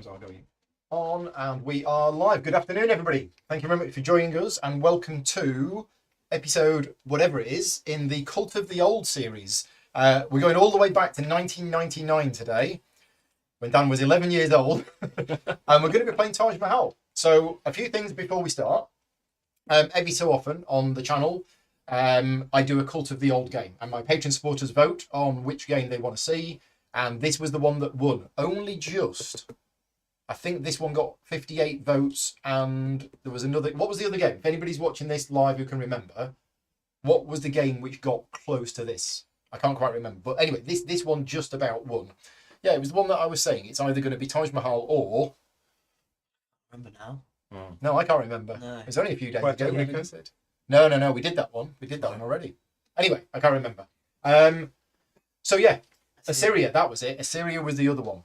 microphones are going on, and we are live. Good afternoon, everybody. Thank you very much for joining us, and welcome to episode whatever it is in the Cult of the Old series. We're going all the way back to 1999 today, when Dan was 11 years old, and we're going to be playing Taj Mahal. So, a few things before we start. Every so often on the channel, I do a Cult of the Old game, and my patron supporters vote on which game they want to see. And this was the one that won. Only just. I think this one got 58 votes, and there was another. What was the other game? If anybody's watching this live who can remember, what was the game which got close to this? I can't quite remember. But anyway, this one just about won. Yeah, it was the one that I was saying. It's either going to be Taj Mahal or. Remember now? No, I can't remember. No. It was only a few days Puerto ago. Rico? No. We did that one. We did that one already. Anyway, I can't remember. So yeah. Assyria, that was it. Assyria was the other one.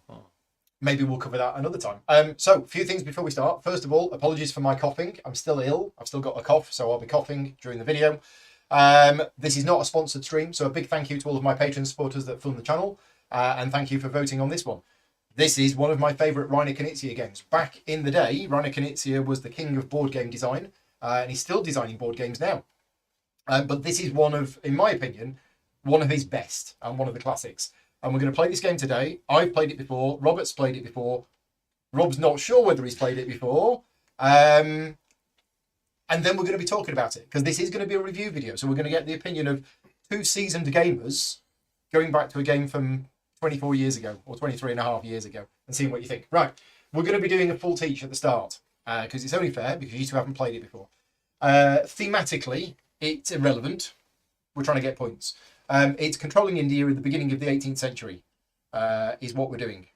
Maybe we'll cover that another time. So, a few things before we start. First of all, apologies for my coughing. I'm still ill. I've still got a cough, so I'll be coughing during the video. This is not a sponsored stream, so a big thank you to all of my patron supporters that fund the channel, and thank you for voting on this one. This is one of my favourite Rainer Knizia games. Back in the day, Rainer Knizia was the king of board game design, and he's still designing board games now. But this is one of, in my opinion, one of his best and one of the classics. And we're going to play this game today. I've played it before. Robert's played it before. Rob's not sure whether he's played it before. And then we're going to be talking about it, because this is going to be a review video. So we're going to get the opinion of two seasoned gamers going back to a game from 24 years ago or 23 and a half years ago and seeing what you think. Right. We're going to be doing a full teach at the start because it's only fair, because you two haven't played it before. Thematically, it's irrelevant. We're trying to get points. It's controlling India at the beginning of the 18th century is what we're doing.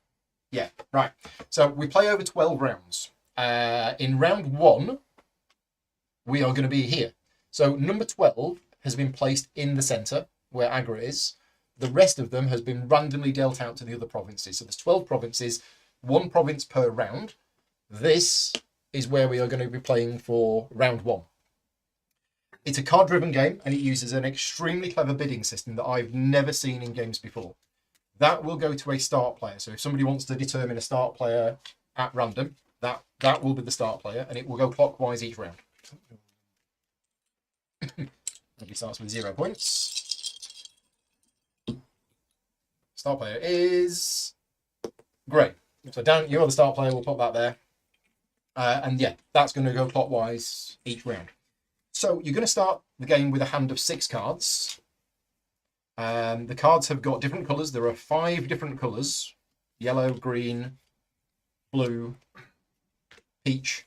Yeah, right. So we play over 12 rounds. In round 1, we are going to be here. So number 12 has been placed in the centre where Agra is. The rest of them has been randomly dealt out to the other provinces. So there's 12 provinces, 1 province per round. This is where we are going to be playing for round 1. It's a card-driven game, and it uses an extremely clever bidding system that I've never seen in games before. That will go to a start player. So if somebody wants to determine a start player at random, that will be the start player, and it will go clockwise each round. He starts with 0 points. Start player is Grey. So Dan, you're the start player. We'll put that there. And yeah, that's going to go clockwise each round. So you're going to start the game with a hand of 6 cards. The cards have got different colours. There are 5 different colours: yellow, green, blue, peach,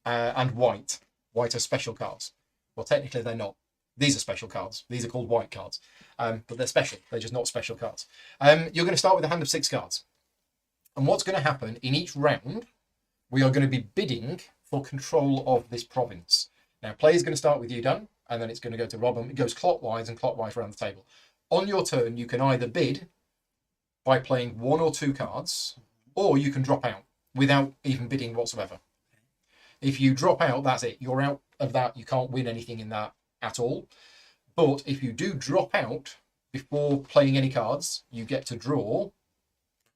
and white. White are special cards. Well, technically they're not. These are special cards. These are called white cards. But they're special. They're just not special cards. You're going to start with a hand of 6 cards. And what's going to happen in each round, we are going to be bidding for control of this province. Now, play is going to start with you, Dan, and then it's going to go to Rob, and it goes clockwise and clockwise around the table. On your turn, you can either bid by playing 1 or 2 cards, or you can drop out without even bidding whatsoever. If you drop out, that's it. You're out of that. You can't win anything in that at all. But if you do drop out before playing any cards, you get to draw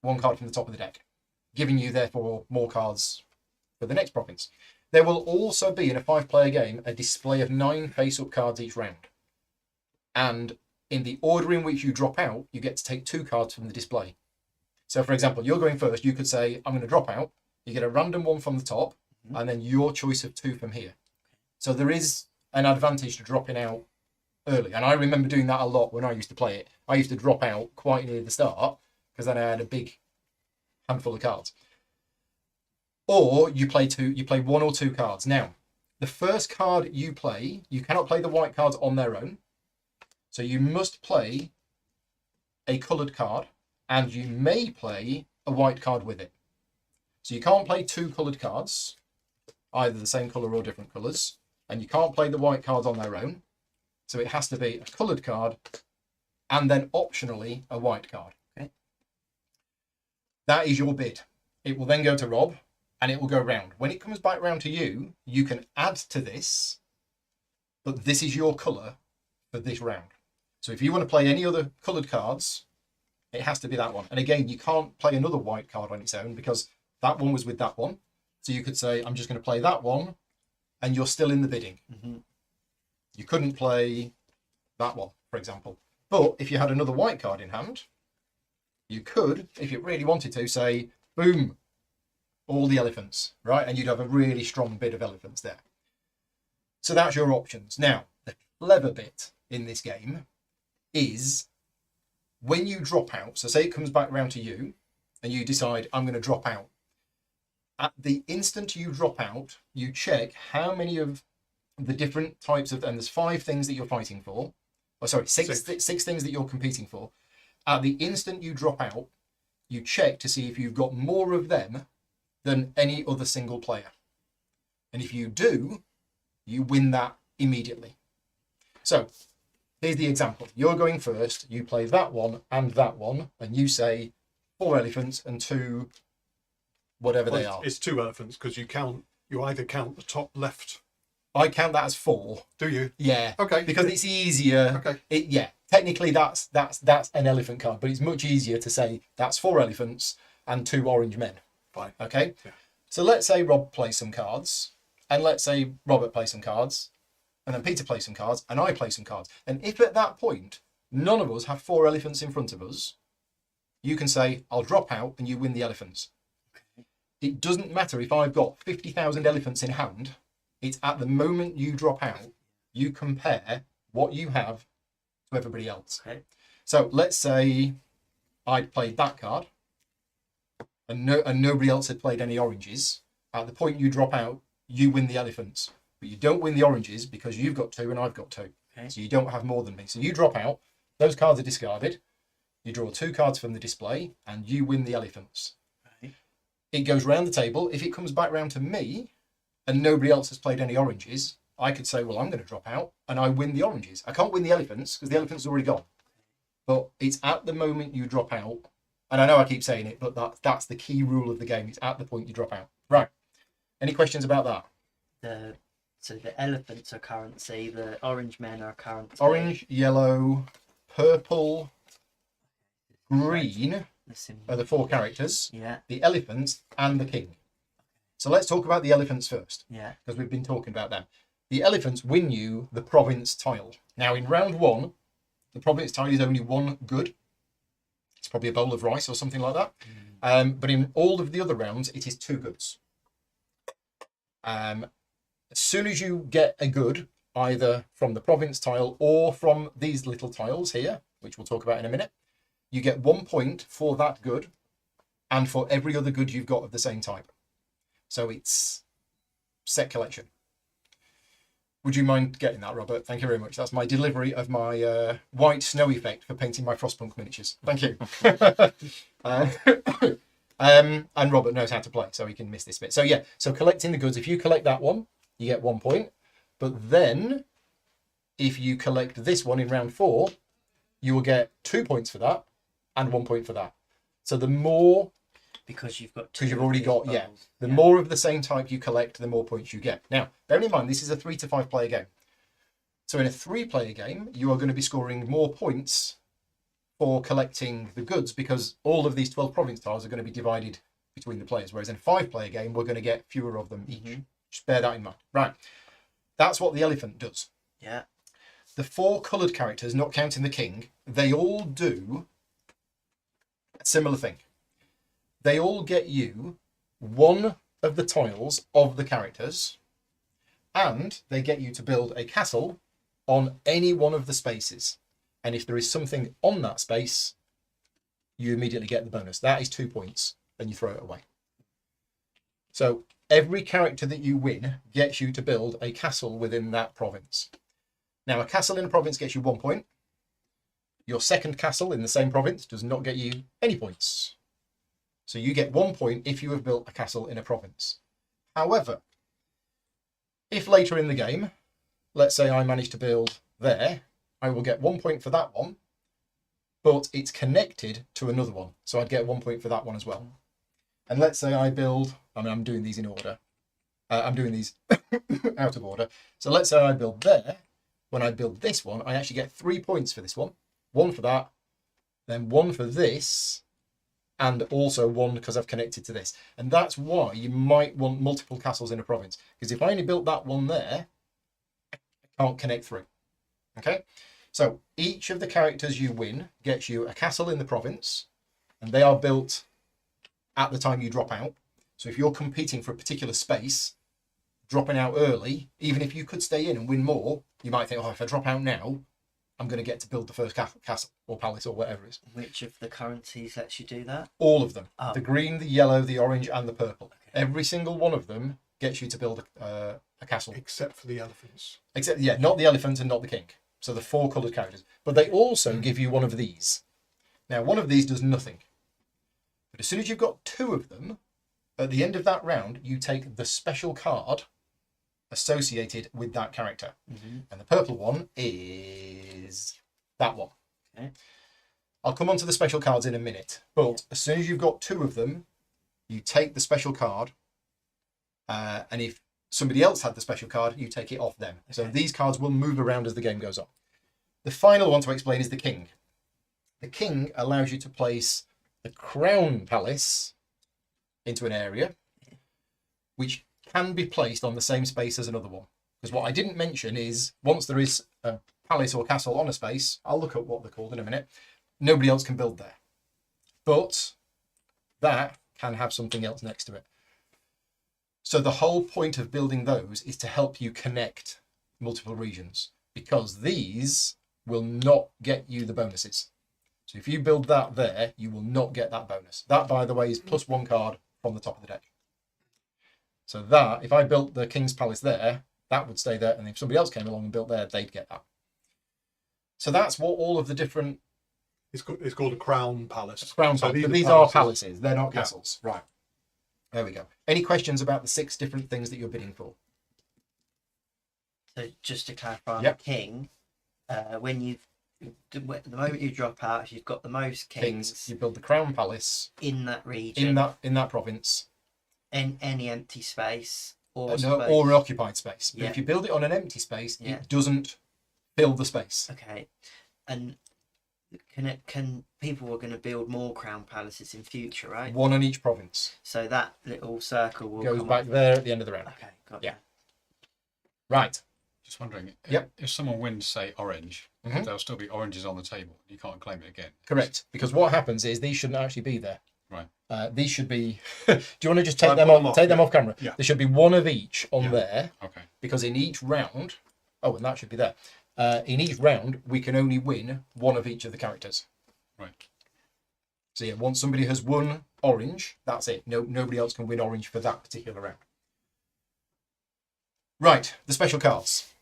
1 card from the top of the deck, giving you, therefore, more cards for the next province. There will also be, in a 5-player game, a display of 9 face-up cards each round. And in the order in which you drop out, you get to take 2 cards from the display. So, for example, you're going first. You could say, I'm going to drop out. You get a random 1 from the top, and then your choice of 2 from here. So there is an advantage to dropping out early. And I remember doing that a lot when I used to play it. I used to drop out quite near the start, because then I had a big handful of cards. Or you play 1 or 2 cards. Now, the first card you play, you cannot play the white cards on their own. So you must play a coloured card, and you may play a white card with it. So you can't play 2 coloured cards, either the same colour or different colours, and you can't play the white cards on their own. So it has to be a coloured card, and then optionally a white card. Okay? That is your bid. It will then go to Rob, and it will go round. When it comes back round to you, you can add to this, but this is your colour for this round. So if you want to play any other coloured cards, it has to be that one. And again, you can't play another white card on its own, because That one was with that one. So you could say, I'm just going to play that one, and you're still in the bidding. Mm-hmm. You couldn't play that one, for example. But if you had another white card in hand, you could, if you really wanted to, say, boom, all the elephants, right? And you'd have a really strong bid of elephants there. So that's your options. Now, the clever bit in this game is when you drop out, so say it comes back round to you, and you decide, I'm going to drop out. At the instant you drop out, you check how many of the different types of, and there's 5 things that you're fighting for. Oh, sorry, six things that you're competing for. At the instant you drop out, you check to see if you've got more of them than any other single player. And if you do, you win that immediately. So here's the example. You're going first, you play that one, and you say 4 elephants and 2 whatever they are. It's 2 elephants because you either count the top left. I count that as 4. Do you? Yeah. Okay. Because it's easier. Okay. Technically that's an elephant card, but it's much easier to say that's 4 elephants and 2 orange men. Fine. Okay. Yeah. So let's say Rob plays some cards, and let's say Robert plays some cards, and then Peter plays some cards, and I play some cards. And if at that point none of us have 4 elephants in front of us, you can say, I'll drop out and you win the elephants. Okay. It doesn't matter if I've got 50,000 elephants in hand. It's at the moment you drop out, you compare what you have to everybody else. Okay. So let's say I'd played that card and nobody else had played any oranges. At the point you drop out, you win the elephants. But you don't win the oranges because you've got 2 and I've got 2. Okay. So you don't have more than me. So you drop out, those cards are discarded. You draw 2 cards from the display and you win the elephants. Okay. It goes round the table. If it comes back round to me, and nobody else has played any oranges, I could say, well, I'm going to drop out and I win the oranges. I can't win the elephants because the elephants are already gone. But it's at the moment you drop out, and I know I keep saying it, but that's the key rule of the game. It's at the point you drop out. Right. Any questions about that? So the elephants are currency, the orange men are currency. Orange, yellow, purple, green are the 4 characters. Yeah. The elephants and the king. So let's talk about the elephants first. Yeah. Because we've been talking about them. The elephants win you the province tile. Now in round 1, the province tile is only 1 good. It's probably a bowl of rice or something like that. But in all of the other rounds, it is 2 goods. As soon as you get a good, either from the province tile or from these little tiles here, which we'll talk about in a minute, you get 1 point for that good and for every other good you've got of the same type. So it's set collection. Would you mind getting that, Robert? Thank you very much. That's my delivery of my white snow effect for painting my Frostpunk miniatures. Thank you. And Robert knows how to play, so he can miss this bit. So yeah, so collecting the goods. If you collect that one, you get 1 point. But then, if you collect this one in round 4, you will get 2 points for that and 1 point for that. So the more... Because you've got 2. Because you've already got, the more of the same type you collect, the more points you get. Now, bearing in mind, this is a 3 to 5 player game. So in a 3-player game, you are going to be scoring more points for collecting the goods because all of these 12 province tiles are going to be divided between the players. Whereas in a 5-player game, we're going to get fewer of them each. Just bear that in mind. Right. That's what the elephant does. Yeah. The 4 coloured characters, not counting the king, they all do a similar thing. They all get you 1 of the tiles of the characters, and they get you to build a castle on any one of the spaces. And if there is something on that space, you immediately get the bonus. That is 2 points, then you throw it away. So every character that you win gets you to build a castle within that province. Now, a castle in a province gets you 1 point. Your second castle in the same province does not get you any points. So you get 1 point if you have built a castle in a province. However, if later in the game, let's say I manage to build there, I will get 1 point for that one, but it's connected to another one. So I'd get 1 point for that one as well. And let's say I build, I'm doing these in order. I'm doing these out of order. So let's say I build there. When I build this one, I actually get 3 points for this one. 1 for that, then 1 for this, and also one because I've connected to this. And that's why you might want multiple castles in a province. Because if I only built that one there, I can't connect through. Okay? So each of the characters you win gets you a castle in the province, and they are built at the time you drop out. So if you're competing for a particular space, dropping out early, even if you could stay in and win more, you might think, oh, if I drop out now, I'm going to get to build the first castle or palace or whatever it is. Which of the currencies lets you do that? All of them. Oh. The green, the yellow, the orange, and the purple. Okay. Every single one of them gets you to build a castle. Except for the elephants. Except, yeah, not the elephant and not the king. So the 4 coloured characters. But they also give you one of these. Now, one of these does nothing. But as soon as you've got 2 of them, at the end of that round, you take the special card associated with that character. Mm-hmm. And the purple one is that one. Okay. I'll come on to the special cards in a minute. But as soon as you've got 2 of them, you take the special card. And if somebody else had the special card, you take it off them. Okay. So these cards will move around as the game goes on. The final one to explain is the king. The king allows you to place the crown palace into an area, which can be placed on the same space as another one. Because what I didn't mention is, once there is a palace or castle on a space, I'll look at what they're called in a minute, nobody else can build there. But that can have something else next to it. So the whole point of building those is to help you connect multiple regions, because these will not get you the bonuses. So if you build that there, you will not get that bonus. That, by the way, is +1 card from the top of the deck. So that, if I built the King's Palace there, that would stay there. And if somebody else came along and built there, they'd get that. So that's what all of the different... It's called a crown palace. Crown palace. So these are palaces. They're not castles. Yeah. Right. There we go. Any questions about the 6 different things that you're bidding for? So just to clarify on the king, when the moment you drop out, if you've got the most kings, you build the crown palace in that region, in that province, in any empty space or or an occupied space. But Yeah. if you build it on an empty space, Yeah. it doesn't fill the space. Okay, and can people are going to build more crown palaces in future, right? 1 on each province. So that little circle will Goes come back up. there at the end of the round. Okay, got Yeah. you. Right. Just wondering, Yep. if someone wins, say, orange, Mhm. there'll still be oranges on the table. You can't claim it again. Correct. Because what happens is these shouldn't actually be there. Right. These should be... Do you want to just take I'll them put off, them off, take them yeah. off camera? Yeah. There should be 1 of each on Yeah. there. Okay. Because in each round... Oh, and that should be there. In each round, we can only win 1 of each of the characters. Right. So yeah, once somebody has won orange, that's it. Nobody else can win orange for that particular round. Right, the special cards.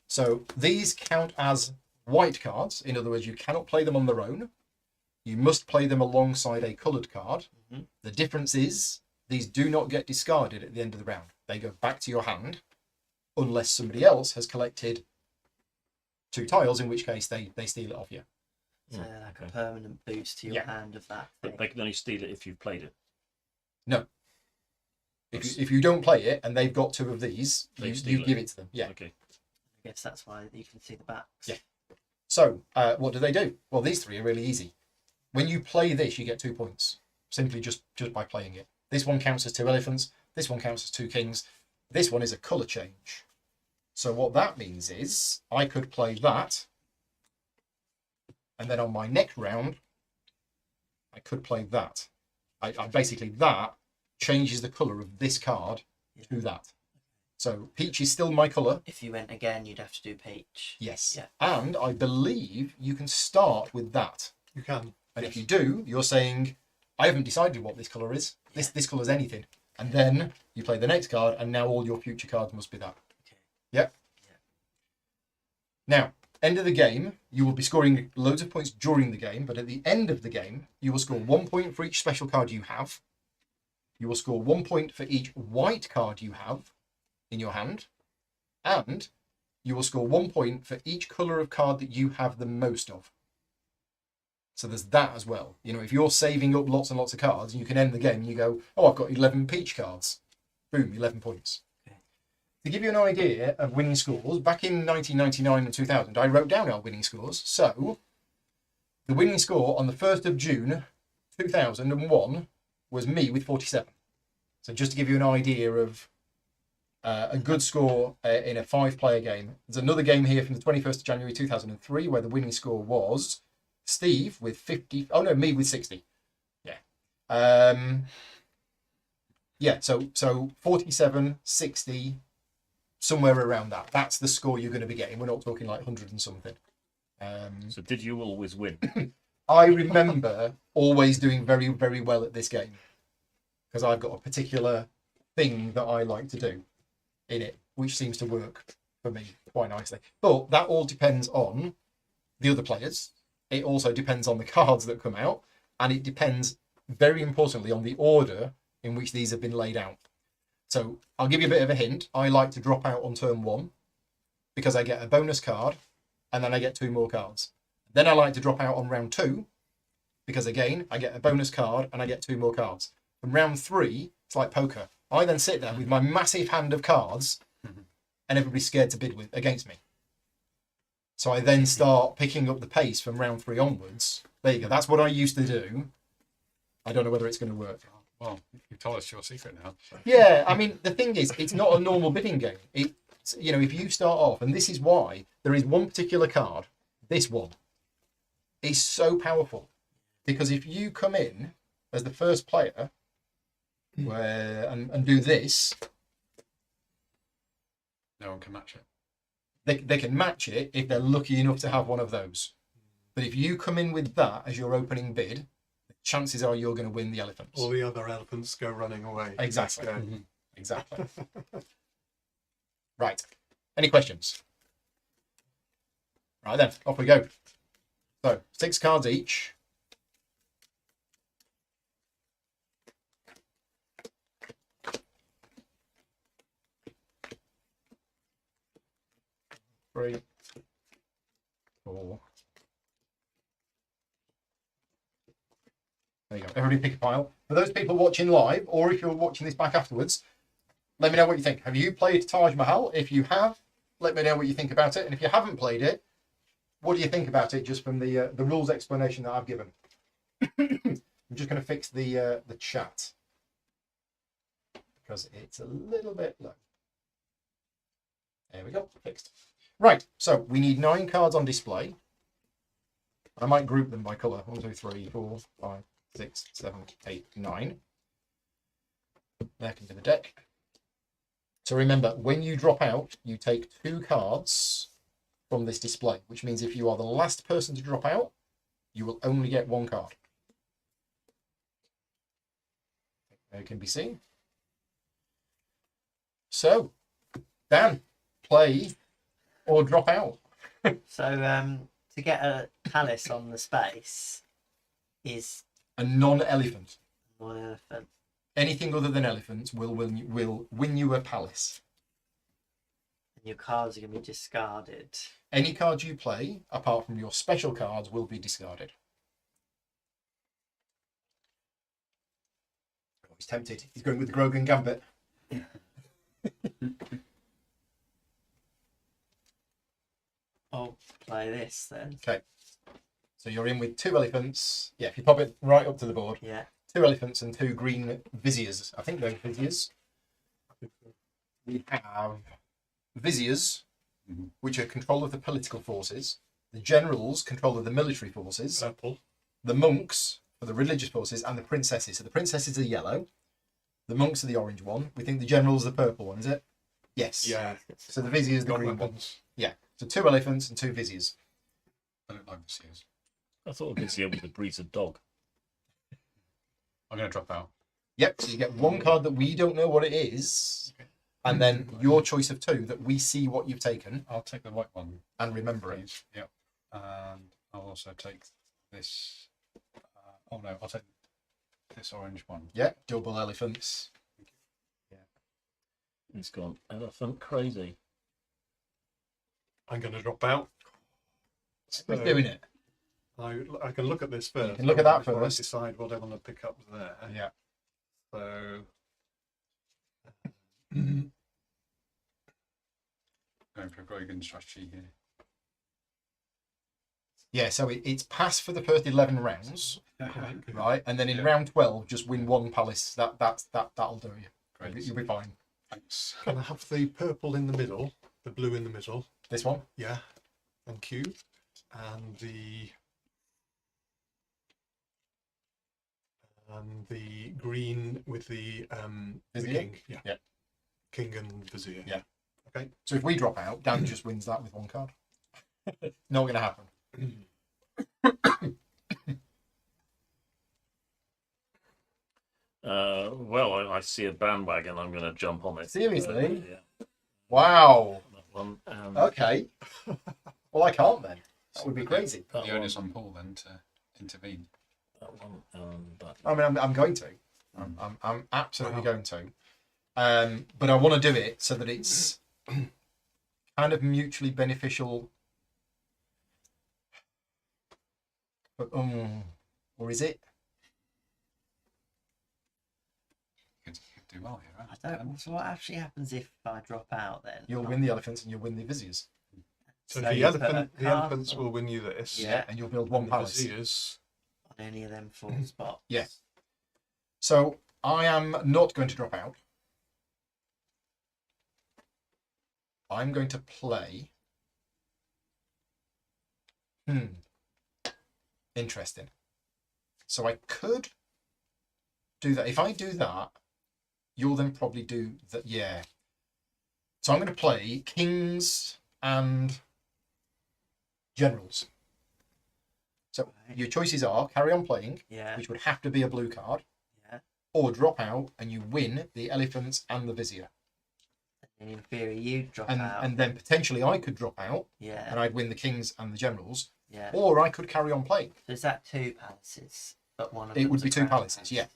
So these count as white cards. In other words, you cannot play them on their own. You must play them alongside a coloured card. Mhm. The difference is these do not get discarded at the end of the round. They go back to your hand unless somebody else has collected 2 tiles, in which case they steal it off you. So like a permanent boost to your Yeah. hand of that But thing. they can only steal it if you've played it. No. If you don't play it and they've got 2 of these, They you steal it. give it to them. Yeah. Okay. I guess that's why you can see the backs. Yeah. So what do they do? Well, these 3 are really easy. When you play this, you get 2 points simply just by playing it. This one counts as 2 elephants. This one counts as 2 kings. This one is a colour change. So what that means is I could play that, and then on my next round, I could play that. I basically, that changes the colour of this card to that. So peach is still my colour. If you went again, you'd have to do peach. Yes. Yeah. And I believe you can start with that. You can. And if you do, you're saying, I haven't decided what this colour is. This colour is anything. And then you play the next card, and now all your future cards must be that. Okay. Yep. Yeah. Now, end of the game, you will be scoring loads of points during the game, but at the end of the game, you will score 1 point for each special card you have. You will score 1 point for each white card you have in your hand. And you will score 1 point for each colour of card that you have the most of. So there's that as well. You know, if you're saving up lots and lots of cards, you can end the game and you go, oh, I've got 11 peach cards. Boom, 11 points. Okay. To give you an idea of winning scores, back in 1999 and 2000, I wrote down our winning scores. So the winning score on the 1st of June 2001 was me with 47. So just to give you an idea of a good score in a 5-player game. There's another game here from the 21st of January 2003 where the winning score was Steve with 50. Oh no, me with 60. Yeah. Yeah. So 47, 60, somewhere around that. That's the score you're going to be getting. We're not talking like 100 and something. So did you always win? I remember always doing very, very well at this game because I've got a particular thing that I like to do in it, which seems to work for me quite nicely. But that all depends on the other players. It also depends on the cards that come out, and it depends, very importantly, on the order in which these have been laid out. So I'll give you a bit of a hint. I like to drop out on turn 1 because I get a bonus card, and then I get 2 more cards. Then I like to drop out on round 2 because, again, I get a bonus card and I get 2 more cards. From round 3, it's like poker. I then sit there with my massive hand of cards and everybody's scared to bid with against me. So I then start picking up the pace from round 3 onwards. There you go. That's what I used to do. I don't know whether it's going to work. Well, you've told us your secret now. Yeah, I mean, the thing is, it's not a normal bidding game. It's, you know, if you start off, and this is why there is one particular card, this one, is so powerful. Because if you come in as the first player and do this, No one can match it. they can match it if they're lucky enough to have one of those. But if you come in with that as your opening bid, chances are you're going to win the elephants. All the other elephants go running away. Exactly. Let's go. Exactly. Right. Any questions? Right then, off we go. So, 6 cards each. Three, 4. There you go. Everybody pick a pile. For those people watching live, or if you're watching this back afterwards, let me know what you think. Have you played Taj Mahal? If you have, let me know what you think about it. And if you haven't played it, what do you think about it just from the rules explanation that I've given? I'm just going to fix the chat because it's a little bit low. There we go, fixed. Right, so we need 9 cards on display. I might group them by colour. 1, 2, 3, 4, 5, 6, 7, 8, 9. Back into the deck. So remember, when you drop out, you take 2 cards from this display, which means if you are the last person to drop out, you will only get 1 card. There can be seen. So, Dan, play or drop out. So to get a palace on the space is A non-elephant. one elephant. Anything other than elephants will win you a palace. And your cards are going to be discarded. Any cards you play, apart from your special cards, will be discarded. Oh, he's tempted. He's going with the Grogan Gambit. I'll play this then. Okay. So you're in with 2 elephants. Yeah, if you pop it right up to the board. Yeah. 2 elephants and 2 green viziers. I think they're viziers. We have viziers, which are control of the political forces. The generals, control of the military forces. Purple. The monks are the religious forces, and the princesses. So the princesses are yellow. The monks are the orange one. We think the general's the purple one, is it? Yes. Yeah. So the viziers, the Got green one. weapons. Yeah. So 2 elephants and 2 viziers. I don't like the seers. I thought Vizier was a breed of dog. I'm going to drop out. Yep. So you get 1 card that we don't know what it is, and then your choice of 2 that we see what you've taken I'll take the white one, and remember it. please. Yep. And I'll also take this. Oh no, I'll take this orange one. Yeah. Double elephants. He's gone elephant crazy. I'm going to drop out. Who's So doing it? I can look at this first. can look at that before first. I decide what I want to pick up there. Yeah. So Going for a Grogan strategy here. Yeah, so it's pass for the first 11 rounds, Quite good. right? And then in Yeah. round 12, just win one palace. That'll do you. Great. You'll be fine. Thanks. Can I have the purple in the middle, the blue in the middle? This one. Yeah, thank you. And the green with the Vizier? king. Yeah. Yeah. King and vizier. Yeah. Okay. So if we drop out, Dan just wins that with one card. Not going to happen. Well, I see a bandwagon. I'm going to jump on it. Seriously? Yeah. Wow. That one. Okay. Well, I can't then. That would be crazy. That The one, onus on Paul then to intervene. that one, and that. I mean, I'm going to. I'm absolutely going to. But I want to do it so that it's kind of mutually beneficial. But, or is it? You could do well here, I right? don't. So what actually happens if I drop out then? You'll win the elephants and you'll win the viziers. So, So the you put a the elephants castle- will win you this. Yeah. And you'll build one And the palace. viziers. On any of them 4 spots. Yeah. So I am not going to drop out. I'm going to play. Interesting. So I could do that. If I do that, you'll then probably do that. Yeah. So I'm going to play kings and generals. So Right. your choices are carry on playing, Yeah. which would have to be a blue card, Yeah. or drop out and you win the elephants and the vizier. And in theory, you drop And out. and then potentially I could drop out Yeah. and I'd win the kings and the generals, Yeah. or I could carry on playing. So is that 2 palaces? But one of It would them's be a 2 crown palaces, palace. yeah.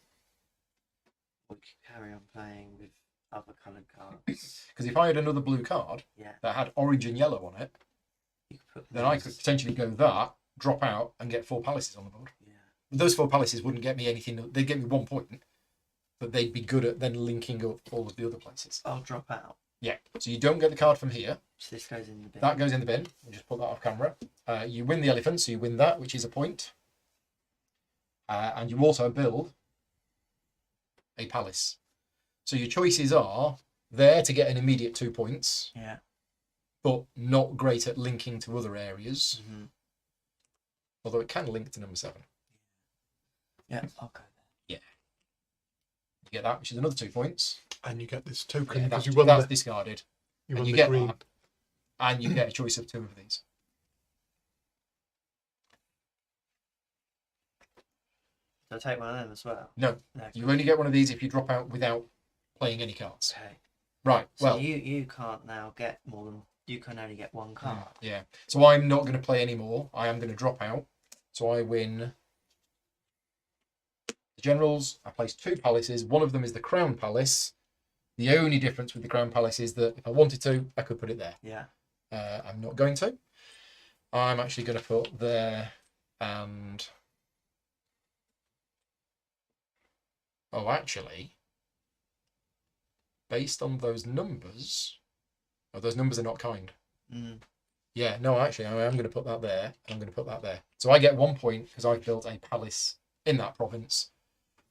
We could carry on playing with other coloured cards. Because if I had another blue card Yeah. that had orange and yellow on it, You could put then I these- could potentially go that, drop out, and get 4 palaces on the board. Yeah. But those 4 palaces wouldn't get me anything. They'd get me 1 point, but they'd be good at then linking up all of the other places. I'll drop out. Yeah. So you don't get the card from here. So this goes in the bin. That goes in the bin. We'll just put that off camera. You win the elephant, so you win that, which is a point. And you also build a palace. So your choices are there to get an immediate 2 points, Yeah. but not great at linking to other areas. hmm Although it can link to number 7. Yeah. I'll go there. You get that, which is another 2 points. And you get this token Yeah, because that's, you won that's the, discarded. you and won you the get green. that. And you get a choice of 2 of these. So I'll take one of them as well. No, No. you only get one of these if you drop out without playing any cards. Okay. Right, So well, you can't now get more than you can only get 1 card. yeah. So I'm not going to play anymore. I am going to drop out. So I win the generals. I place 2 palaces. One of them is the crown palace. The only difference with the crown palace is that if I wanted to, I could put it there. Yeah. I'm not going to. I'm actually going to put there and... Oh, actually, based on those numbers... Oh, those numbers are not kind. Mm. Yeah, no, actually, I am going to put that there. And I'm going to put that there. So I get 1 point because I built a palace in that province,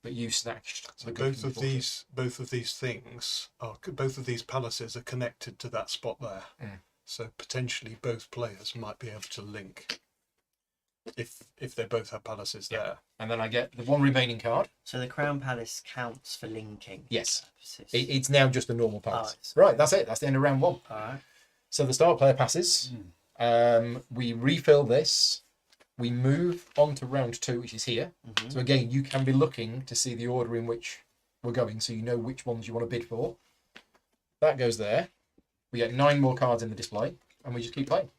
but you snatched the good Both from of the fortress. both of these things both of these palaces are connected to that spot there. Mm. So potentially both players might be able to link if they both have palaces Yeah. there. And then I get the 1 remaining card. So the crown palace counts for linking. Yes. Purposes. It's now just a normal palace. it's- Right, that's it. That's the end of round 1. All right. So the start player passes. We refill this. We move on to round 2, which is here. Mhm. So again, you can be looking to see the order in which we're going, so you know which ones you want to bid for. That goes there. We get 9 more cards in the display, and we just keep playing.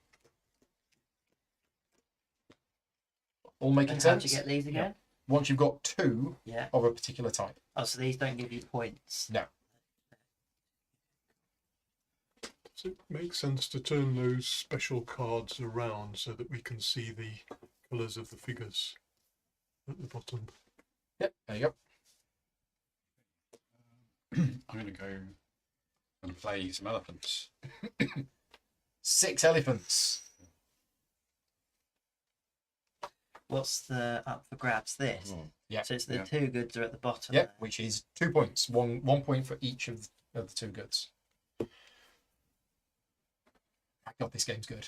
All making And how'd sense? you get these again? Once you've got 2 Yeah. of a particular type. Oh, so these don't give you points. No. So it makes sense to turn those special cards around so that we can see the colours of the figures at the bottom. Yep, there you go. I'm going to go and play some elephants. 6 elephants. what's the up for grabs? This. Yeah. So it's the Yeah. 2 goods are at the bottom. Yeah, there. which is 2 points. One point for each of the 2 goods. My God, this game's good.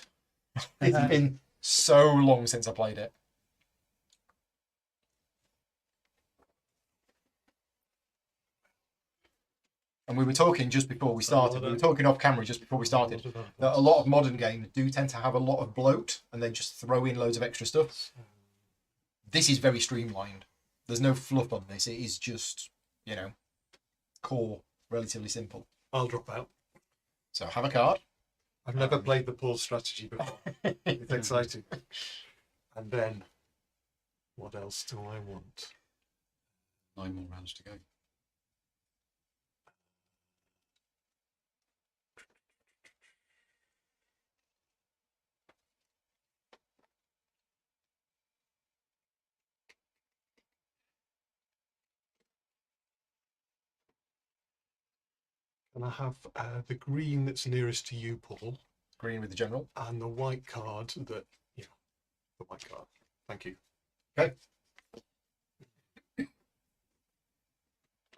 It's been so long since I played it. And we were talking just before we started. We were talking off camera just before we started. That a lot of modern games do tend to have a lot of bloat, and they just throw in loads of extra stuff. This is very streamlined. There's no fluff on this. It is just, you know, core, relatively simple. I'll drop out. So have a card. I've never played the pause strategy before. It's exciting. And then, what else do I want? 9 more rounds to go. And I have the green that's nearest to you, Paul, Green with the general. and the white card that, yeah, the white card. Thank you. Okay.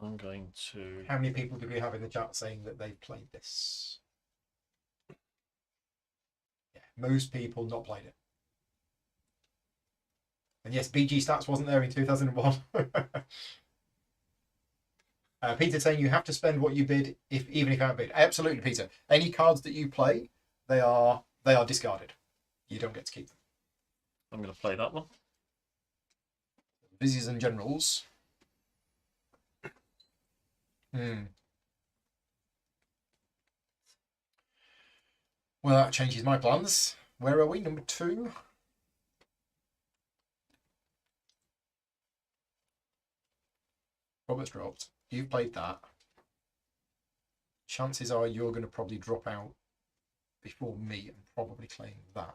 I'm going to. How many people did we have in the chat saying that they've played this? Yeah, most people not played it. And yes, BG Stats wasn't there in 2001. Peter saying you have to spend what you bid, even if you outbid. Absolutely, Peter. Any cards that you play, they are discarded. You don't get to keep them. I'm going to play that one. Viziers and generals. Well, that changes my plans. Where are we? Number 2. Robert's dropped. You've played that. Chances are you're going to probably drop out before me and probably claim that.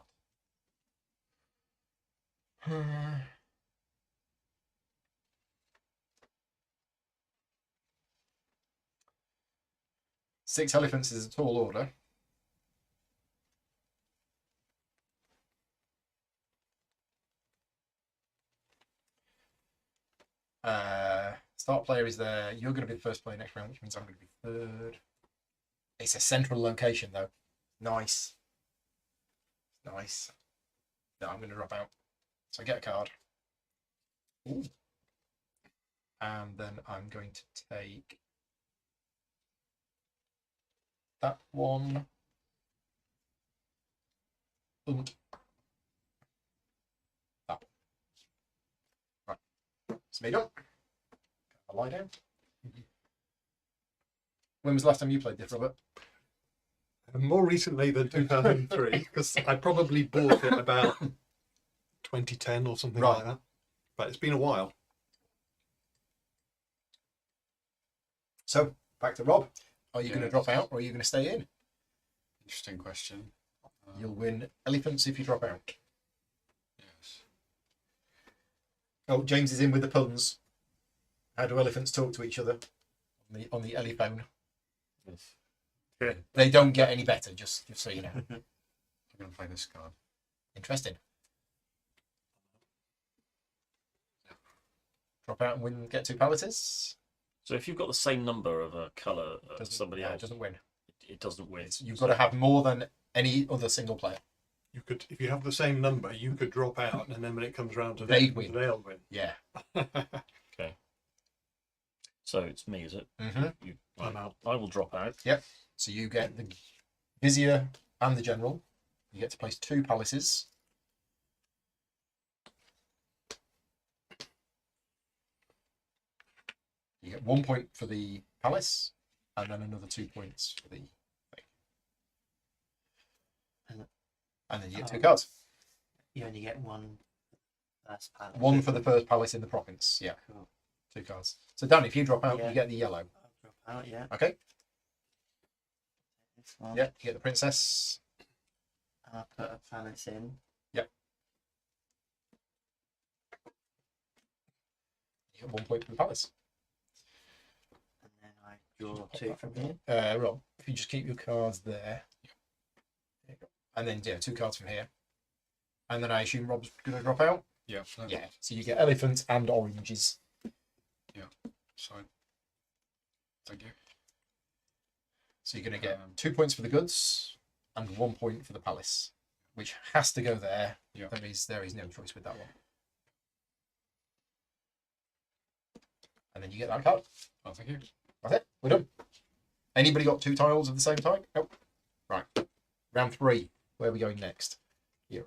Six elephants is a tall order. Start player is there. You're going to be the first player next round, which means I'm going to be third. It's a central location, though. Nice. Nice. No, I'm going to drop out. So I get a card. Ooh. And then I'm going to take that one. And that one. Right. It's me done. I'll lie down. When was the last time you played this, Robert? More recently than 2003, because I probably bought it about 2010 or something like that. But it's been a while. So, back to Rob. Are you going to drop out or are you going to stay in? Interesting question. You'll win elephants if you drop out. Yes. Oh, James is in with the puns. How do elephants talk to each other on the elephone? Yes. Yeah. They don't get any better, just so you know. I'm going to play this card. Interesting. Drop out and win, get 2 palaces. So if you've got the same number of a colour as somebody else, It doesn't win. it doesn't win. You've got to have more than any other single player. You could, if you have the same number, you could drop out, and then when it comes round to They'd win. they'll win. Yeah. Okay. So it's me, is it? Mm-hmm. I'm out. I will drop out. Yep. So you get the vizier and the general. You get to place 2 palaces. You get 1 point for the palace, and then another 2 points for the thing. And then you get 2 cards. You only get one first palace. 1 for the first palace in the province. Yeah. Cool. 2 cards. So Dan, if you drop out, Yeah. you get the yellow. I'll drop out, yeah. Okay. This one. Yeah. You get the princess. I'll put a palace in. You get 1 point for the palace. And then I draw 2 from here. Rob, if you just keep your cards there. There you go. And then 2 cards from here. And then I assume Rob's going to drop out. Yeah. No, Yeah. So you get elephants and oranges. So, thank you. So you're going to get 2 points for the goods and 1 point for the palace, which has to go there. Yeah. There is no choice with that one. And then you get that card. Oh, thank you. That's it. We're done. Anybody got 2 tiles of the same type? Nope. Right. Round 3. Where are we going next? Here.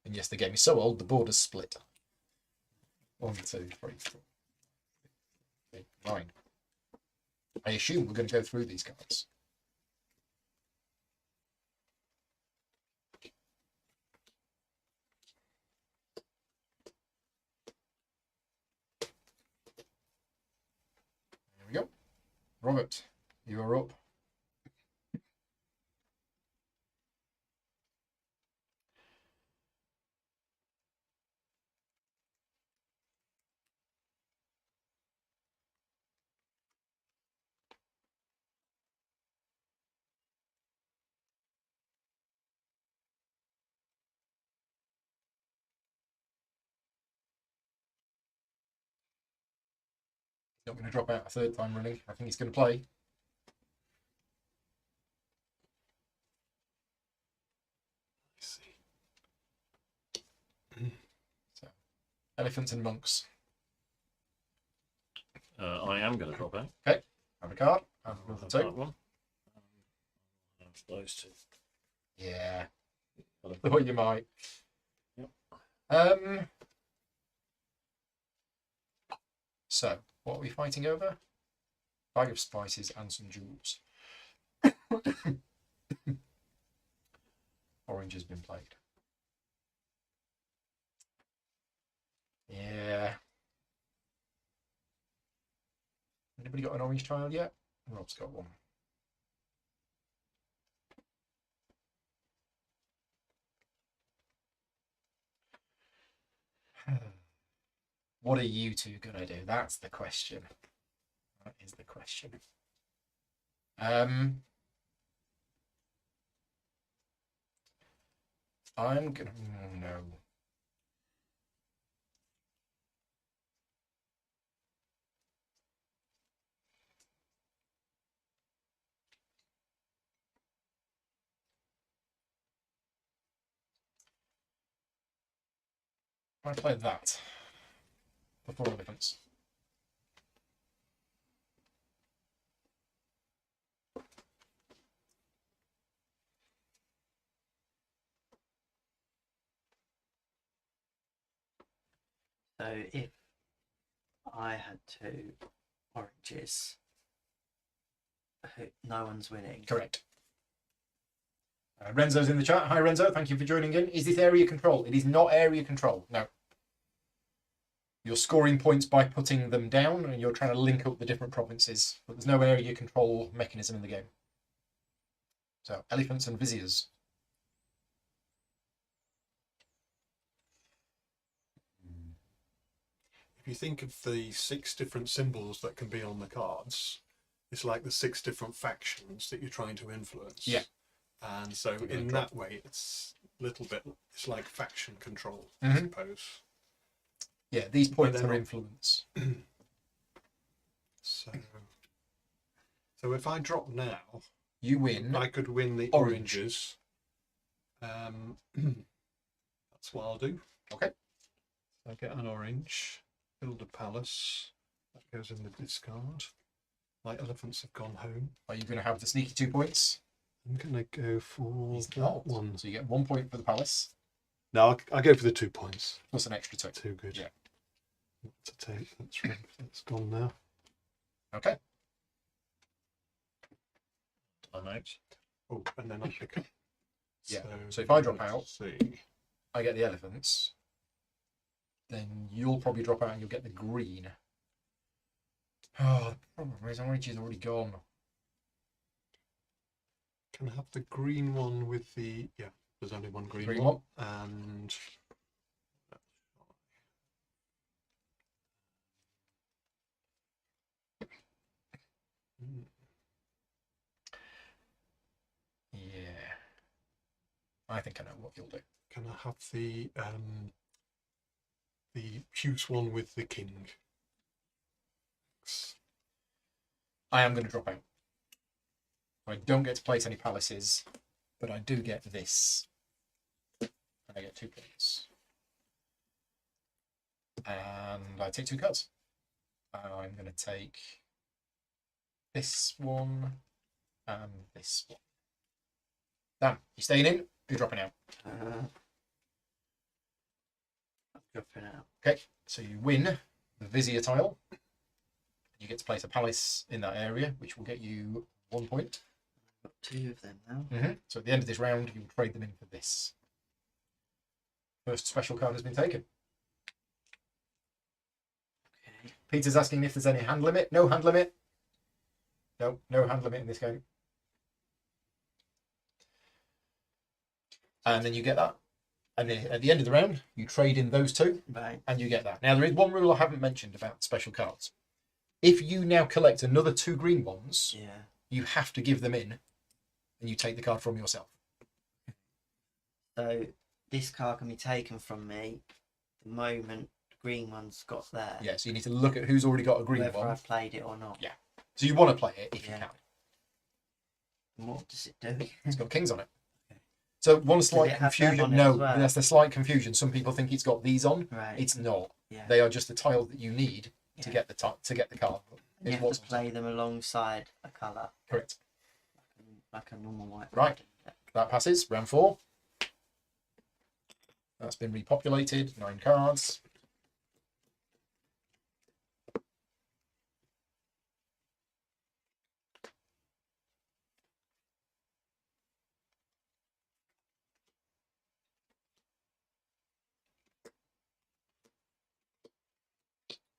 And yes, the game is so old, the board is split. 1, 2, 3, 4, 5, 9. I assume we're going to go through these cards. There we go. Robert, you are up. Not going to drop out a third time running. I think he's going to play. Let's see. So, elephants and monks. I am going to drop out. Have a card. Have I'll another have 2. that one. Have those two. Yeah. I thought you might. Yep. So, what are we fighting over? Bag of spices and some jewels. Orange has been played. Yeah. Anybody got an orange tile yet? Rob's got one. What are you two gonna do? That's the question. That is the question. I'm gonna no. I play that for 4 elephants. So if I had 2 oranges, no one's winning. Correct. Renzo's in the chat. Hi Renzo, thank you for joining in. Is this area control? It is not area control. No. You're scoring points by putting them down, and you're trying to link up the different provinces. But there's no area control mechanism in the game. So, elephants and viziers. If you think of the 6 different symbols that can be on the cards, it's like the 6 different factions that you're trying to influence. Yeah. And so in that way, it's a little bit, it's like faction control, I Mhm. suppose. Yeah, these points they're are not- influence. So if I drop now, You win. I could win the Orange. oranges. That's what I'll do. Okay. I get an orange, build a palace. That goes in the discard. My elephants have gone home. Are you going to have the sneaky 2 points? I'm going to go for He's that not. one. So you get 1 point for the palace, No, I'll go for the 2 points. plus an extra 2. Too good. Yeah. To take. That's gone now. Okay. I'm out. Oh, and then I pick up. Yeah, so if I drop let's out- see. I get the elephants. Then you'll probably drop out and you'll get the green. Oh, the problem is orange is already gone. Can I have the green one with the? Yeah, there's only one green, Green one. And Yeah. I think I know what you'll do. Can I have the huge one with the king? I am going to drop out. I don't get to place any palaces, but I do get this. And I get 2 points. And I take 2 cards. I'm going to take this one and this one. Dan, you staying in? You're dropping out. I'm dropping out. Okay, so you win the Vizier tile. You get to place a palace in that area, which will get you 1 point. I've got 2 of them now. So at the end of this round, you will trade them in for this. First special card has been taken. Okay. Peter's asking if there's any hand limit. No hand limit. No, no hand limit in this game. And then you get that. And then at the end of the round, you trade in those 2, Right. and you get that. Now, there is one rule I haven't mentioned about special cards. If you now collect another 2 green ones, Yeah. you have to give them in, and you take the card from yourself. So this card can be taken from me the moment the green one's got there. Yeah, so you need to look at who's already got a green Whether one. I've played it or not. Yeah. So you want to play it if you Yeah. can. And what does it do? It's got kings on it. So one slight it have them confusion. on it No, as well? that's the slight confusion. Some people think it's got these on. Right. It's not. Yeah. They are just the tiles that you need to Yeah. get to get the card. You Is have what's to play them alongside a colour, correct. like a normal white. Right. card. That passes. Round 4. That's been repopulated. 9 cards.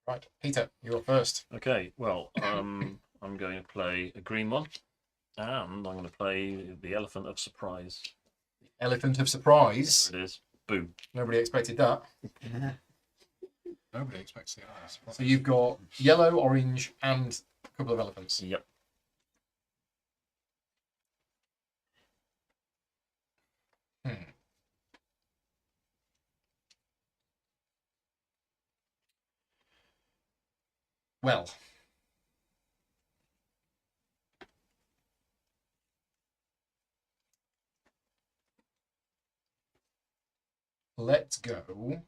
Right, Peter, you're first. Okay, well, I'm going to play a green one, and I'm going to play the Elephant of Surprise. Elephant of Surprise. There it is. Boom. Nobody expected that. Yeah. Nobody expects the eyes. So you've got yellow, orange, and a couple of elephants. Yep. Well, let's go.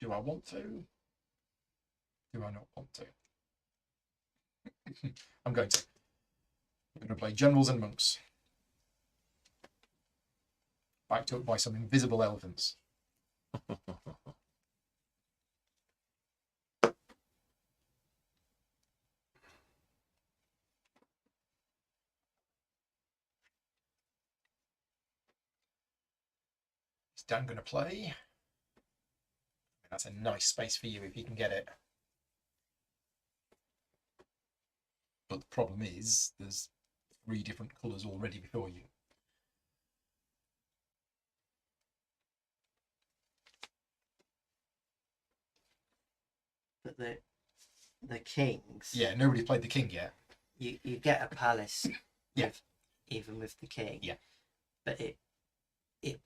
Do I want to? Do I not want to? I'm going to. I'm going to play generals and monks. Backed up by some invisible elephants. Is Dan going to play? That's a nice space for you if you can get it. But the problem is, there's 3 different colours already before you. But the kings. Yeah, nobody's played the king yet. You get a palace. Yeah. Even with the king. Yeah. But it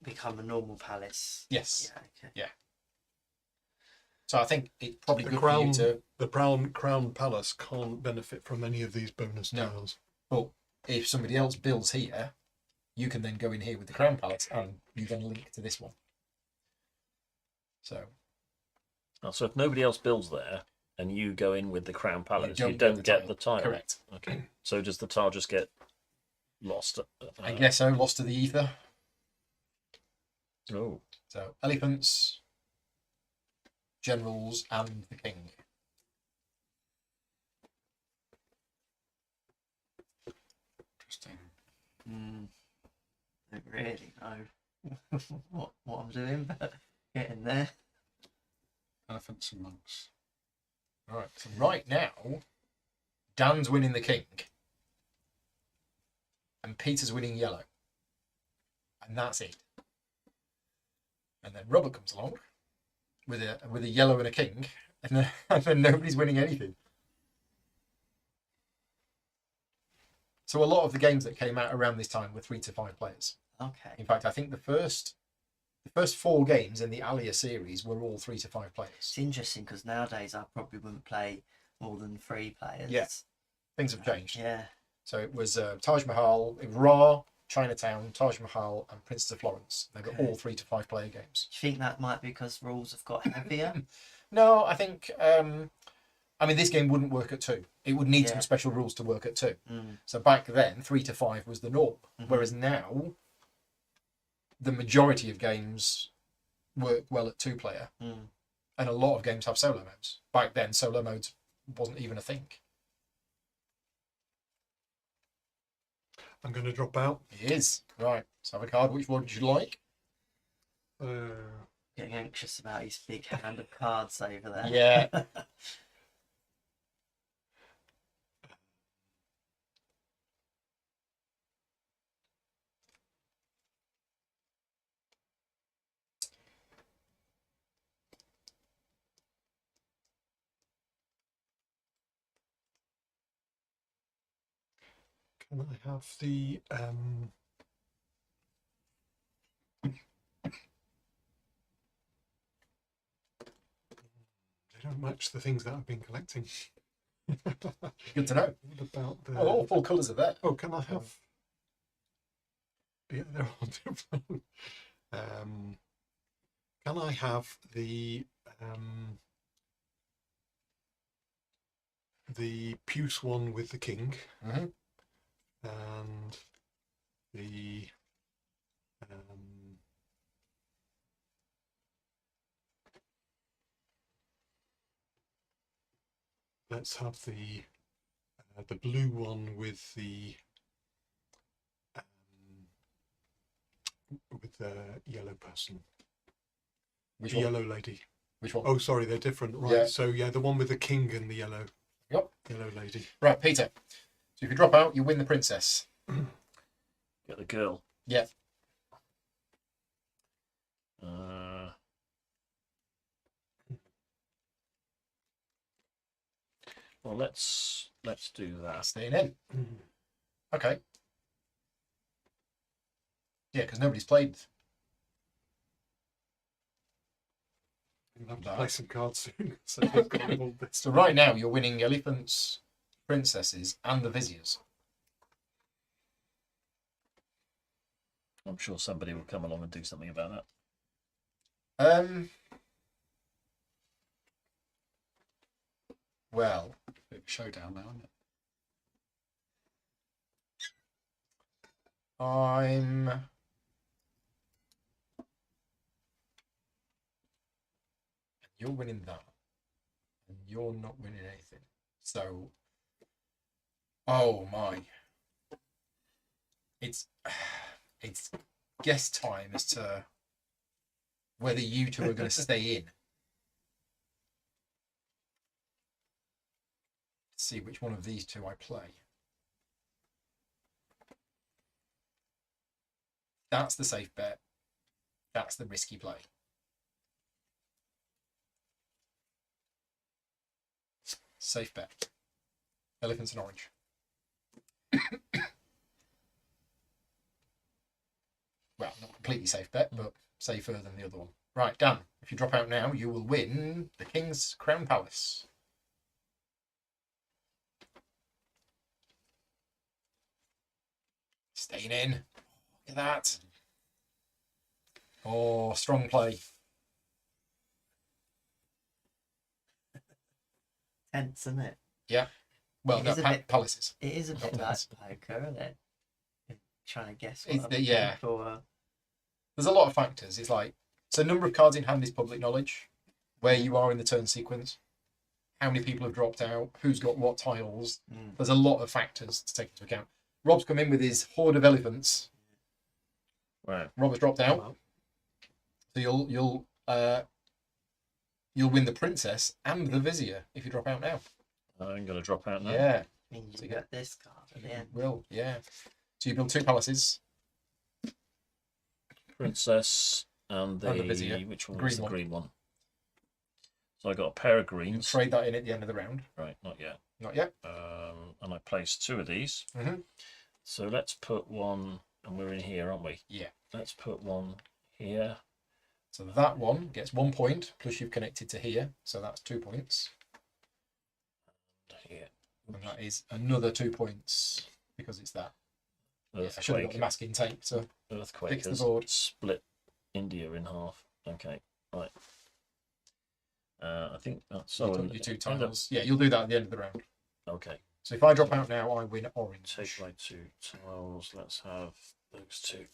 become a normal palace. Yes. Yeah. Okay. Yeah. So I think it's probably The good crown, for you to. the crown palace can't benefit from any of these bonus No. tiles. But if somebody else builds here, you can then go in here with the crown palace, and you then link to this one. So Oh, so if nobody else builds there, and you go in with the Crown Palace, you don't don't get the tile. correct. Okay. So does the tile just get lost? I guess so. Lost to the ether. Oh. So elephants, generals, and the king. Interesting. Don't really know what I'm doing, but getting there. Elephants and monks. All right. So right now, Dan's winning the king, and Peter's winning yellow, and that's it. And then Robert comes along with a yellow and a king, and then nobody's winning anything. So a lot of the games that came out around this time were 3 to 5 players. Okay. In fact, I think the first 4 games in the Alia series were all 3 to 5 players. It's interesting because nowadays I probably wouldn't play more than 3 players. Yeah. Things have changed. Yeah. So it was Taj Mahal, it was Ra, Chinatown, Taj Mahal, and Princess of Florence. They were all 3 to 5 player games. Do you think that might be because rules have got heavier? No, I think. I mean, this game wouldn't work at 2. It would need some special rules to work at 2. So back then, 3 to 5 was the norm. Whereas now, the majority of games work well at 2 player, and a lot of games have solo modes. Back then, solo modes wasn't even a thing. I'm going to drop out. It is right. So have a card. Which one would you like? Getting anxious about his big hand of cards over there. Yeah. Can I have the they don't match the things that I've been collecting. Good to know. What about the Well, all 4 colours are there. Oh, can I have yeah, they're all different. Can I have the puce one with the king and the let's have the blue one with the yellow person. Which The one? yellow lady. Which one? Oh, sorry, they're different. Right. Yeah. So yeah, the one with the king and the yellow. Yep. Yellow lady. Right, Peter. So if you drop out, you win the princess. Get the girl. Yeah. Well, let's do that. Staying in. Okay. Yeah, because nobody's played. I'll have to play some cards soon. So I've got all this. So right now, you're winning elephants, princesses, and the viziers. I'm sure somebody will come along and do something about that. Well, Bit of a showdown now, isn't it? You're winning that. And you're not winning anything. So... Oh, my. It's guess time as to whether you two are going to stay in. Let's see which one of these two I play. That's the safe bet. That's the risky play. Safe bet. Elephants and orange. Well, not completely safe bet, but safer than the other one. Right, Dan, if you drop out now, you will win the King's Crown Palace. Staying in. Look at that. Oh, strong play. Tense, isn't it? Yeah. Well, It no, is a bit- palaces. It is a bit like Palace. poker, isn't it? You're trying to guess It's what the- other yeah. people are. There's a lot of factors. It's like, so number of cards in hand is public knowledge. Where you are in the turn sequence. How many people have dropped out. Who's got what tiles. There's a lot of factors to take into account. Rob's come in with his horde of elephants. Right. Rob has dropped out. So you'll win the princess and the vizier if you drop out now. I'm going to drop out now. Yeah. I mean, So you you got this card at the end. Will, yeah. So you build 2 palaces. Princess and the, And the vizier. which one Green was the one. green one? So I got a pair of You can greens. trade that in at the end of the round. Right, not yet. Not yet. And I placed 2 of these. Mhm. So let's put one, and we're in here, aren't we? Yeah. Let's put one here. So that one gets 1 point, plus you've connected to here, so that's 2 points. Here. And that is another 2 points because it's that. Yeah, I should have got the Earthquake. masking tape to Earthquake fix the has board. split India in half. Okay, right. I think that's So so. your 2 tiles. Yeah, you'll do that at the end of the round. Okay, So if I drop out now, I win orange. take my 2 tiles. Let's have those 2.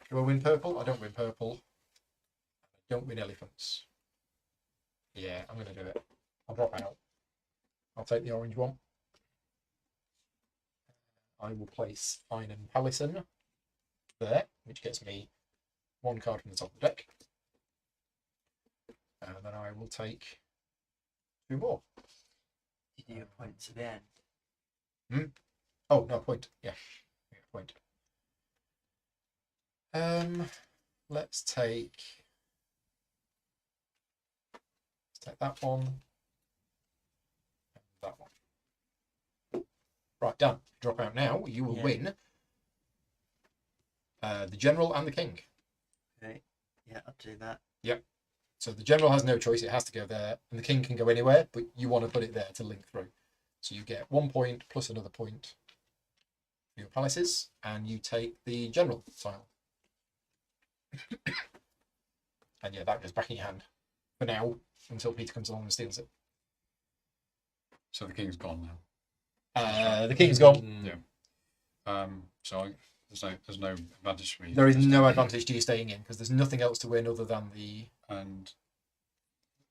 Do I win purple? I don't win purple. I don't win elephants. Yeah, I'm going to do it. I'll drop out. I'll take the orange one. I will place Fine and Pallison there, which gets me 1 card from the top of the deck. And then I will take 2 more. You do your points at the end. Oh, no, point. Yeah, point. Let's take that one. And that one. Right, done. Drop out now. You will Yeah. win the general and the king. Okay. Yeah, I'll do that. So the general has no choice; it has to go there, and the king can go anywhere. But you want to put it there to link through. So you get 1 point plus another point for your palaces, and you take the general tile. And yeah, that goes back in your hand for now until Peter comes along and steals it. So the king's gone now. The king's gone. Yeah. There's no advantage for me. There is no advantage to you staying in because there's nothing else to win other than the And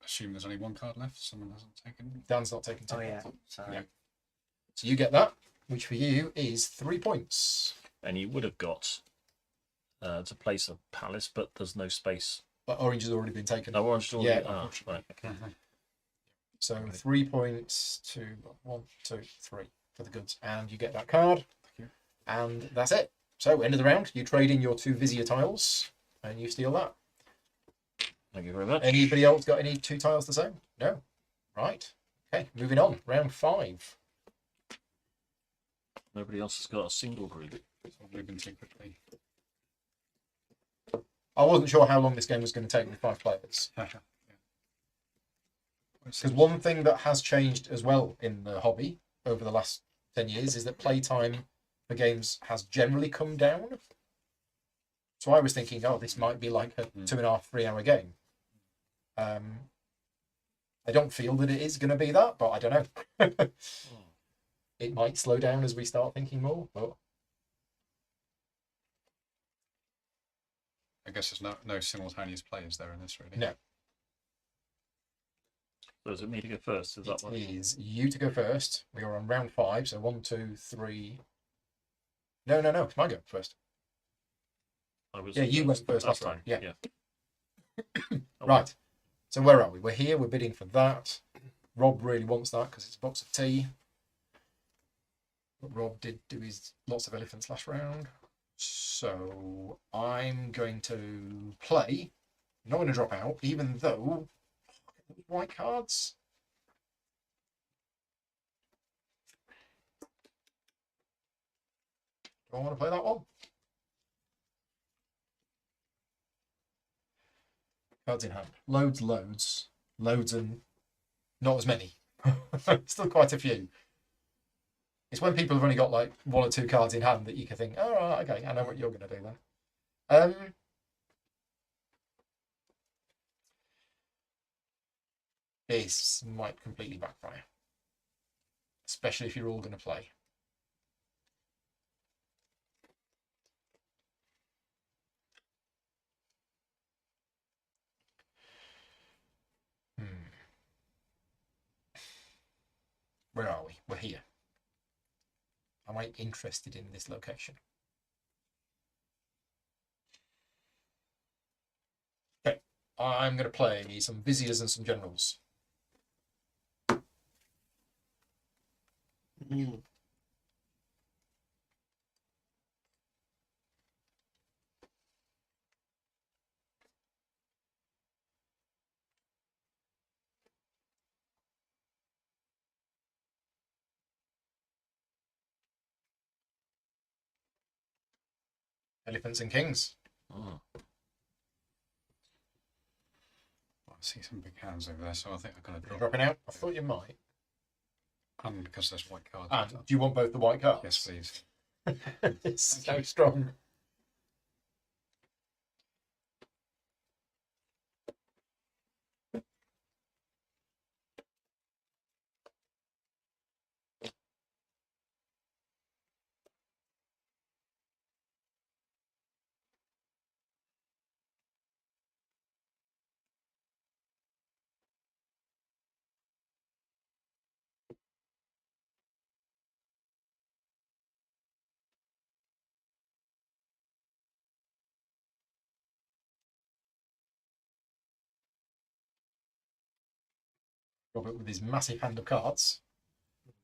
assume there's only 1 card left. Someone hasn't taken. Dan's not taking 2 Oh yeah. points. Sorry. Yeah. So you get that, which for you is 3 points. And you would have got to place a palace, but there's no space. But orange has already been taken. No orange already. Yeah, Ah, unfortunately. right. Okay. So 3 points to 1, 2, 3 for the goods, and you get that card. Thank you. And that's it. So end of the round, you trade in your 2 Vizier tiles, and you steal that. Thank you very much. Anybody else got any 2 tiles the same? No. Right. Okay. Moving on. Round 5. Nobody else has got a single group. So I'm moving too quickly. I wasn't sure how long this game was going to take with 5 players. Yeah. Because one thing that has changed as well in the hobby over the last 10 years is that playtime for games has generally come down. So I was thinking, oh, this might be like a 2.5, 3 hour game. I don't feel that it is going to be that, but I don't know. It might slow down as we start thinking more, but I guess there's no simultaneous players there in this, really. no. So is it me to go first? Is that It what? is you to go first. We are on round 5, so 1, 2, 3. No, it's my go first. I was, Yeah, you went first last time. Yeah. Oh, Right. So where are we? We're here. We're bidding for that. Rob really wants that because it's a box of tea. But Rob did do his lots of elephants last round. So I'm going to play. I'm not going to drop out, even though white cards. Do I want to play that one? Cards in hand. Loads and not as many. Still quite a few. It's when people have only got like 1 or 2 cards in hand that you can think, oh, right, okay, I know what you're going to do then. This might completely backfire. Especially if you're all going to play. Where are we? We're here. Am I interested in this location? Okay, I'm going to play some Viziers and some Generals. Elephants and kings. Oh, I see some big hands over there, so I think I'm going to You're drop. dropping out. I thought you might. And because there's white cards. And do you want both the white cards? Yes, please. It's so strong. Robert with his massive hand of cards.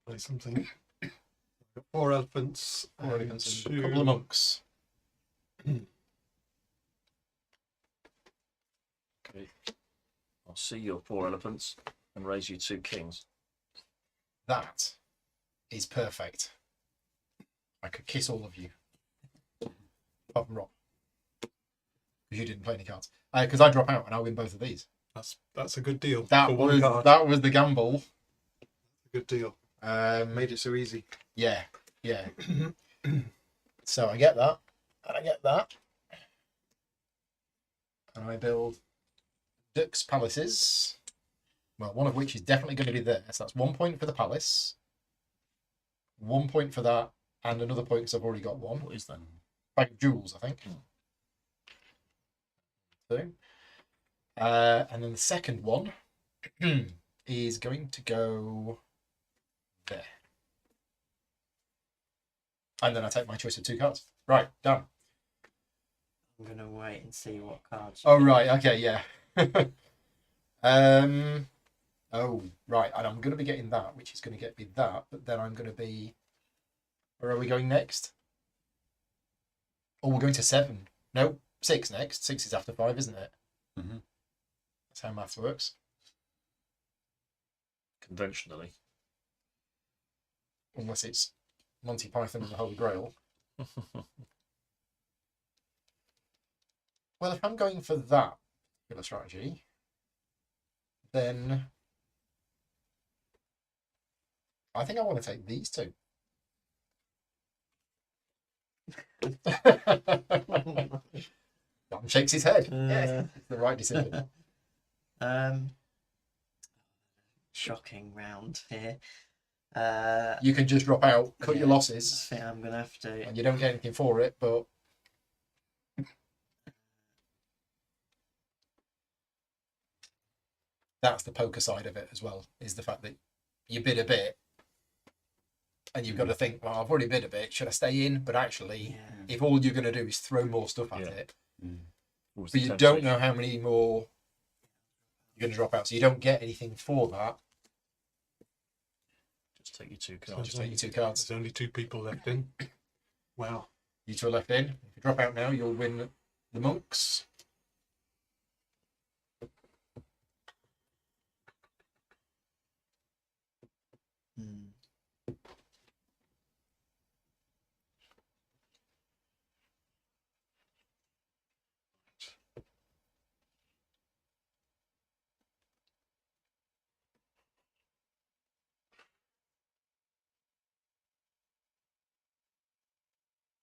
Play something. Got 4 elephants. 4 and elephants and a 2 couple of monks. okay. I'll see your 4 elephants and raise you 2 kings. That is perfect. I could kiss all of you. Apart from Rob. Because you didn't play any cards. Because I drop out and I win both of these. That's a good deal. That for one was card. that was the gamble. A good deal. Made it so easy. Yeah, yeah. So I get that, and I get that, and I build Duke's palaces. Well, one of which is definitely going to be there. So that's 1 point for the palace, 1 point for that, and another point because I've already got one. What is that? Bag of jewels, I think. Two. And then the second one is going to go there. And then I take my choice of 2 cards. Right, done. I'm gonna wait and see what cards. Oh, right, okay, yeah. Oh, right, and I'm going to be getting that, which is going to get me that, but then I'm going to be... Where are we going next? Oh, we're going to 7. No, 6 next. 6 is after 5, isn't it? Mm-hmm. That's how maths works. Conventionally. Unless it's Monty Python and the Holy Grail. Well, if I'm going for that particular strategy, then I think I want to take these 2. Don shakes his head. Yes, it's the right decision. Shocking round here. You can just drop out, cut your I losses, think I'm gonna have to. and you don't get anything for it, but that's the poker side of it as well, is the fact that you bid a bit and you've got to think, well, I've already bid a bit, should I stay in? But actually, Yeah. if all you're going to do is throw more stuff at Yeah. it, What was but the you don't temptation? know how many more you're going to drop out, so you don't get anything for that. Just take your 2 So cards. Just take your 2 cards. There's only 2 people left in. Wow. You 2 are left in. If you drop out now, you'll win the monks. Hmm.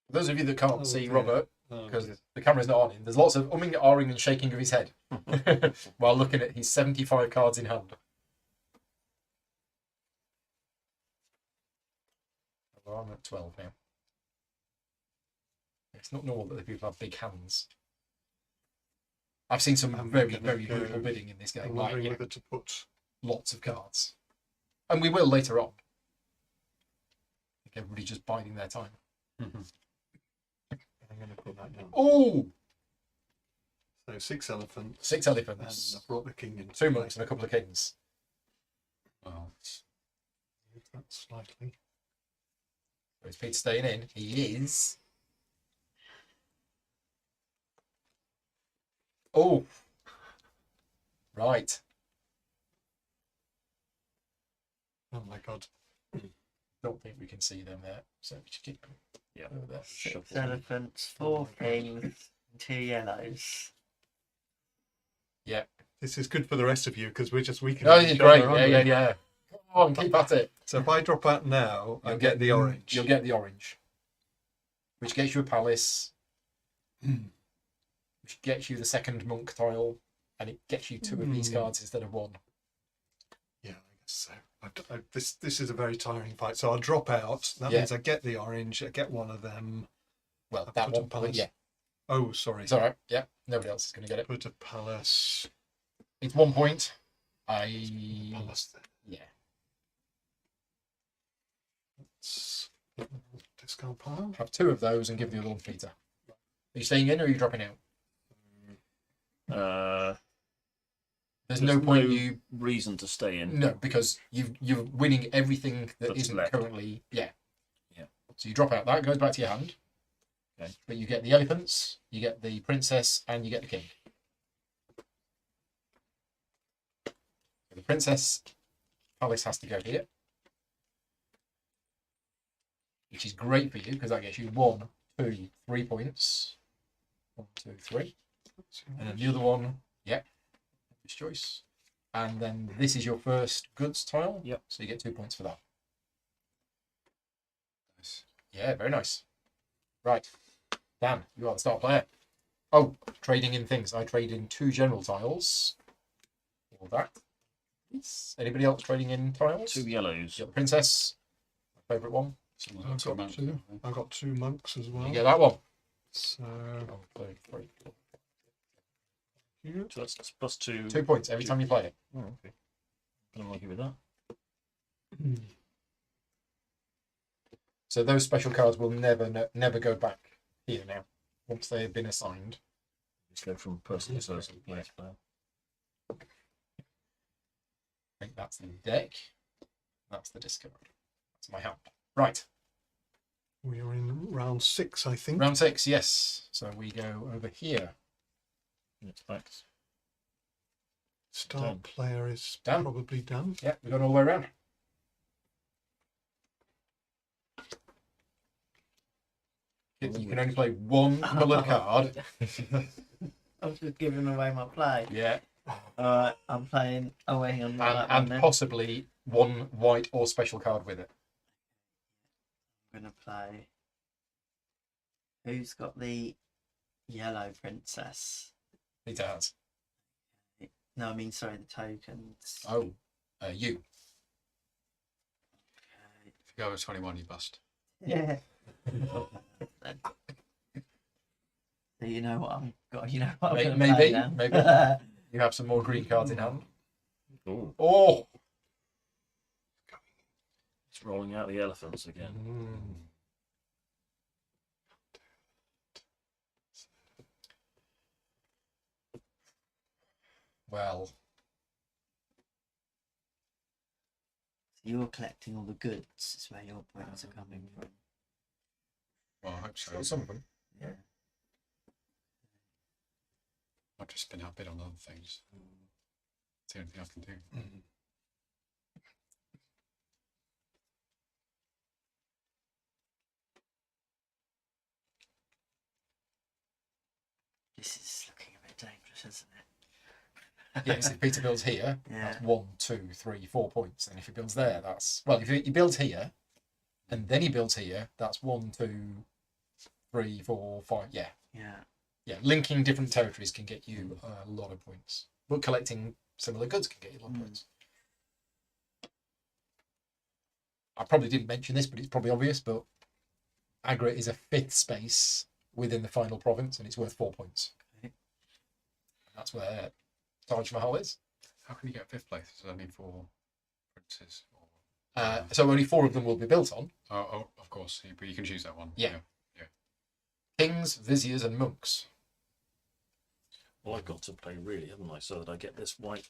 For those of you that can't Oh, see dear. Robert, Oh, because dear. the camera's not on him, there's lots of umming, ahhing, and shaking of his head while looking at his 75 cards in hand. Well, I'm at 12 now. It's not normal that the people have big hands. I've seen some I'm very, gonna very go- brutal bidding in this game. I'm Like, wondering you know, whether to put. lots of cards. And we will later on. I think everybody's just biding their time. I'm going to put that down. Oh! So 6 elephants. 6 And elephants, I've brought the king in. 2 monks, and a couple of kings. Well, Move that slightly. So is Peter staying in? He is. Oh! Right. Oh my god. Don't think we can see them there. So we should keep them. Yeah. Over there. Shuffle. 6 elephants, 4 kings, 2 yellows. This is good for the rest of you because we're just weakening Oh, each it's great. other, Yeah, aren't we? yeah. Come on, keep at it. So if I drop out now, I get the orange. You'll get the orange, which gets you a palace, which gets you the second monk tile, and it gets you 2 of these cards instead of 1. Yeah, I guess so. This is a very tiring fight. So I'll drop out. That Yeah. means I get the orange. I get one of them. Well, I that put a one, but palace. yeah, Oh, sorry. it's all right. Yeah, nobody else is going to get it. Put a palace. It's 1 point. I Palace there. yeah. Let's discard pile. Have 2 of those and give the other one to Peter. Are you staying in or are you dropping out? There's no point you reason to stay in. no because you're winning everything that That's isn't left. currently Yeah. So you drop out that goes back to your hand. Okay. But you get the elephants, you get the princess, and you get the king. The princess palace has to go here, which is great for you because that gets you 1, 2, 3 points. 1, 2, 3. And then the other one, this choice. And then this is your first goods tile. Yep. So you get 2 points for that. Nice. Yeah, very nice. Right. Dan, you are the start player. Oh, trading in things. I trade in 2 general tiles. All that. Yes. Anybody else trading in tiles? 2 yellows. You got the princess. My favourite one. Someone's I've got two got mounts, 2. haven't they? I've got 2 monks as well. You get that one. So 1, 2, 3, 4. So that's plus 2. 2 points every time you play it. Oh, okay. I'm lucky with that. So those special cards will never go back here now once they have been assigned. Just go from person to person, player to player. I think that's the deck. That's the discard. That's my hand. Right. we are in round 6, I think. Round 6, yes. So we go over here. It's back. Start Done. player is Done. probably done. Yeah, we've gone all the way around. You can only play 1 coloured card. I was just giving away my play. Yeah. Alright, I'm playing. Oh, hang on. Not that one And then. possibly 1 white or special card with it. I'm going to play. Who's got the yellow princess? Peter has. No, I mean, sorry, the tokens. Oh, you. If you go over 21, you bust. Yeah. So you know what I'm got. You know what I'm going to play Maybe, now. maybe. You have some more green cards in hand. Oh, Oh! it's rolling out the elephants again. Well, You're collecting all the goods. Is where your points are coming from. Well, I hope so. got some of them. Yeah. I'll just spin out a bit on other things. See anything I can do. This is looking a bit dangerous, isn't it? Yes, if Peter builds here, Yeah. that's 1, 2, 3, 4 points. And if he builds there, that's... Well, if he builds here, and then he builds here, that's 1, 2, 3, 4, 5. Yeah. Yeah. Yeah, linking different territories can get you a lot of points. But collecting similar goods can get you a lot of points. I probably didn't mention this, but it's probably obvious, but Agra is a 5th space within the final province, and it's worth 4 points. Okay. That's where Taj Mahal is. How can you get 5th place? Is that only for princes? Or... So only 4 of them will be built on. Oh, of course. But you can choose that one. Yeah. Kings, viziers, and monks. Well, I've got to play really, haven't I? So that I get this white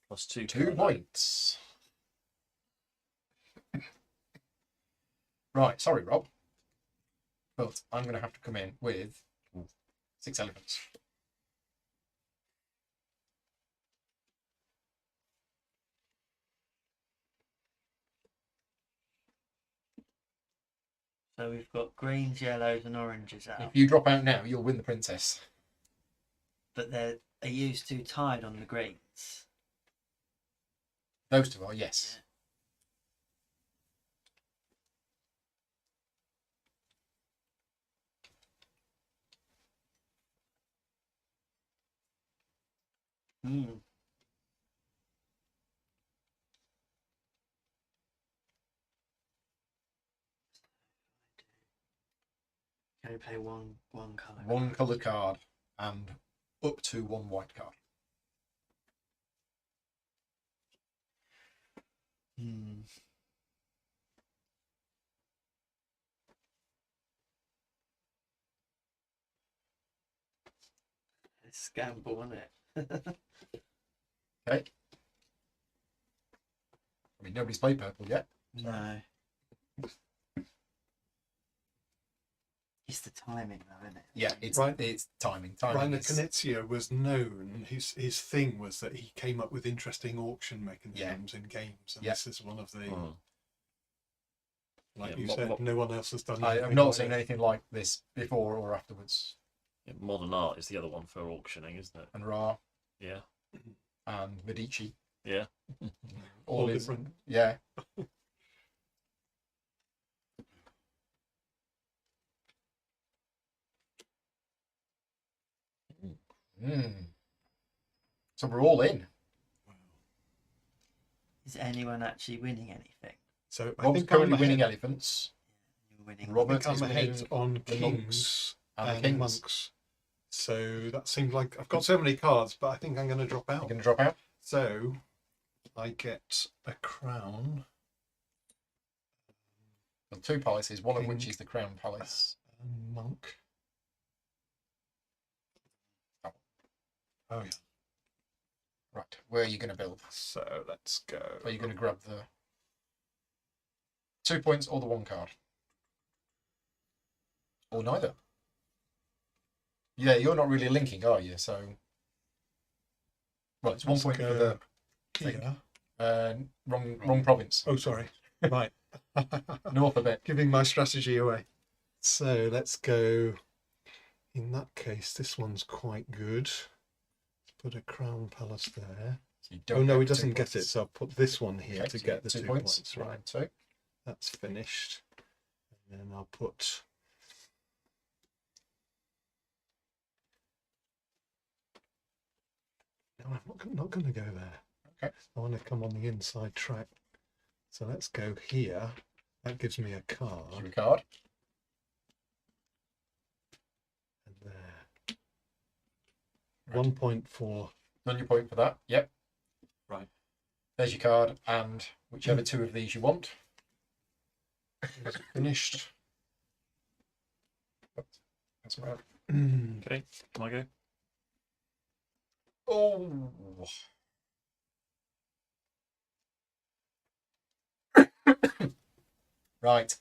plus 2. 2 card. points. Right, sorry, Rob. But I'm going to have to come in with 6 elephants. So we've got greens, yellows, and oranges out. If you drop out now, you'll win the princess. But are you two tied on the greens? Those two are, yes. Hmm. Can you play one colour? One coloured card and up to one white card. Hmm. It's gamble, isn't it? Okay. I mean, nobody's played purple yet. No. It's the timing, though, isn't it? Yeah, it's Right. it's timing. Timing Rainer is, Knizia was known. His thing was that he came up with interesting auction mechanisms in games, and Yeah. this is one of the. Mm. Like Yeah, you mo- said, mo- no one else has done. I have anything not like seen it. anything like this before or afterwards. Yeah, modern art is the other one for auctioning, isn't it? And Ra Yeah. and Medici. Yeah. All is- different. Yeah. Mm. So we're all in. Is anyone actually winning anything? So I Rob's think I'm currently winning ahead. elephants. You're winning. I Robert think is I'm winning ahead on the kings monks and the and kings. monks. So that seems like I've got so many cards, but I think I'm going to drop You're out. going to drop out. So I get a crown Well, two palaces, one of King. which is the Crown Palace. and monk. Oh. Oh yeah. Right, where are you going to build? So let's go. Are you going to grab the 2 points or the one card? Or neither? Yeah, you're not really linking, are you? So, well, it's 1 Let's point for go the thing. here. Wrong province. Oh, sorry. Right. North a bit. Giving my strategy away. So let's go. In that case, this one's quite good. Put a crown palace there. So you Oh don't no, get he the 2 doesn't get it. points. So I'll put this one here Okay, to so you get the 2 points. Right. Right, so That's finished. And then I'll put. No, I'm not going to go there. Okay. I want to come on the inside track. So let's go here. That gives me a card. your card. And there. Right. 1 point for. Done your point for that. Yep. Right. There's your card, and whichever two of these you want. Is finished. That's right. Okay. Can I go? Oh. Right.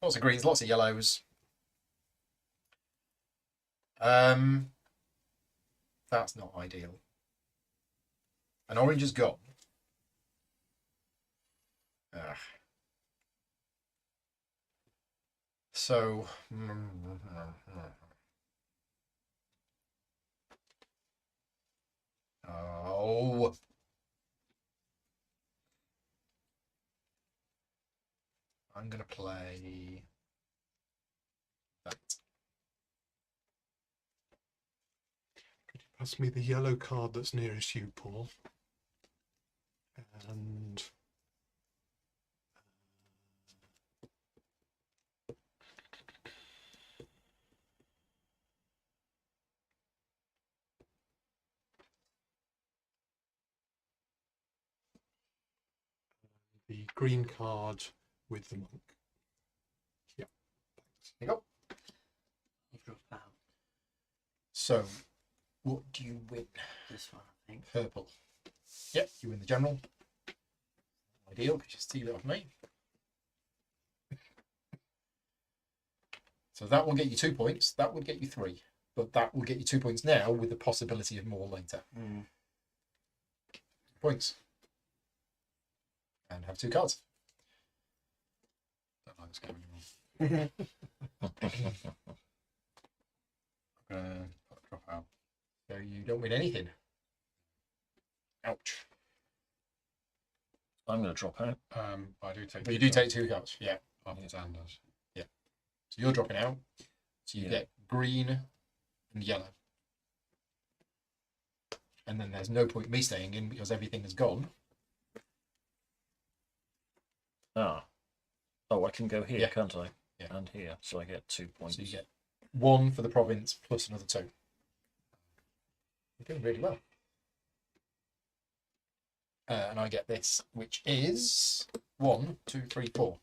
Lots of greens, lots of yellows. That's not ideal. An orange is gone. Ugh. So. Oh. I'm going to play that. Pass me the yellow card that's nearest you, Paul. And the green card with the monk. Yeah. There you go. You drop out. So, what do you win? This one, I think. Purple. Yep, you win the general. Ideal, because you steal it off me. So that will get you 2 points. That would get you 3. But that will get you 2 points now with the possibility of more later. Mm. Points. And have 2 cards. Don't like this game Drop out. So you don't win anything. Ouch. I'm going to drop out. I do take. But you do take 2 cards, yeah. after Dan does. So you're dropping out. So you Yeah. get green and yellow. And then there's no point me staying in because everything is gone. Ah. Oh, I can go here, Yeah. can't I? Yeah. And here, so I get 2 points. So you get 1 for the province plus another 2. You're doing really well. And I get this, which is 1, 2, 3, 4.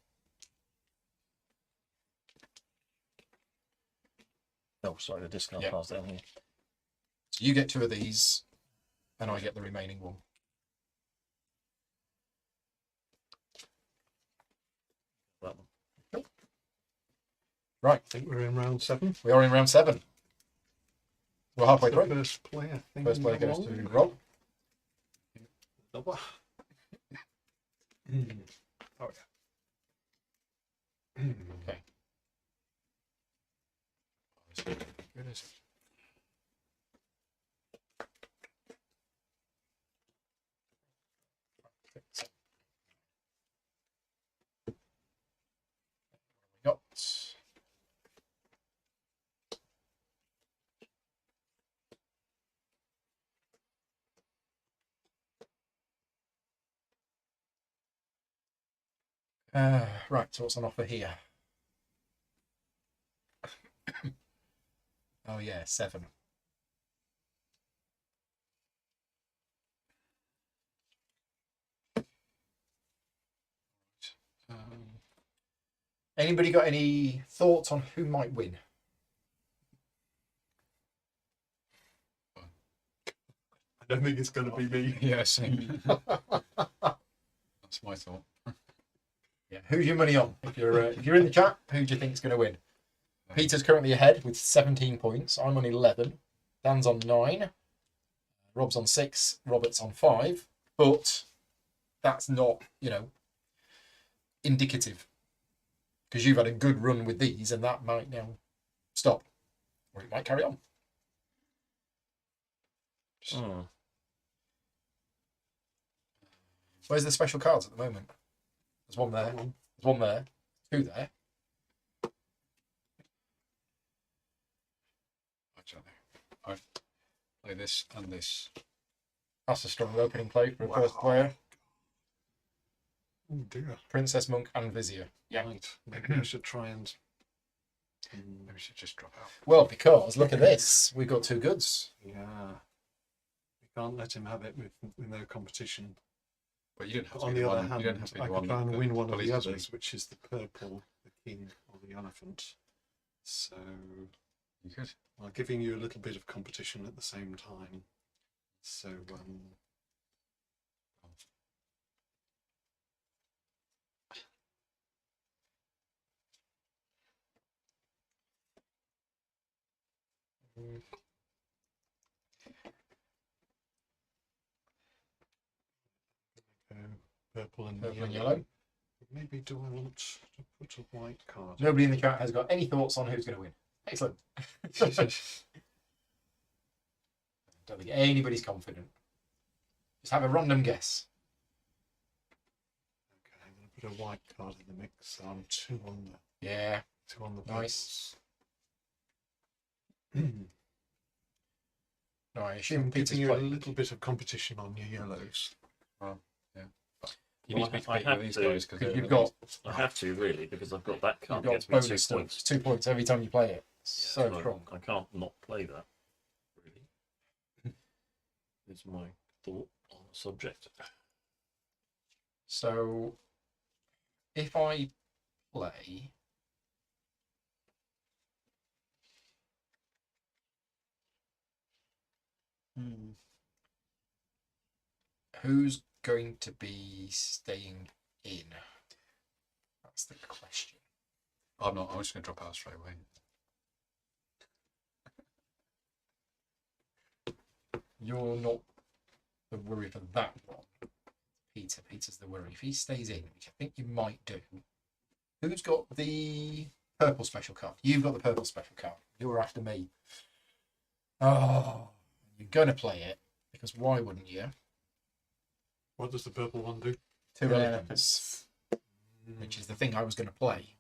Oh, sorry, the discount Yeah. pass down here. So you get 2 of these, and I get the remaining 1. That one. Right, I think we're in round 7. we are in round 7. We're halfway The through. first player thing. First player goes along. to Rob. Double. Oh yeah. Okay. Good is it? Got right, so what's on offer here? Oh yeah, 7. Um, Anybody got any thoughts on who might win? I don't think it's going to be me. yeah, same. That's my thought. Yeah. Who's your money on? If you're in the chat, who do you think's going to win? Peter's currently ahead with 17 points. I'm on 11. Dan's on 9. Rob's on 6. Robert's on 5. But that's not, indicative. Because you've had a good run with these, and that might now stop. Or it might carry on. Hmm. Where's the special cards at the moment? There's one there. There's one there. 2 there. Actually, I play this and this. That's a strong opening play for a first player. Oh dear. Princess, Monk, and Vizier. Yeah. Right. Maybe I should try and. Maybe we should just drop out. Well, because look at this. We've got 2 goods. Yeah. We can't let him have it with no competition. But you don't have to On be the the other one. hand, You don't have to be I the could one try and that win one of the police others, me. which is the purple, the king, or the elephant. So, You could. while giving you a little bit of competition at the same time. So, purple and Purple and yellow. yellow. Maybe do I want to put a white card? Nobody in the chat has got any thoughts on who's going to win. Excellent. Don't think anybody's confident. Just have a random guess. Okay, I'm going to put a white card in the mix. So I'm 2 on the Yeah, 2 on the nice. purples. No, I I'm assume Peter's giving you a playing. little bit of competition on your yellows. You Well, need to be I competing have with these to, guys Because because you've got I have to, really, because I've got that card. you've got Gets me 2 bonus stuff. points. It's 2 points every time you play it. So So strong. I can't not play that, really. Is my thought on the subject. So if I play who's going to be staying in? That's the question. I'm not. I'm just going to drop out straight away. You're not the worry for that one. Peter's the worry. If he stays in, which I think you might do. Who's got the purple special card. You've got the purple special card. You're after me. Oh, you're gonna play it because why wouldn't you? What does the purple one do? Two elephants, which is the thing I was going to play.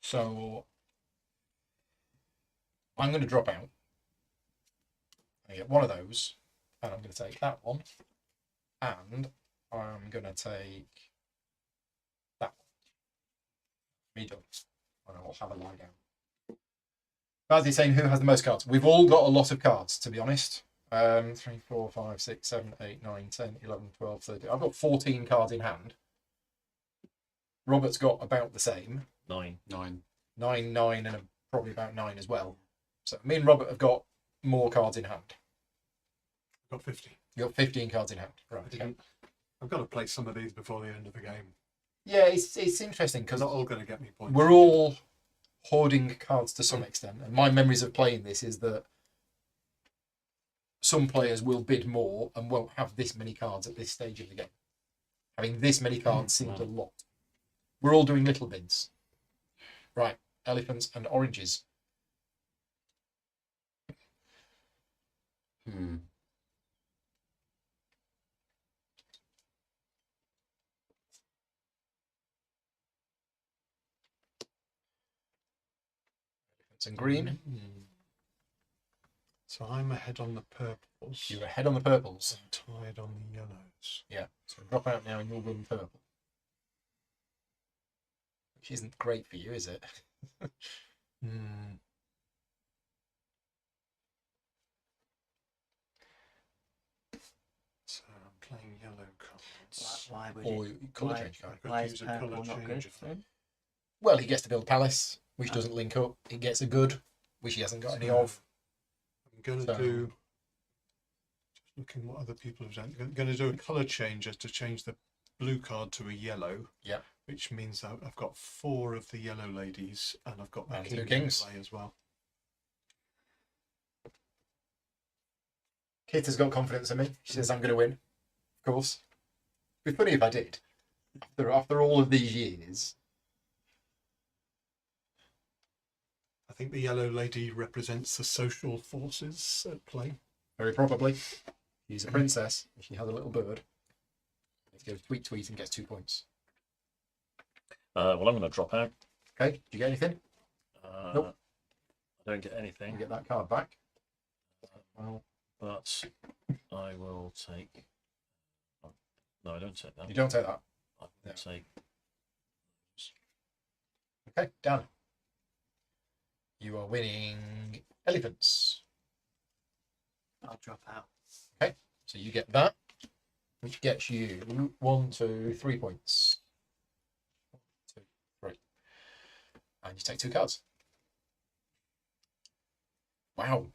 So I'm going to drop out. I get one of those, and I'm going to take that one, and I'm going to take that one. Me done. And I'll have a lie down. As he's saying, who has the most cards? We've all got a lot of cards, to be honest. 3, 4, 5, 6, 7, 8, 9, 10, 11, 12, 13. I've got 14 cards in hand. Robert's got about the same. 9. 9. 9, 9, and probably about 9 as well. So me and Robert have got more cards in hand. I've got 50. You've got 15 cards in hand. Right. I Okay. didn't- I've got to play some of these before the end of the game. Yeah, it's interesting Because because not all going to get me points. we're all hoarding cards to some extent. And my memories of playing this is that some players will bid more and won't have this many cards at this stage of the game. Having this many cards seems a lot. We're all doing little bids. Right, elephants and oranges. Elephants and green. So I'm ahead on the purples. You're ahead on the purples. I'm tied on the yellows. Yeah, so drop out now and you'll win purple. Which isn't great for you, is it? So I'm playing yellow cards. Why would Or it? colour why- change card. I've got Why to is use a purple colour not change. good if for I- him? Well, he gets to build palace, which doesn't link up. He gets a good, which he hasn't got any of. I'm going to So- do. Just looking what other people have done. I'm going to do a colour change just to change the blue card to a yellow. Yeah. Which means that I've got 4 of the yellow ladies, and I've got my And king 2 in kings. play as well. Kit has got confidence in me. She says I'm going to win. Of course. It'd be funny if I did. After all of these years. I think the yellow lady represents the social forces at play. Very probably. She's a princess. And she has a little bird. It goes tweet tweet and gets 2 points. Well, I'm going to drop out. Okay, did you get anything? Nope. I don't get You anything, get that card back. Well, but I will take. No, I don't take that. you don't take that. I will take. Okay, Dan. You are winning elephants. I'll drop out. So you get that, which gets you 1, 2, 3 points. 1, 2, 3. And you take 2 cards. Wow.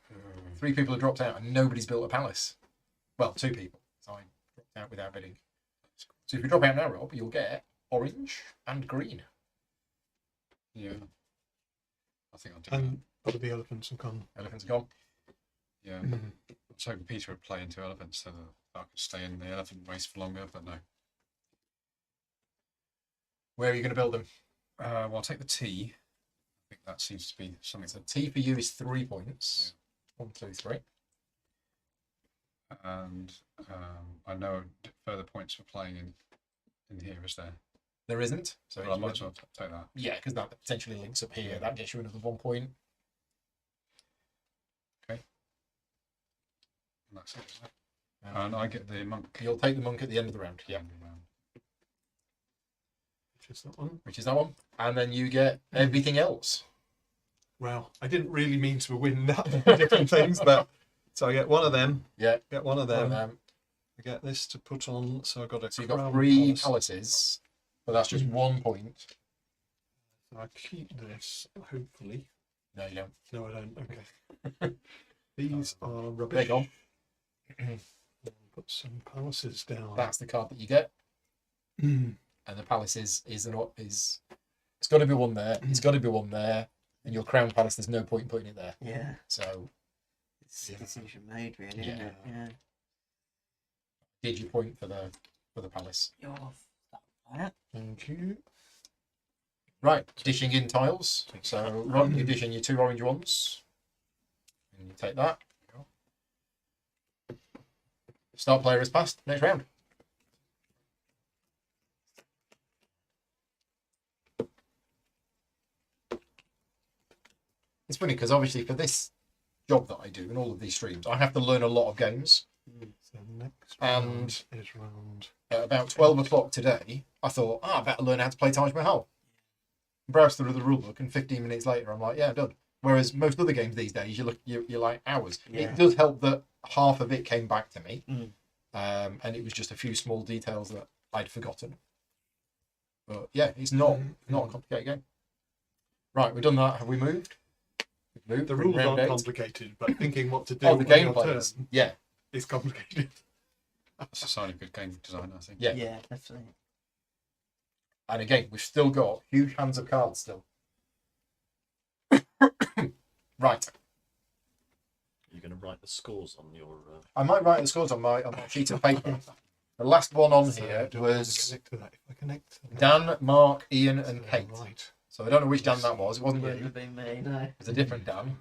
3 people have dropped out and nobody's built a palace. Well, 2 people. So I dropped out without bidding. So if you drop out now, Rob, you'll get orange and green. Yeah. I think I'll do And all the elephants have gone. Elephants are gone. that. Yeah. I was hoping Peter would play into elephants so that I could stay in the elephant race for longer, but no. Where are you going to build them? Well, I'll take the T. I think that seems to be something that. T for you is 3 points. 1, 2, 3. And I know further points for playing in here, is there? There isn't. So Well, I might as well take that. yeah, because that potentially links up here. That gets you another 1 point. And that's it, isn't it? And I get the monk. You'll take the monk at the end of the round. Yeah. Which is that one. Which is that one. And then you get everything else. Well, I didn't really mean to win that many different things, but so I get one of them. Yeah. Get one of One them. of them. I get this to put on. So I've got a. So you've got crown 3 palace. palaces. But that's just 1 point. So I keep this, hopefully. No, you don't. No, I don't. Okay. These are They're rubbish. gone. Put some palaces down. That's the card that you get. Mm. And the palace is it's got to be one there. It's got to be one there. And your crown palace, there's no point in putting it there. Yeah. So It's a decision made, really, Yeah. isn't it? Yeah. did you point for the palace? You're fire. Thank you. Right, dishing in tiles. So, Ron, you dish in your 2 orange ones. And you take that. Start player is passed. Next round. It's funny because obviously for this job that I do and all of these streams, I have to learn a lot of games. So next And- round is round. At about 12 o'clock today, I thought, I better learn how to play Taj Mahal. Browse through the rulebook, and 15 minutes later, I'm like, yeah, done. Whereas most other games these days, you're like hours. Yeah. It does help that half of it came back to me, Mm. and it was just a few small details that I'd forgotten. But yeah, it's not a complicated game. Right, we've done that. Have we moved? We've moved. The We're in rules round aren't 8. complicated, but thinking what to do Oh, the on your gameplay turn is. Yeah, is complicated. That's a sign of good game design, I think. yeah. Yeah, definitely. And again, we've still got huge hands of cards still. Right. You're going to write the scores on your. I might write the scores on my sheet of paper. The last one on So here do I was connect to that? If I connect to that, Dan, Mark, Ian, and Kate. Right. So I don't know which Dan that was. It wasn't Wouldn't you. have been me, no. It was a different Dan.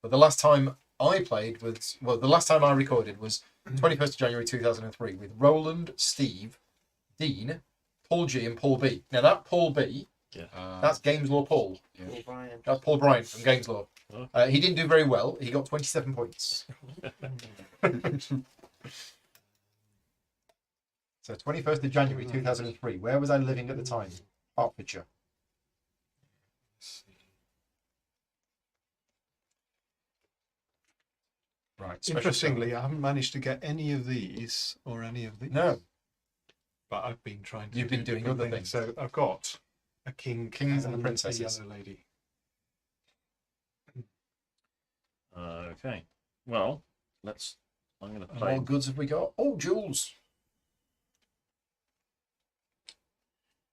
But the last time I played was, well, the last time I recorded was 21st of January 2003 with Roland, Steve, Dean, Paul G, and Paul B. Now that Paul B, that's Games Law Paul. Paul Bryan. That's Paul Bryant from Games Law. Oh. He didn't do very well. He got 27 points. So 21st of January 2003. Where was I living at the time? Hertfordshire. Right. special Interestingly, I haven't managed to get any of these or any of these. No. But I've been trying to. You've been do doing different other things. So I've got a king, Kings and a princesses. yellow lady. Okay. Well, let's. I'm going to And play. what goods have we got? Oh, jewels.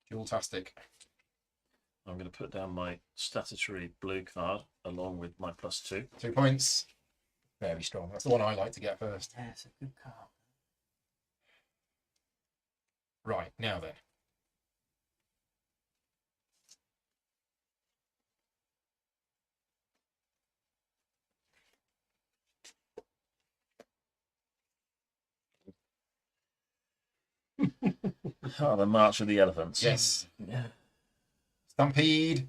Jewel-tastic. I'm going to put down my statutory blue card along with my +2. 2 points. Very strong. That's the one I like to get first. Yeah, it's a good card. Right, now then. Oh, the March of the Elephants. Yes. Yeah. Stampede.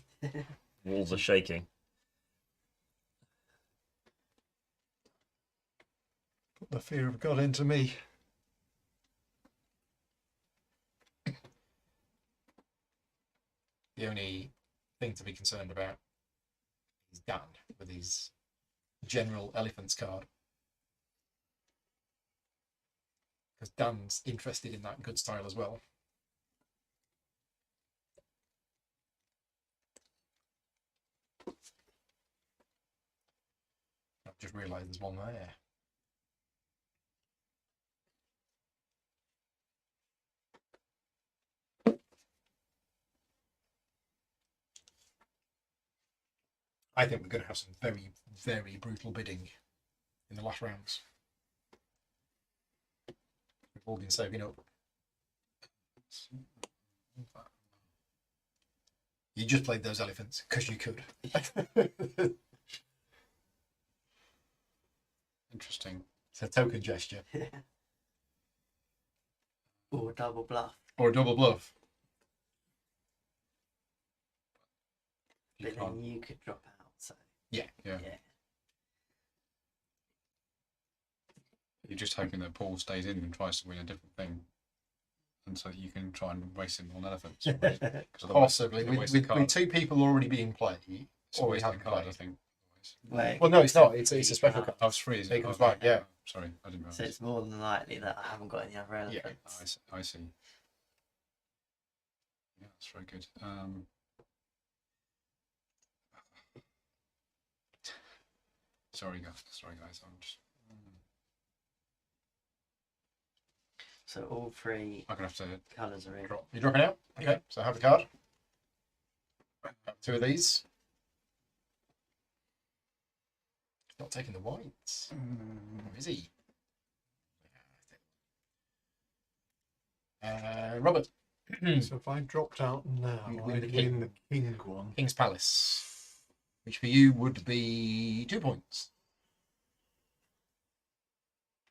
Walls are shaking. Put the fear of God into me. The only thing to be concerned about is Dan with his General Elephants card. Because Dan's interested in that good style as well. I've just realised there's one there. I think we're going to have some very, very brutal bidding in the last rounds. We've all been saving up. You just played those elephants because you could. Interesting. It's a token gesture. Or double bluff. Or a double bluff. You But can't. then you could drop out, so Yeah. Yeah. yeah. You're just hoping that Paul stays in and tries to win a different thing, and so that you can try and waste him on elephants. Because Possibly. With 2 people already being played, it's a or we wasted haven't card, I played. think. Well, no, it's not. It's a special card. Oh, it's free. Is It it? comes Oh, back, yeah. Sorry, I didn't realise. So it's more than likely that I haven't got any other Yeah. elephants. I see. Yeah, that's very good. Sorry, guys. I'm just. So all 3 I'm gonna have to colours are in. drop. You're dropping out? Okay, so have the card. 2 of these. Not taking the whites. Or is he? Robert. So if I dropped out now, You'd win I'd the king. win the king one. King's Palace, which for you would be 2 points.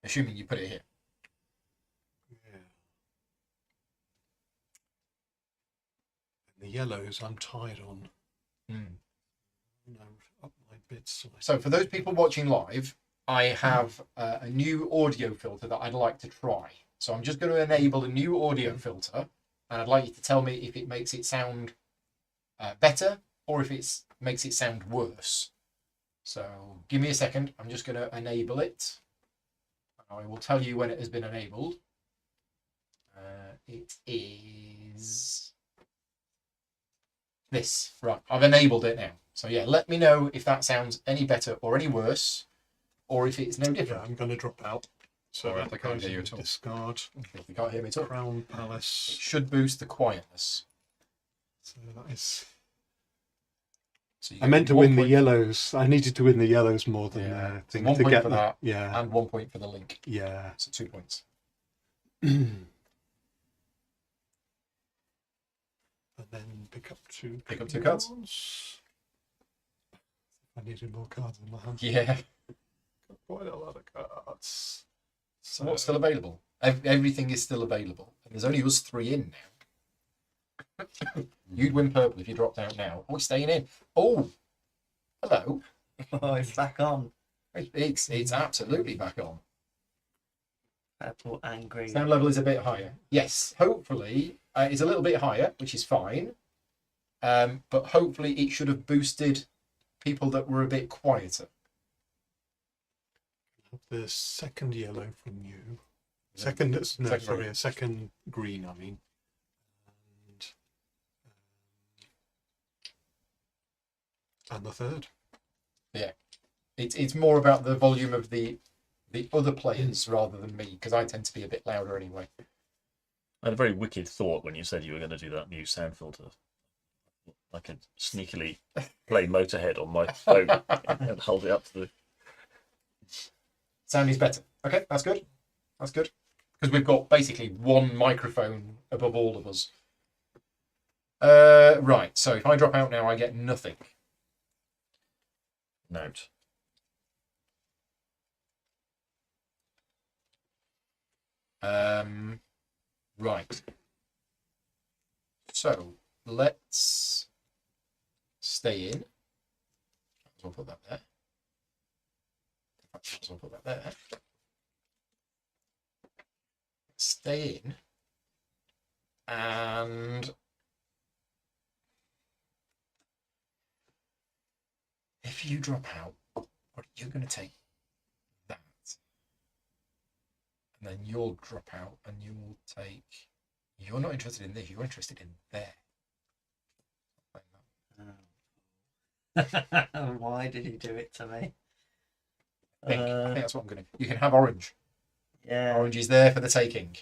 Assuming you put it here. Yeah. And the yellows I'm tied on. No, up my bits. So for those people watching live, I have a new audio filter that I'd like to try. So I'm just going to enable a new audio filter, and I'd like you to tell me if it makes it sound better or if it makes it sound worse. So give me a second. I'm just going to enable it. I will tell you when it has been enabled. It is this. Right, I've enabled it now. So yeah, let me know if that sounds any better or any worse, or if it's no Yeah, different. I'm going to drop out. So Alright, that I can't goes hear you in at all. discard. If you can't hear me at all. Crown It Palace. should boost the quietness. So that is. So you I get meant to 1 win the point- yellows. I needed to win the yellows more than Yeah. the So thing 1 to point get for the, that. Yeah, and 1 point for the link. yeah. So 2 points. And then pick up two. Pick up 2 cards. I needed more cards in my hand. Yeah. Quite a lot of cards. So what's still available? Everything is still available. And there's only us 3 in now. You'd win purple if you dropped out now. Oh, he's staying in. Oh, hello. Oh, it's back on. It's absolutely back on. Purple and green. Sound level is a bit higher. Yes, hopefully it's a little bit higher, which is fine. But hopefully it should have boosted people that were a bit quieter. The second yellow from you. Yeah. Second, no, Second sorry, green. a second green, I mean. And the third. It's more about the volume of the other players rather than me, because I tend to be a bit louder anyway. I had a very wicked thought when you said you were going to do that new sound filter. I could sneakily play Motorhead on my phone and hold it up to the. Sound is better. Okay, that's good. That's good. Because we've got basically one microphone above all of us. Right, so if I drop out now, I get nothing. Note. Right. So let's stay in. Might as well put that there. Might as well put that there. Stay in. And if you drop out, you're going to take that. And then you'll drop out and you will take. You're not interested in this, you're interested in there. Why did he do it to me? I think that's what I'm going to. You can have orange. Yeah. Orange is there for the taking.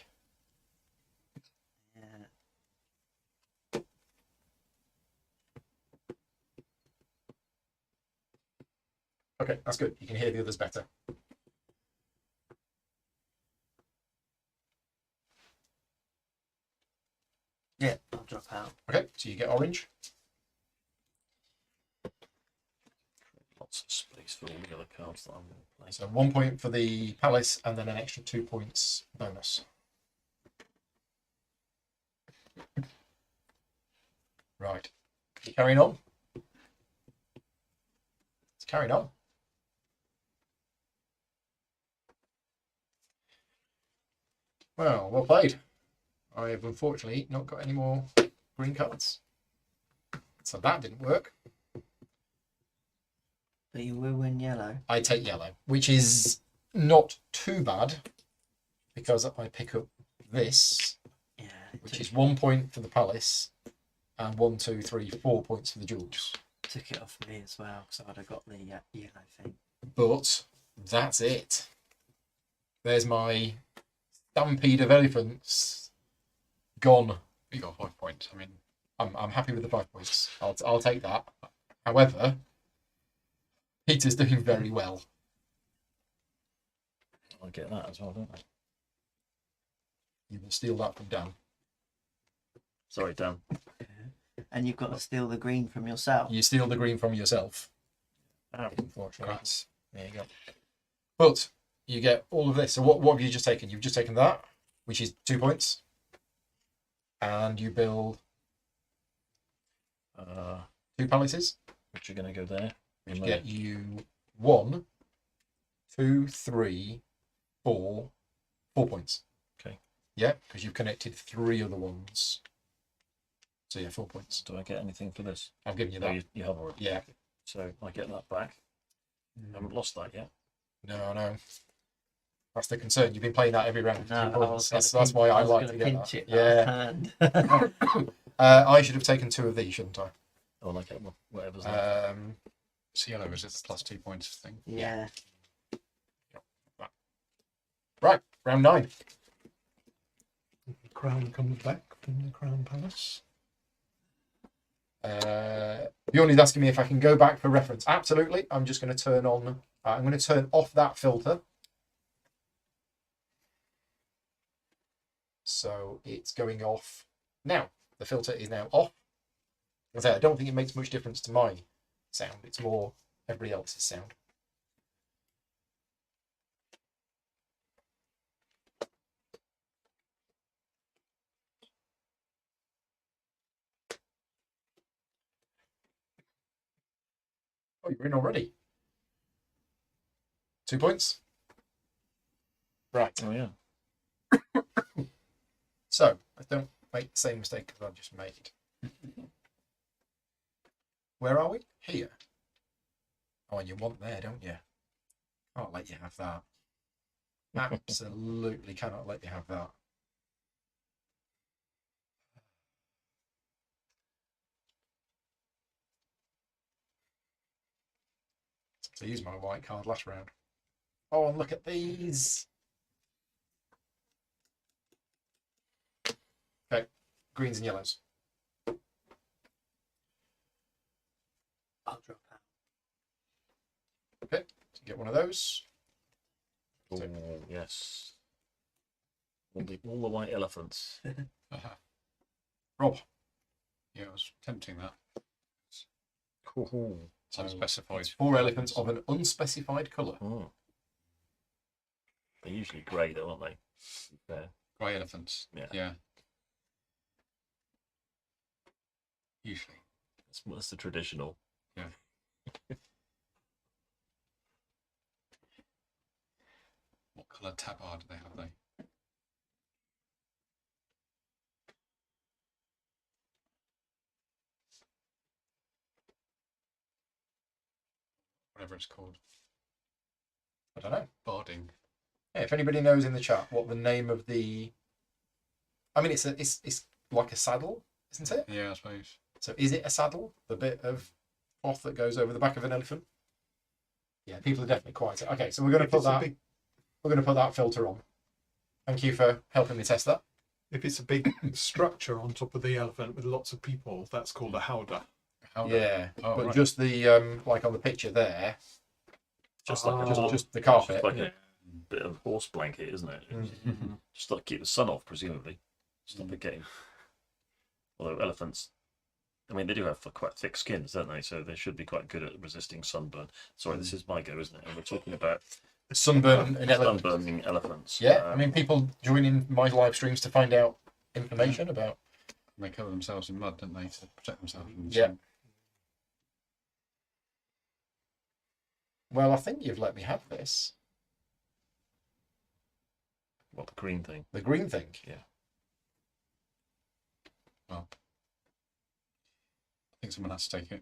Yeah. Okay, that's good. You can hear the others better. Yeah, I'll drop out. Okay, so you get orange. Lots of space for all the other cards that I'm going to play. So 1 point for the palace and then an extra 2 points bonus. Right. You carrying on? It's carrying on. Well played. I have unfortunately not got any more green cards. So that didn't work. But you will win yellow. I take yellow, which is not too bad because I pick up this, Yeah. which is 1 point for the palace and 1, 2, 3, 4 points for the jewels. Took it off me as well, because I'd have got the yellow thing. But that's it. There's my stampede of elephants gone. You got 5 points. I mean, I'm happy with the 5 points. I'll take that. However, Peter's doing very well. I get that as well, don't I? You will steal that from Dan. Sorry, Dan. And you've got to steal the green from yourself. You steal the green from yourself. Ow. Unfortunately. There you go. But you get all of this. So what have you just taken? You've just taken that, which is 2 points. And you build 2 palaces, Which are going to go there. which get you 1, 2, 3, 4 points. Okay. Yeah, because you've connected 3 other ones. So yeah, 4 points. Do I get anything for this? I've given you No, that. you have already. Yeah. So I get that back. I haven't lost that yet. No. That's the concern. You've been playing that every round. No, 2 points. That's gonna why I was like gonna to get pinch that. it Yeah. last hand. I should have taken 2 of these, shouldn't I? Oh, okay. Well, whatever's that. It's yellow, is it the plus 2 points thing? Yeah. Right, round 9. The crown comes back from the Crown Palace. Bjorn is asking me if I can go back for reference. Absolutely. I'm just going to turn on. I'm going to turn off that filter. So it's going off now. The filter is now off. As I say, I don't think it makes much difference to my sound. It's more everybody else's sound. Oh, you're in already. 2 points. Right. Oh, yeah. So, I don't make the same mistake as I've just made. Where are we? Here. Oh, and you want there, don't you? Can't let you have that. Absolutely cannot let you have that. So I used my white card last round. Oh, and look at these. Okay, greens and yellows. I'll drop out. Okay, so get one of those. Oh, yes. All the white elephants. Rob. Yeah, I was tempting that. Oh. So Unspecified. it's 4 elephants of an unspecified colour. Oh. They're usually grey, though, aren't they? Fair. Grey elephants. Yeah. Yeah. Usually. That's the traditional. What colour tabard do they have, though? Whatever it's called. I don't know. Barding. Yeah, if anybody knows in the chat what the name of the... I mean, it's like a saddle, isn't it? Yeah, I suppose. So is it a saddle? The bit of cloth that goes over the back of an elephant? Yeah, people are definitely quiet. Okay, so we're going to put that. We're going to put that filter on. Thank you for helping me test that. If it's a big structure on top of the elephant with lots of people, that's called a howdah. Yeah, Oh, but right. just the like on the picture there, Just like just the carpet. Just like a bit of horse blanket, isn't it? Just like keep the sun off, presumably. Stop it getting. Although elephants, I mean, they do have quite thick skins, don't they? So they should be quite good at resisting sunburn. Sorry, this is my go, isn't it? And we're talking about Sunburn and elephant. sunburning elephants. Yeah, I mean, people join in my live streams to find out information about. They cover themselves in mud, don't they, to protect themselves from the Yeah. sun. Well, I think you've let me have this. What, the green thing? The green thing. Yeah. Well, I think someone has to take it.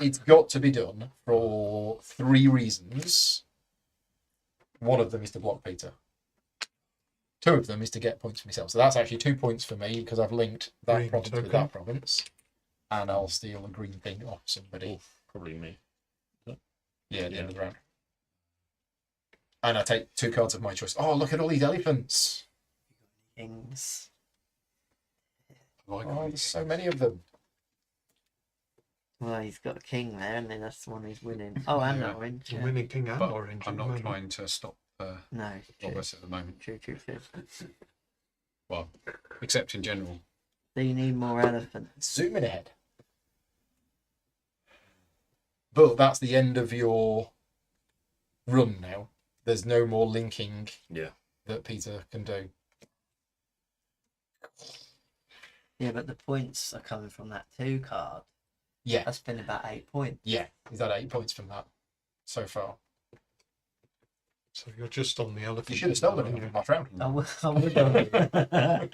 It's got to be done for 3 reasons. One of them is to block Peter. 2 of them is to get points for myself. So that's actually 2 points for me because I've linked that Green province with token. that province. And I'll steal a green thing off somebody. Probably me. Yeah, at the end of Yeah. the round. And I take 2 cards of my choice. Oh, look at all these elephants. Kings. Have I got Oh, any there's so kings? many of them. Well, he's got a king there, and then that's the one who's winning. Oh, and Yeah. orange. We're Yeah. winning king and But orange. I'm at the not moment. trying to stop No. True. Roberts at the moment. True. Well, except in general. Do you need more elephants? Zooming ahead. But that's the end of your run now. There's no more linking Yeah. that Peter can do. Yeah, but the points are coming from that 2 card. Yeah, That's been about 8 points. yeah. He's had 8 points from that so far. So you're just on the elephant. You should have stolen now, him from last round. I would have.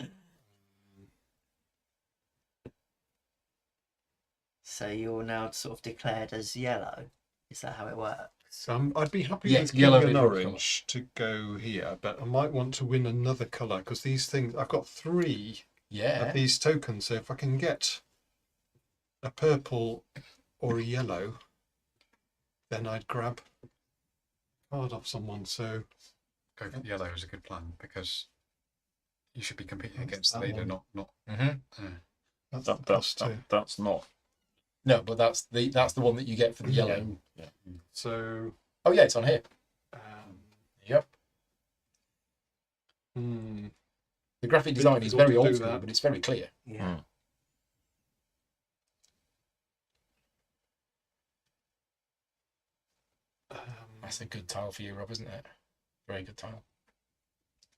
So you're now sort of declared as yellow. Is that how it works? So I'd be happy Yeah, with yellow king and is your orange to go here, but I might want to win another colour because these things, I've got 3 Yeah. of these tokens. So if I can get a purple or a yellow, then I'd grab a card off someone. So Go for the yellow is a good plan because you should be competing That's against the that leader, one. not. Mm-hmm. that's the plus 2. That's not. No, but that's the one that you get for the yellow. Yeah. So Oh yeah, it's on here. Yep. hmm, The graphic Bit design is difficult very to old do school, that. but it's very clear. Yeah. That's a good tile for you, Rob, isn't it? Very good tile.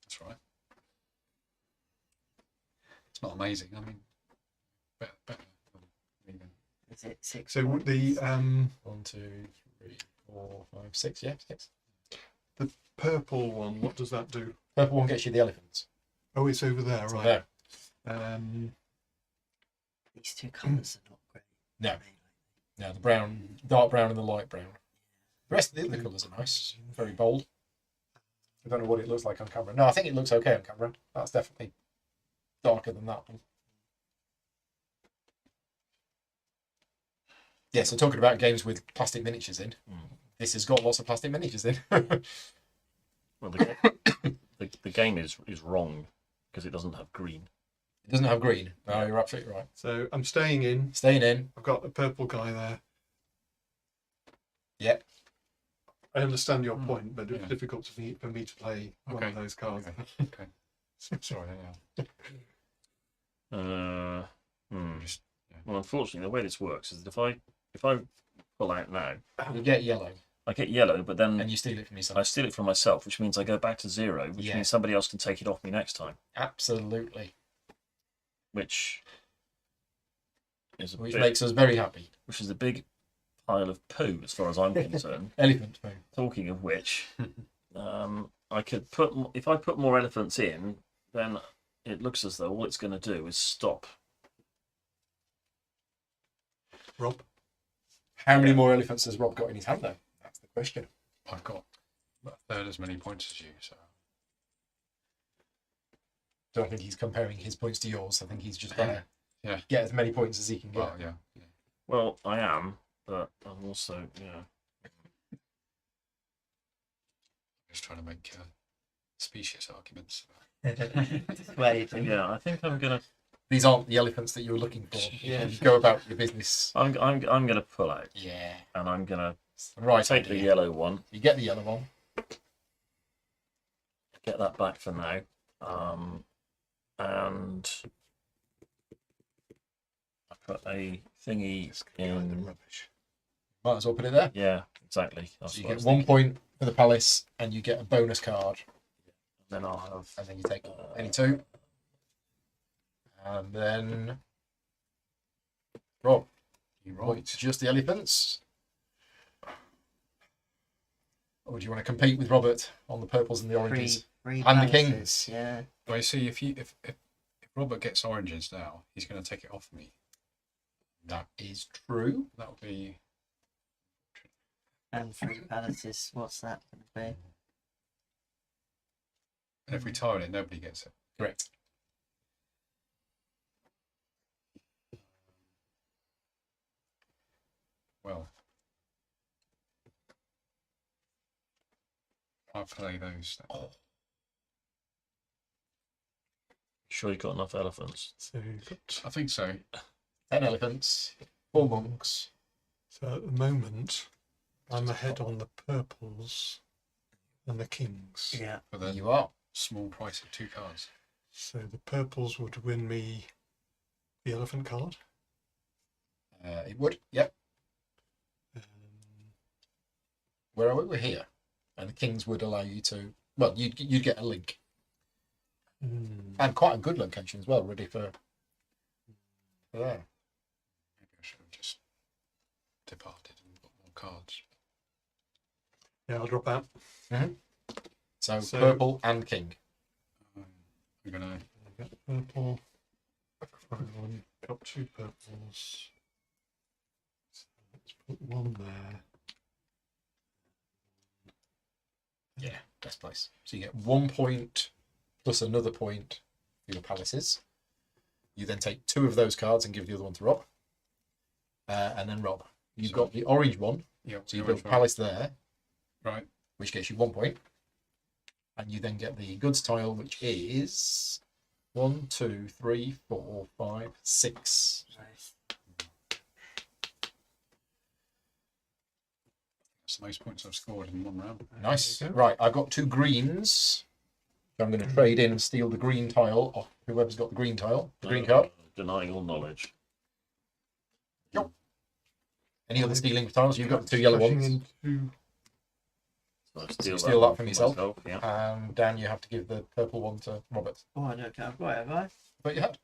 That's right. It's not amazing. I mean, better than leaving. Is it 6 so points? the 1, 2, 3, 4, 5, 6. Yeah, 6. purple one, what does that do? Purple one gets you the elephants. Oh, it's over there, It's right? there. These 2 colours are not great. No. Really. No, the brown, dark brown, and the light brown. The rest of the other colours are nice, very bold. I don't know what it looks like on camera. No, I think it looks okay on camera. That's definitely darker than that one. Yeah, so talking about games with plastic miniatures in, this has got lots of plastic miniatures in. Well, the game is wrong because it doesn't have green. It doesn't have green. No, you're absolutely right. So I'm staying in. Staying in. I've got a purple guy there. Yep. I understand your point, but it's Yeah. difficult for me to play one Okay. of those cards. Okay. Sorry. Yeah. Just Well, unfortunately, the way this works is that if I pull out now, You get yellow, I get yellow, but then and you steal it from I yourself. steal it from myself, which means I go back to 0, which Yeah. means somebody else can take it off me next time, Absolutely. which is a Which bit, makes us very happy. which is a big pile of poo as far as I'm concerned. Elephant poo. Talking of which, I could if I put more elephants in, then it looks as though all it's going to do is stop. Rob? How many more elephants has Rob got in his hand, though? That's the question. I've got a third as many points as you, so Don't think he's comparing his points to yours. I think he's just trying to Yeah. get as many points as he can get. well, yeah. Well, I am, but I'm also Just trying to make specious arguments. Dissuade him. yeah. I think I'm gonna These aren't the elephants that you're looking for. Yeah. You go about your business. I'm gonna pull out, Yeah. and I'm gonna Right. take the yellow one, You get the yellow one. get that back for now, and I put a thingy This could go in the in. rubbish. Might as well put it there. Yeah, exactly. That's So you what I get was 1 thinking. point for the palace, and you get a bonus card, Then I'll have and then you take any 2. And then Rob, you roll just the elephants. Or do you want to compete with Robert on the purples and the oranges? Three And the palaces, kings. Yeah. Well, you see, if Robert gets oranges now, he's going to take it off me. That is true. That would be And 3 palaces. What's that going to be? and if we tile it, nobody gets it. Correct. Well, I'll play those. sure you got enough elephants. So you've got, I think so. 10 elephants, 4 monks. so at the moment, I'm ahead on the purples and the kings. Yeah. For the You are. small price of 2 cards. So the purples would win me the elephant card. It would. Yep. Um, Where are we? We're here, and the kings would allow you to. Well, you'd get a link, and quite a good location as well, ready for there. Maybe I should have just departed and got more cards. yeah, I'll drop out. So, So- purple and king. I'm gonna. Got purple. One. Got 2 purples. So let's put 1 there. Yeah, best place. So you get 1 point plus another point for your palaces. You then take 2 of those cards and give the other one to Rob. And then Rob, you've got the orange one. Yeah. So you build a palace there, Right. which gets you 1 point. And you then get the goods tile, which is 1, 2, 3, 4, 5, 6. Nice. That's the most points I've scored in one round. Nice. There you go. Right, I've got 2 greens. So I'm going to trade in and steal the green tile off whoever's got the green tile, the green card. Denying all knowledge. Any other stealing tiles? You've got the 2 yellow Flashing ones. into So I you steal, steal that that from for yourself? myself, yeah. And Dan, you have to give the purple one to Robert. Oh, I don't have right, have I? But you had.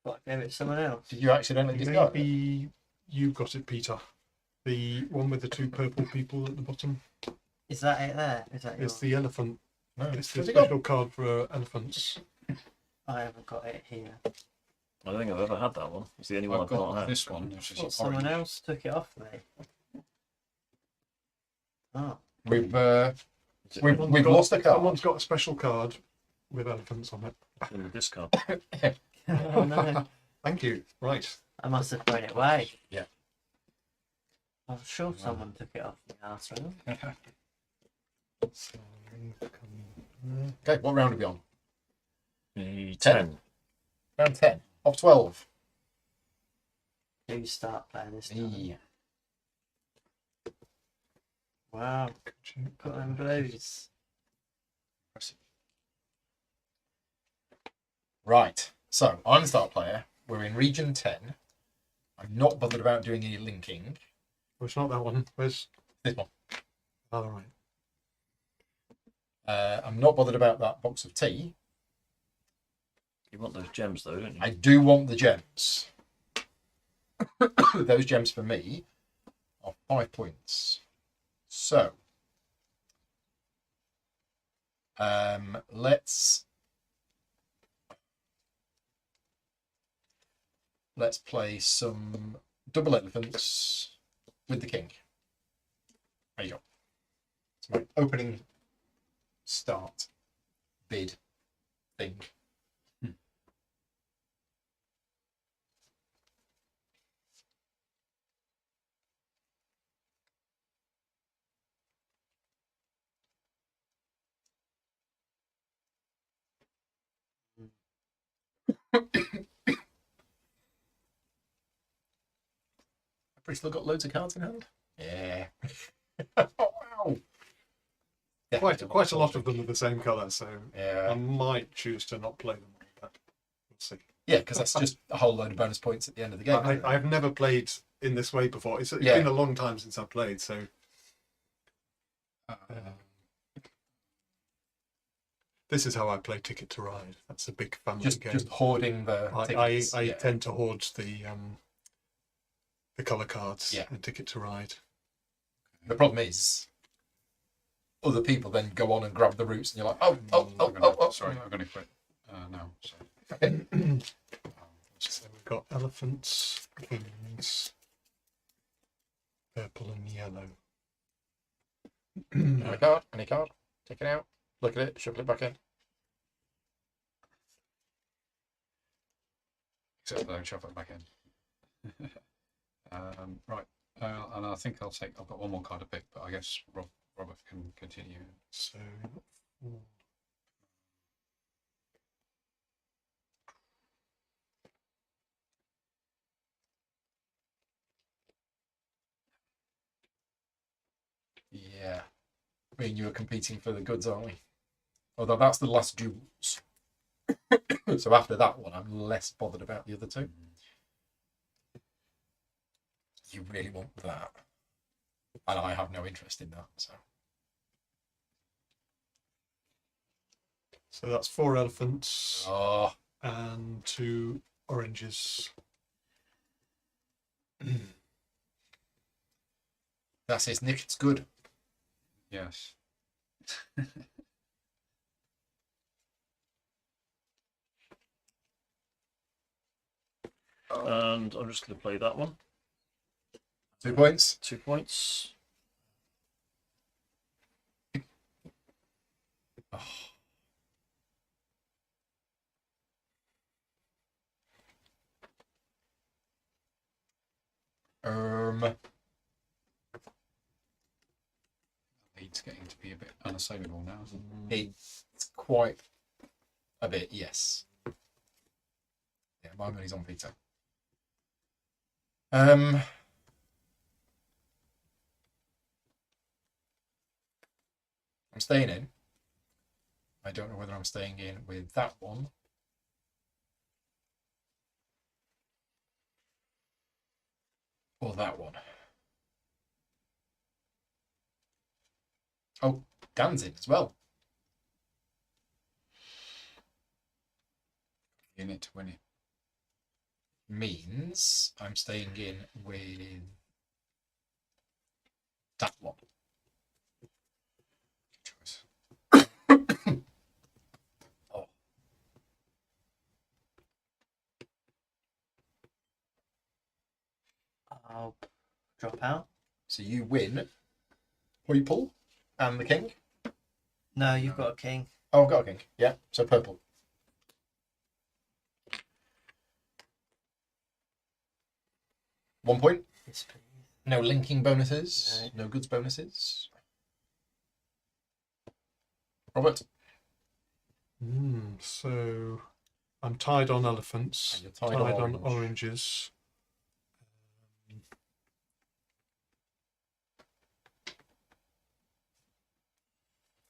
What, gave it to someone else? Did you accidentally discard it? maybe you got it, Peter. The one with the 2 purple people at the bottom. Is that it there? Is that It's yours? the elephant. No. It's the Where's it gone? special card for elephants. I haven't got it here. I don't think I've ever had that one. It's the only one I've I've not got had. this one, which is What, someone orange. else took it off me? Oh, We've Is it we've lost a card. Someone's got a special card with elephants on it. in the discard? oh no. Thank you. Right. I must have thrown it away. Yeah. I'm sure someone took it off the arsehole. So, come Okay, what round are we on? 10. Round 10 of 12. Who start playing this time? Yeah. Wow, there. got them blues. Right. So I'm the start player. We're in region 10. I'm not bothered about doing any linking. Oh, it's not that one. Where's? This one. All right. I'm not bothered about that box of tea. You want those gems though, don't you? I do want the gems. Those gems for me are 5 points. So let's play some double elephants with the king. There you go. It's my opening start bid thing. Have we still got loads of cards in hand? Yeah. Oh, wow. Yeah. Quite a lot of them are the same colour, so I Yeah. might choose to not play them all, but we'll see. Yeah, because that's just a whole load of bonus points at the end of the game. isn't it? I've never played in this way before. It's Yeah. been a long time since I've played, so this is how I play Ticket to Ride. That's a big family game. just hoarding the tickets. I Yeah. tend to hoard the colour cards Yeah. and Ticket to Ride. The problem is, other people then go on and grab the roots, and you're like, oh, Sorry, I'm going to quit now. So. So we've got elephants, kings, purple and yellow. Any card, take it out, look at it, shuffle it back in. Except I don't shuffle it back in. Right, and I think I've got one more card to pick, but I guess Robert can continue. So Yeah. Me and you are competing for the goods, aren't we? Although that's the last duels. So after that one, I'm less bothered about the other two. You really want that. And I have no interest in that. So that's 4 elephants Oh, and 2 oranges. that's it, Nick. It's good. Yes. And I'm just going to play that one. 2 points. 2 points. Oh. Lead's getting to be a bit unassailable now, isn't It's quite a bit, yes. Yeah, my money's on Peter. I'm staying in. I don't know whether I'm staying in with that one. Or that one. Oh, Dan's in as well. in it to win it? Means I'm staying in with that one. Choice. Oh. I'll drop out. So you win Hoyple and the king. No, you've got a king. Oh, I've got a king. Yeah, so purple. One point. Yes, please. No linking bonuses. No goods bonuses. Robert. So I'm tied on elephants. And you're tied on on orange. oranges.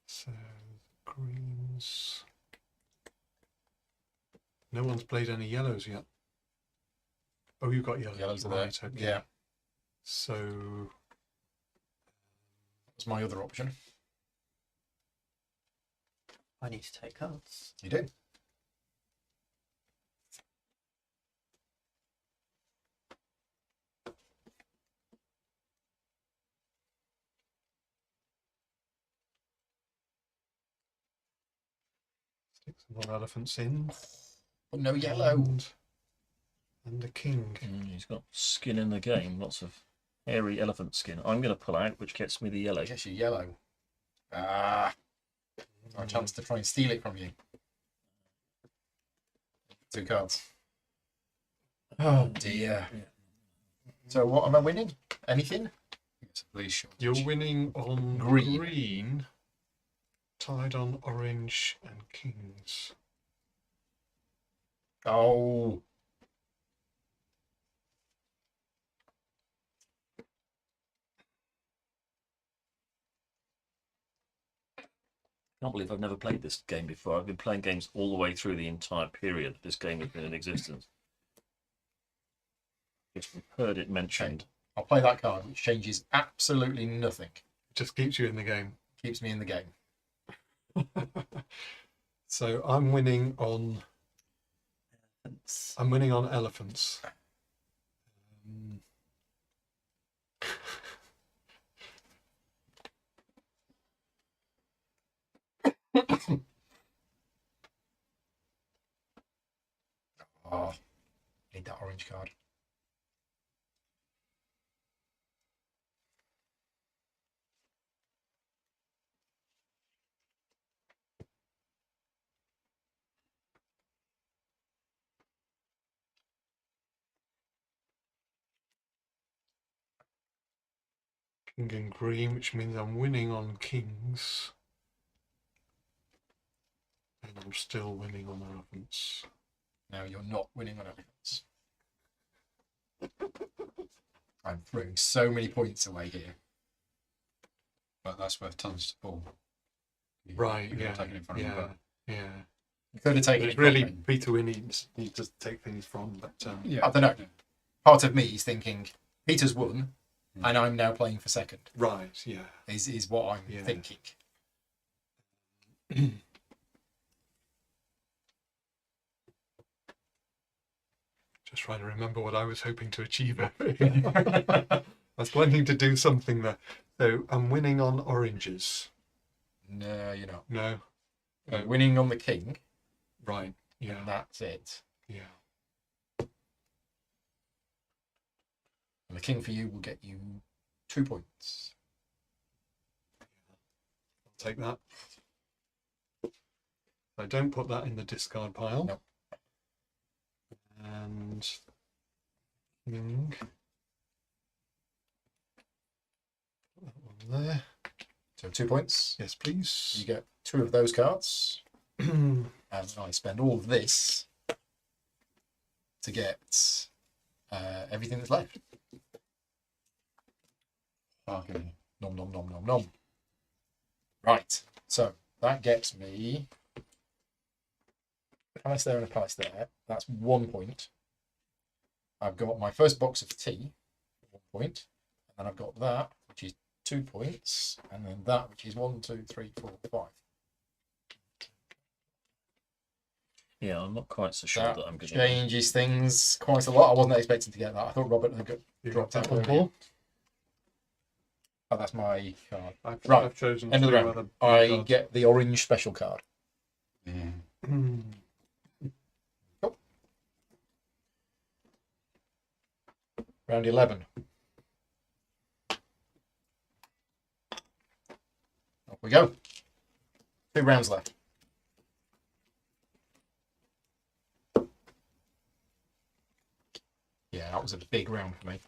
So greens. No one's played any yellows yet. Oh, you've got yellows. Yellows are right, there. okay. Yeah, So that's my other option. I need to take cards. You do. stick some more elephants in. But no yellow. And the king. He's got skin in the game. Lots of hairy elephant skin. I'm going to pull out, which gets me the yellow. Yes, you yellow. Ah. A chance to try and steal it from you. 2 cards. Oh dear. So what am I winning? Anything? It's a police shortage. You're winning on Green. green, tied on orange and kings. Oh. I can't believe I've never played this game before. I've been playing games all the way through the entire period this game has been in existence. Just heard it mentioned. I'll play that card, which changes absolutely nothing. Just keeps you in the game. Keeps me in the game. So I'm winning on elephants. Oh, need that orange card. King and green, which means I'm winning on kings. And I'm still winning on elephants. Now you're not winning on elephants. I'm throwing so many points away here. But that's worth tons to pull. Right, You're yeah. taking it in front of you, Yeah, but yeah. You could have taken It's it. really from me. Peter we need to take things from, but Yeah. I don't know. Part of me is thinking Peter's won, Mm. and I'm now playing for second. right, yeah. Is what I'm Yeah. thinking. Just trying to remember what I was hoping to achieve. I was planning to do something there. So I'm winning on oranges. No, you're not. No. You're winning on the king, Right. Yeah. and that's it. Yeah. And the king for you will get you 2 points. I'll take that. I don't put that in the discard pile. Nope. And king. Put that one there. So 2 points. Yes, please. You get 2 of those cards, and I spend all of this to get everything that's left. Bargain. Nom nom nom nom nom. Right. So that gets me a palace there and a palace there. That's 1 point. I've got my first box of tea, 1 point, and then I've got that, which is 2 points, and then that, which is 1, 2, 3, 4, 5. Yeah, I'm not quite so sure That that I'm going to. changes things quite a lot. I wasn't expecting to get that. I thought Robert had got You dropped got out. that one, earlier. Paul? Oh, that's my card. Right. I've chosen End of the two round. other I cards. get the orange special card. Yeah. Round 11. Off we go. 2 rounds left. Yeah, that was a big round for me.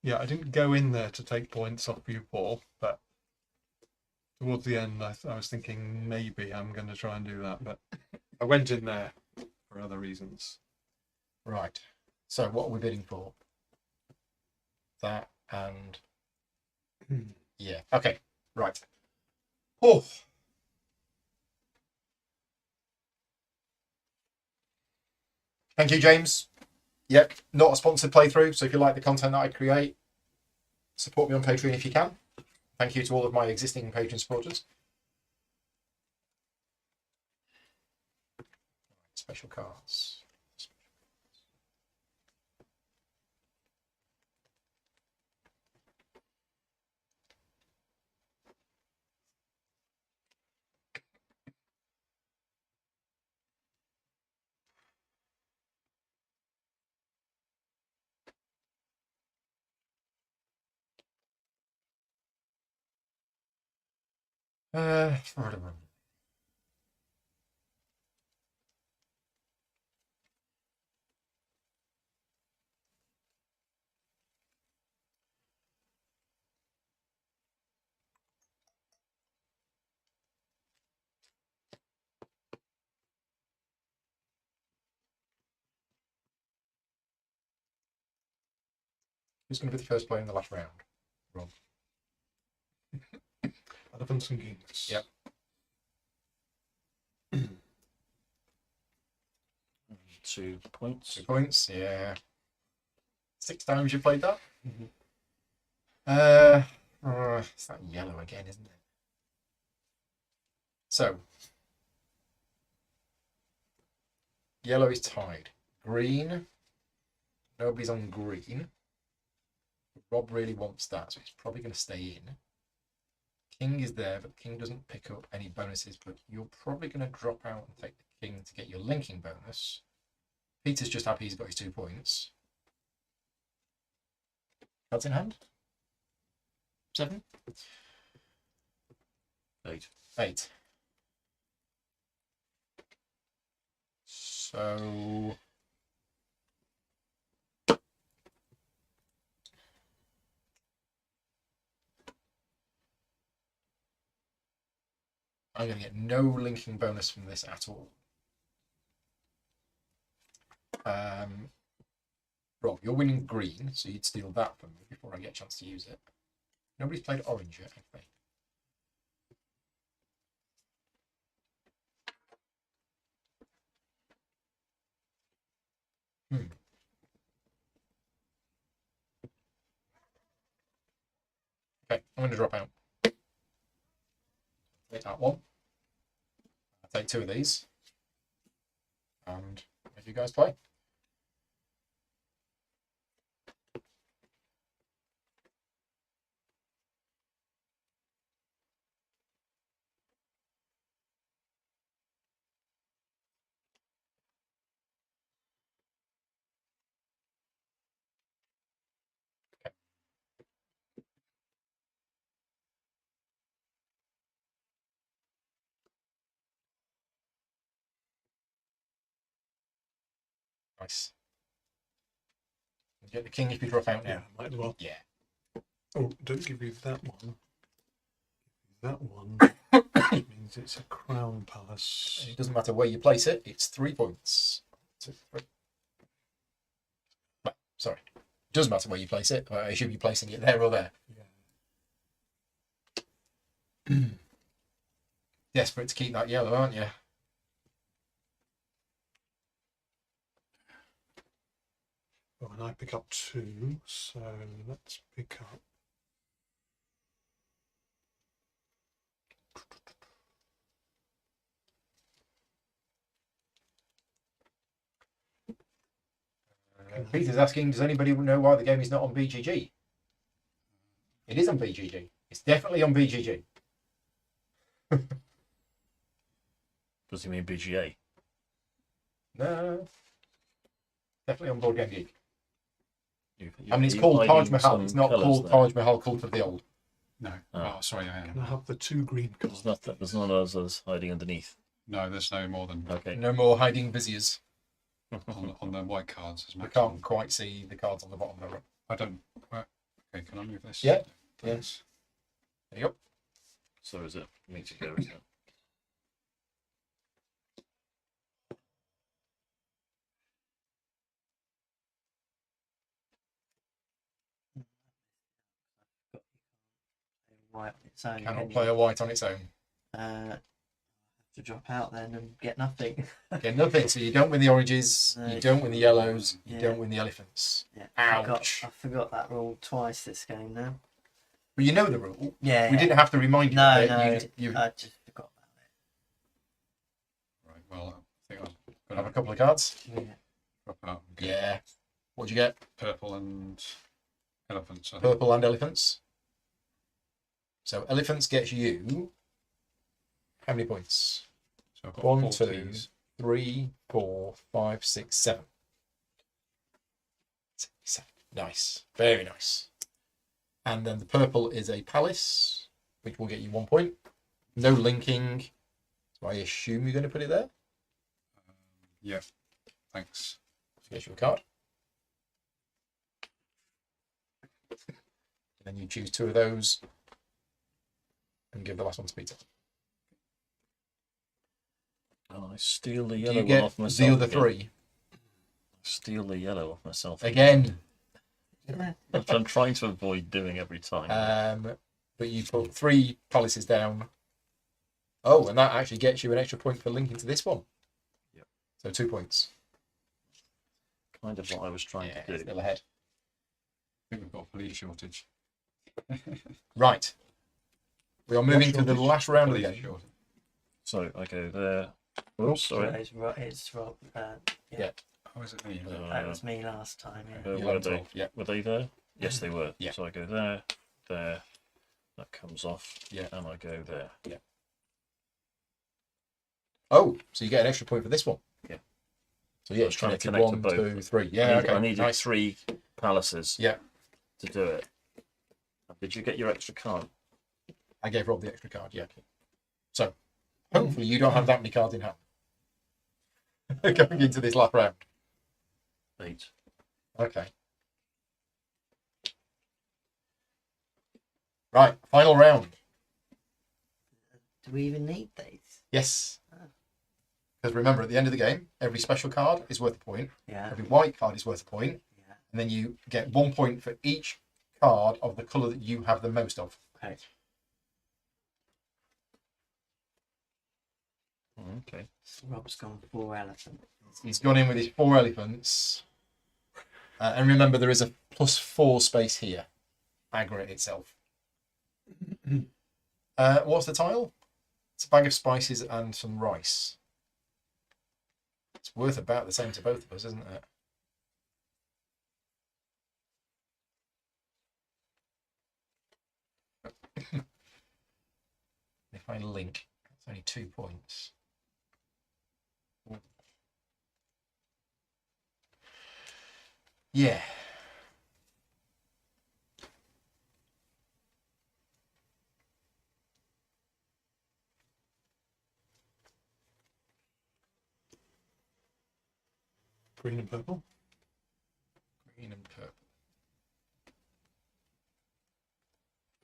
Yeah, I didn't go in there to take points off you, Paul, but towards the end, I was thinking maybe I'm going to try and do that, but I went in there for other reasons. Right. So what are we bidding for? That and yeah. Okay. Right. Oh. Thank you, James. Yep, not a sponsored playthrough, so if you like the content that I create, support me on Patreon if you can. Thank you to all of my existing Patreon supporters. Special cards. Whatever. Who's going to be the first player in the last round? Rob. Elephants and kings. Yep. 2 points. 2 points, yeah. 6 times you played that? Mhm. It's that yellow again, isn't it? So, yellow is tied. Green, nobody's on green. Rob really wants that, so he's probably going to stay in. King is there, but the king doesn't pick up any bonuses, but you're probably going to drop out and take the king to get your linking bonus. Peter's just happy he's got his 2 points. Cards in hand? 7? 8. 8. So I'm going to get no linking bonus from this at all. Rob, you're winning green, so you'd steal that from me before I get a chance to use it. Nobody's played orange yet, have they? Okay, I'm going to drop out. Take that one. I'll take 2 of these. And let you guys play. Nice. You get the king if you drop out Yeah, now. might as well. Yeah. Oh, don't give you that one. That one means it's a crown palace. It doesn't matter where you place it, it's 3 points. 2, 3. Well, sorry. It does matter where you place it. I should be placing it there or there. Yeah. Desperate to keep that yellow, aren't you? Oh, and I pick up 2, so let's pick up. Peter's asking, does anybody know why the game is not on BGG? It is on BGG. It's definitely on BGG. Does he mean BGA? No. Definitely on Board Game Geek. You, I mean, it's you called hiding Taj Mahal. some It's not colours called there? Taj Mahal Cult of the Old. No. Ah. Oh, sorry, I Can am. I have the 2 green cards? There's none of us hiding underneath. No, there's no more than Okay. No more hiding viziers. on the white cards. As We maximum. can't quite see the cards on the bottom of the row. I don't. Okay, can I move this? Yeah. Please. There you go. So is it me to go, isn't it? White on its own. Cannot can play you? a white on its own. Have to drop out then and get nothing. Get nothing. So you don't win the oranges, you No. don't win the yellows, you Yeah. don't win the elephants. Yeah, Ouch. I forgot that rule twice this game now. But you know the rule. Yeah. We didn't have to remind you. No, of it. no, You I just forgot Right. Well, I think I'm have gonna a couple of cards. about it. drop out. and get Yeah. What'd you get? Purple and elephants. I think. Purple and elephants. So elephants gets you how many points? So I've got 1, 4 2, teas. 3, 4, 5, 6, 7. 7. Nice. Very nice. And then the purple is a palace, which will get you 1 point. No linking. So I assume you're going to put it there. Yeah. Thanks. Get you a card. And then you choose 2 of those and give the last one to Peter. Oh, I steal the Do yellow you one get off myself. the other again. 3? Steal the yellow off myself. Again. Which I'm trying to avoid doing every time. But you put 3 palaces down. Oh, and that actually gets you an extra point for linking to this one. Yep. So 2 points. Kind of what I was trying Yeah, to do. still ahead. I think we've got a police shortage. Right. We are moving to the shortage? last round of the Police game. shortage. So I go there. Oops, sorry. It's Rob. Yeah. Oh, is it me? That was me last time. Yeah. Were 11, they? 12, yeah. Were they there? Yes, they were. Yeah. So I go there, there. That comes off. Yeah. And I go there. Oh, so you get an extra point for this one. Yeah. So yeah, I was trying to connected connect to 1, both. 2, 3. Yeah, okay. I needed Nice. 3 palaces Yeah, to do it. Did you get your extra card? I gave Rob the extra card. Yeah. So hopefully you don't have that many cards in hand going into this last round. 8. Okay. Right, final round. Do we even need these? Yes. Because remember, at the end of the game, every special card is worth a point. Yeah. Every white card is worth a point. Yeah. And then you get 1 point for each card of the colour that you have the most of. Okay. Okay. So Rob's gone 4 elephants. He's gone in with his 4 elephants. And remember, there is a +4 space here. Aggregate itself. What's the tile? It's a bag of spices and some rice. It's worth about the same to both of us, isn't it? If I link, it's only 2 points. Yeah. Green and purple. Green and purple.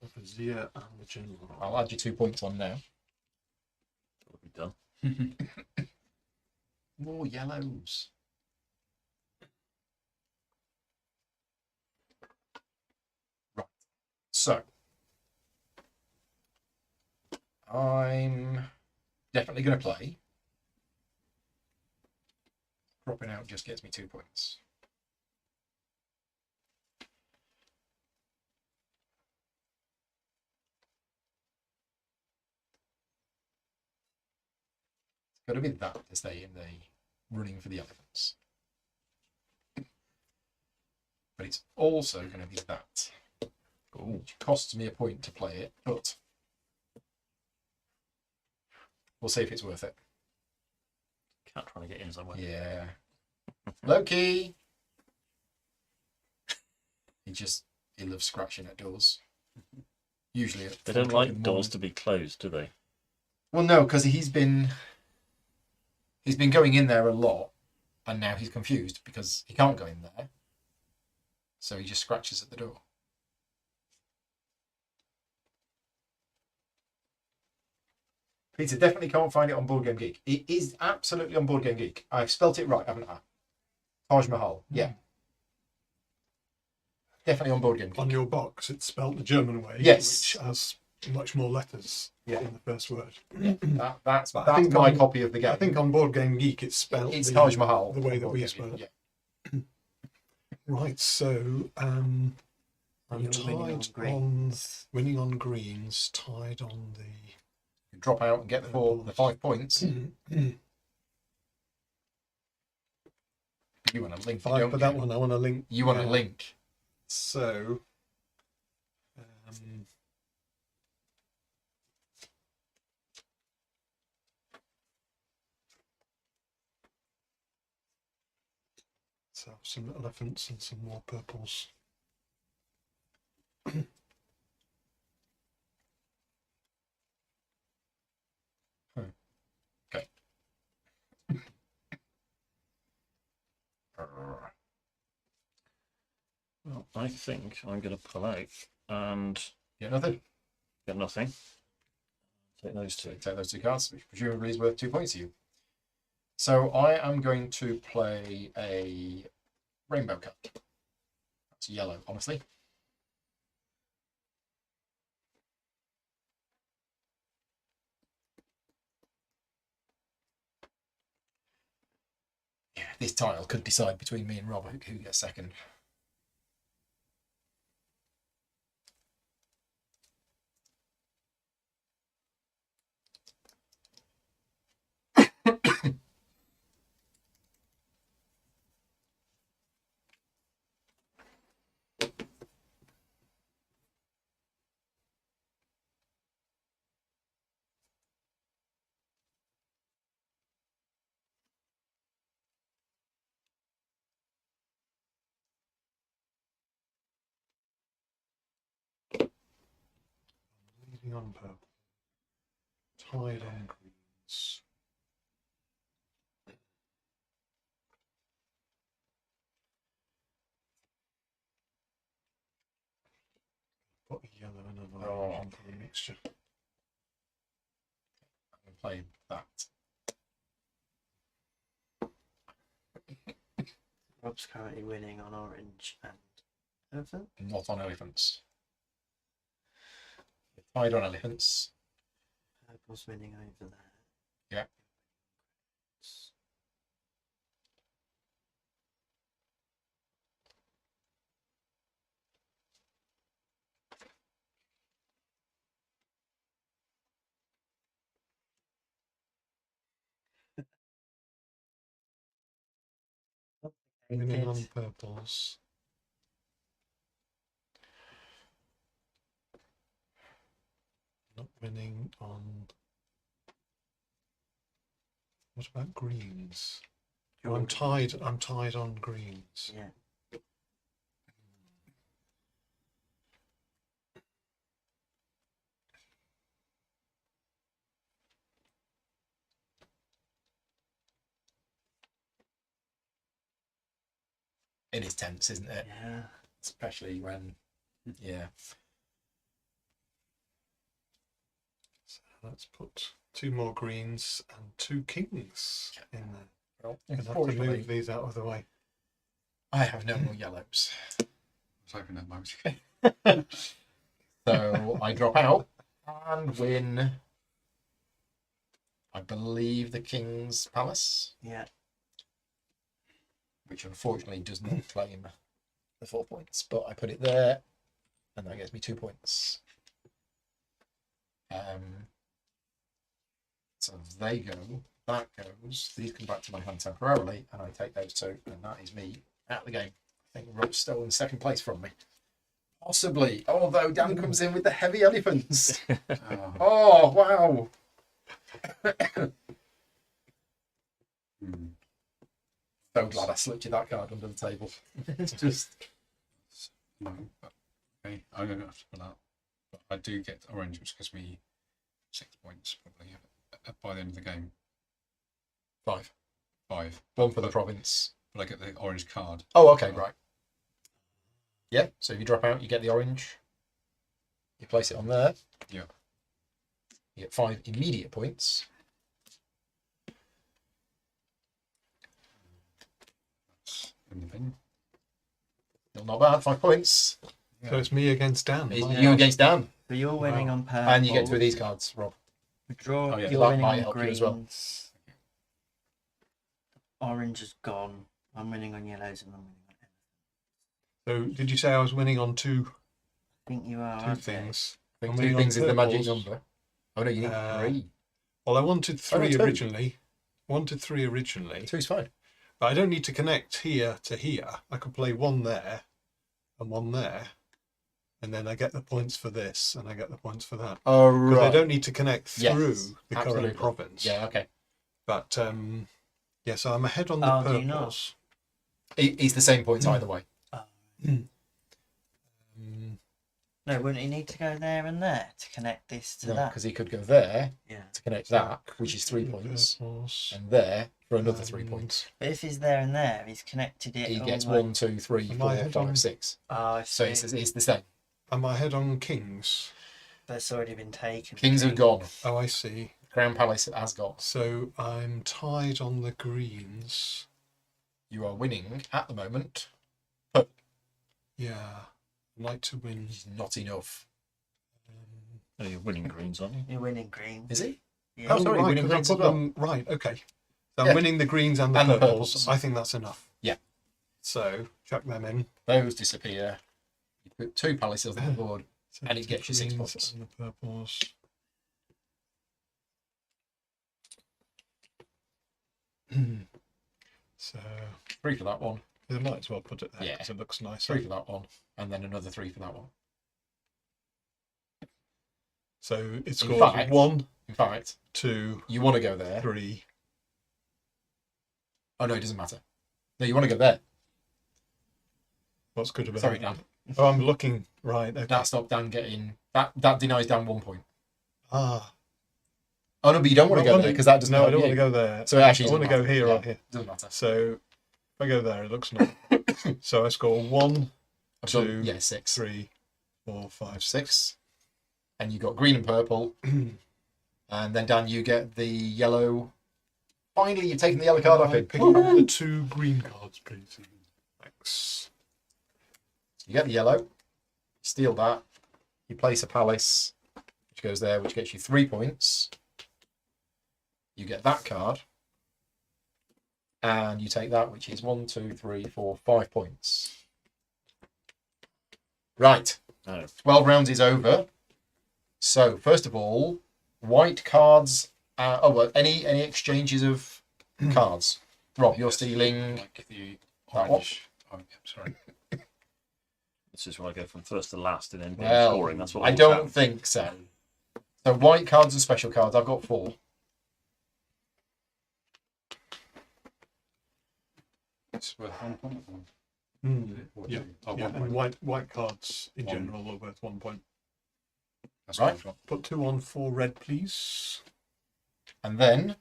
The Vizier and the General. I'll add you 2 points on now. That'll be done. More yellows. Right. So I'm definitely going to play. Dropping out just gets me 2 points. It's got to be that to stay in the running for the elephants. But it's also going to be that. Which costs me a point to play it, but we'll see if it's worth it. Cat trying to get in somewhere. Yeah. Loki! He loves scratching at doors. Usually at They 4 don't o'clock in like the doors morning. to be closed, do they? Well, no, because he's been going in there a lot, and now he's confused because he can't go in there. So he just scratches at the door. Peter definitely can't find it on Board Game Geek. It is absolutely on Board Game Geek. I've spelt it right, haven't I? Taj Mahal. Yeah. Definitely on Board Game Geek. On your box, it's spelt the German way, Yes. which has much more letters in the first word. That's But I think my on- copy of the game. I think on Board Game Geek, it's spelt it's Taj Mahal. the way on that Board we Game spell Geek, it. yeah. Right, so I'm You're winning on tied greens. winning on greens, tied on You drop out and get the 5 points. the You want a link, 5 don't for you? that one. I want a link. You want a yeah. link. So, so some elephants and some more purples. Okay. Well, I think I'm going to pull out and Yeah, nothing. get nothing. Take those two. Take those 2 cards, which presumably is worth 2 points to you. So I am going to play a rainbow card. That's yellow, honestly. Yeah, this tile could decide between me and Rob who gets second. Leading on purple, tied on greens. Put a yellow in another Oh. for the mixture. I'm going to play that. Rob's currently winning on orange and elephant. Not on elephants. Tied on elephants. Purple's winning over there. Yeah. Winning on purples. Not winning on. What about greens? Oh, I'm tied. I'm tied on greens. Yeah. It is tense, isn't it? Yeah. Especially when, yeah. So let's put 2 more greens and 2 kings in there. Well, Gonna have to unfortunately, move these out of the way. I have no more yellows. I was hoping that might. So I drop out and win, I believe, the King's Palace, Yeah. which unfortunately does not claim the 4 points, but I put it there, and that gets me 2 points. So they go, that goes, these come back to my hand temporarily, and I take those 2, and that is me out the game. I think Rob's stolen second place from me. Possibly, although Dan comes in with the heavy elephants. Oh, Oh, wow. hmm. So glad I slipped you that card under the table. It's just, No, but, okay, I'm going to have to put that. But I do get orange, which gives me 6 points probably by the end of the game. 5. 5. 1 for the province. But I get the orange card. Oh, okay, right. Yeah, so if you drop out, you get the orange. You place it on there. Yeah. You get 5 immediate points. In the bin. Not bad, 5 points. So it's me against Dan. It's Right. you against Dan. So you're winning Wow. on purple. And you get 2 of these cards, Rob. Draw. Oh, yeah. You're That winning might on help you greens. as well. Orange is gone. I'm winning on yellows and I'm winning on. So did you say I was winning on 2 I think you are. 2 aren't you? things? I think I'm 2 winning on things is the magic purples. number. Oh no, you need 3. Well, I wanted 3 2. originally. Wanted 3 originally. 2's fine. But I don't need to connect here to here. I could play 1 there and 1 there. And then I get the points for this and I get the points for that. Oh, Because right. I don't need to connect through Yes, the absolutely. current province. Yeah, okay. But yeah, so I'm ahead on the Oh, do you not? purples. It's the same points either way. Um, No, wouldn't you need to go there and there to connect this to No, that? because he could go there Yeah. to connect that, which is 3 points, purples. and there for another 3 And points. But if he's there and there, he's connected it. He all gets the way- 1, 2, 3, Am 4, I ahead 5, on- 6. Oh, I So see. it's the same. Am I ahead on kings? That's already been taken. Kings have gone. Oh, I see. Crown Palace has gone. So I'm tied on the greens. You are winning at the moment. Yeah, I'd like to win. It's not enough. Oh, you're winning greens, aren't you? You're winning green. Is he? Yeah. Oh, sorry, right, winning 'cause I greens put as well. them- Right, okay. So Yeah. I'm winning the greens and the And the purples. purples. I think that's enough. Yeah. So chuck them in. Those disappear. You put 2 palaces on the board. So And it gets you 6 greens points. And the purples. So 3 for that one. I might as well put it there Yeah. because it looks nice. 3 for that one. And then another 3 for that one. So it In scores fact- 1, In fact, 2, you want to go there. 3. Oh no, it doesn't matter. No, you want to go there. What's good about Sorry, it? Dan. Oh, I'm looking. Right, okay. That stopped Dan getting... That denies Dan 1 point. Ah. Oh no, but you don't want to go there because that doesn't No, I help don't you. want to go there. So it actually I want to doesn't go matter. here Yeah. or here. Doesn't matter. So if I go there, it looks nice. So I score 1, I've 2, done, 6. 3, 4, 5, 6. 6. And you got green and purple. And then Dan, you get the yellow. Finally, you've taken the yellow card off I it. pick up the 2 green cards, please. Thanks. You get the yellow. You steal that. You place a palace, which goes there, which gets you 3 points. You get that card. And you take that, which is 1, 2, 3, 4, 5 points. Right. No. 12 rounds is over. So, first of all, white cards. Any exchanges of cards? Rob, you're stealing. Like the That one. Oh, yeah, sorry. This is where I go from first to last in endgame Well, scoring. That's what I always don't happens. think so. So white cards and special cards, I've got 4. It's worth 1 point. Or what Yeah, do you- oh, yeah, 1 point. and white cards in One. general are worth 1 point. That's Right. what I've got. Put 2 on for red, please. And then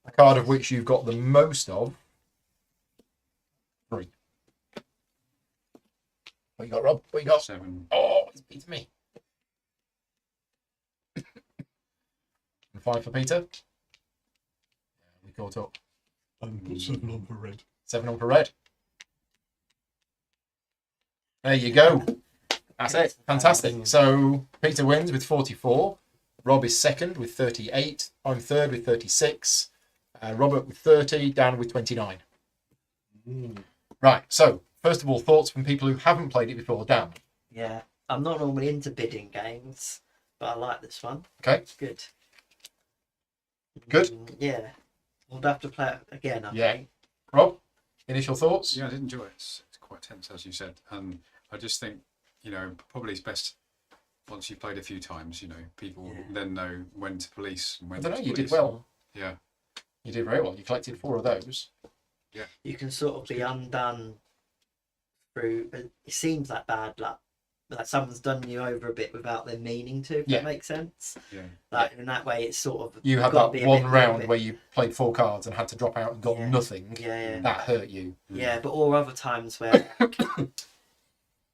a card of which you've got the most of. 3. What you got, Rob? What you got? 7. Oh, he's beaten me. And 5 for Peter. Yeah, we caught up. And put 7 on for red. 7 on for red. There you go. That's it. Fantastic. So Peter wins with 44. Rob is second with 38. I'm third with 36. Robert with 30. Dan with 29. Right. So first of all, thoughts from people who haven't played it before. Dan. Yeah, I'm not normally into bidding games, but I like this one. Okay. It's good. Good? Yeah. We'll have to play it again, I Yeah. think. Rob, initial thoughts? Yeah, I did enjoy it. It's quite tense, as you said. And I just think, probably it's best once you've played a few times, people then know when to police and when I don't know. to You did police. well. Yeah. You did very well. You collected 4 of those. You can sort of be undone through. It seems like bad luck, like someone's done you over a bit without them meaning to. If Yeah. that makes sense. Yeah. Like in that way, it's sort of You had gotta that be a one bit- round bit- where you played 4 cards and had to drop out and got Yeah. nothing. Yeah, That hurt you. yeah. But all other times where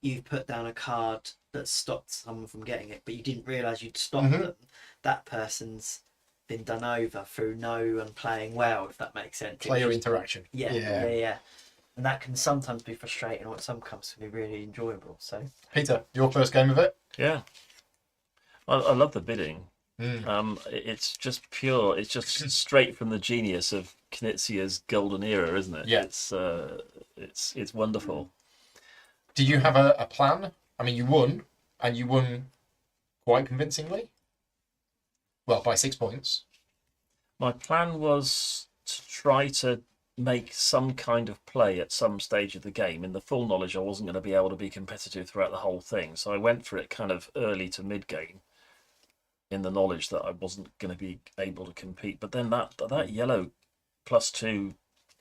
you've put down a card that stopped someone from getting it, but you didn't realise you'd stopped Mhm. them. That person's been done over through no and playing well. If that makes sense. It Player was- interaction. Yeah. And that can sometimes be frustrating, or some comes to be really enjoyable. So Peter, your first game of it? Yeah. I love the bidding. Mm. It's just pure. It's just straight from the genius of Knizia's golden era, isn't it? Yeah. It's wonderful. Did you have a plan? I mean, you won, and you won quite convincingly. Well, by 6 points. My plan was to try to make some kind of play at some stage of the game, in the full knowledge I wasn't going to be able to be competitive throughout the whole thing. So I went for it kind of early to mid game, in the knowledge that I wasn't going to be able to compete. But then that yellow +2,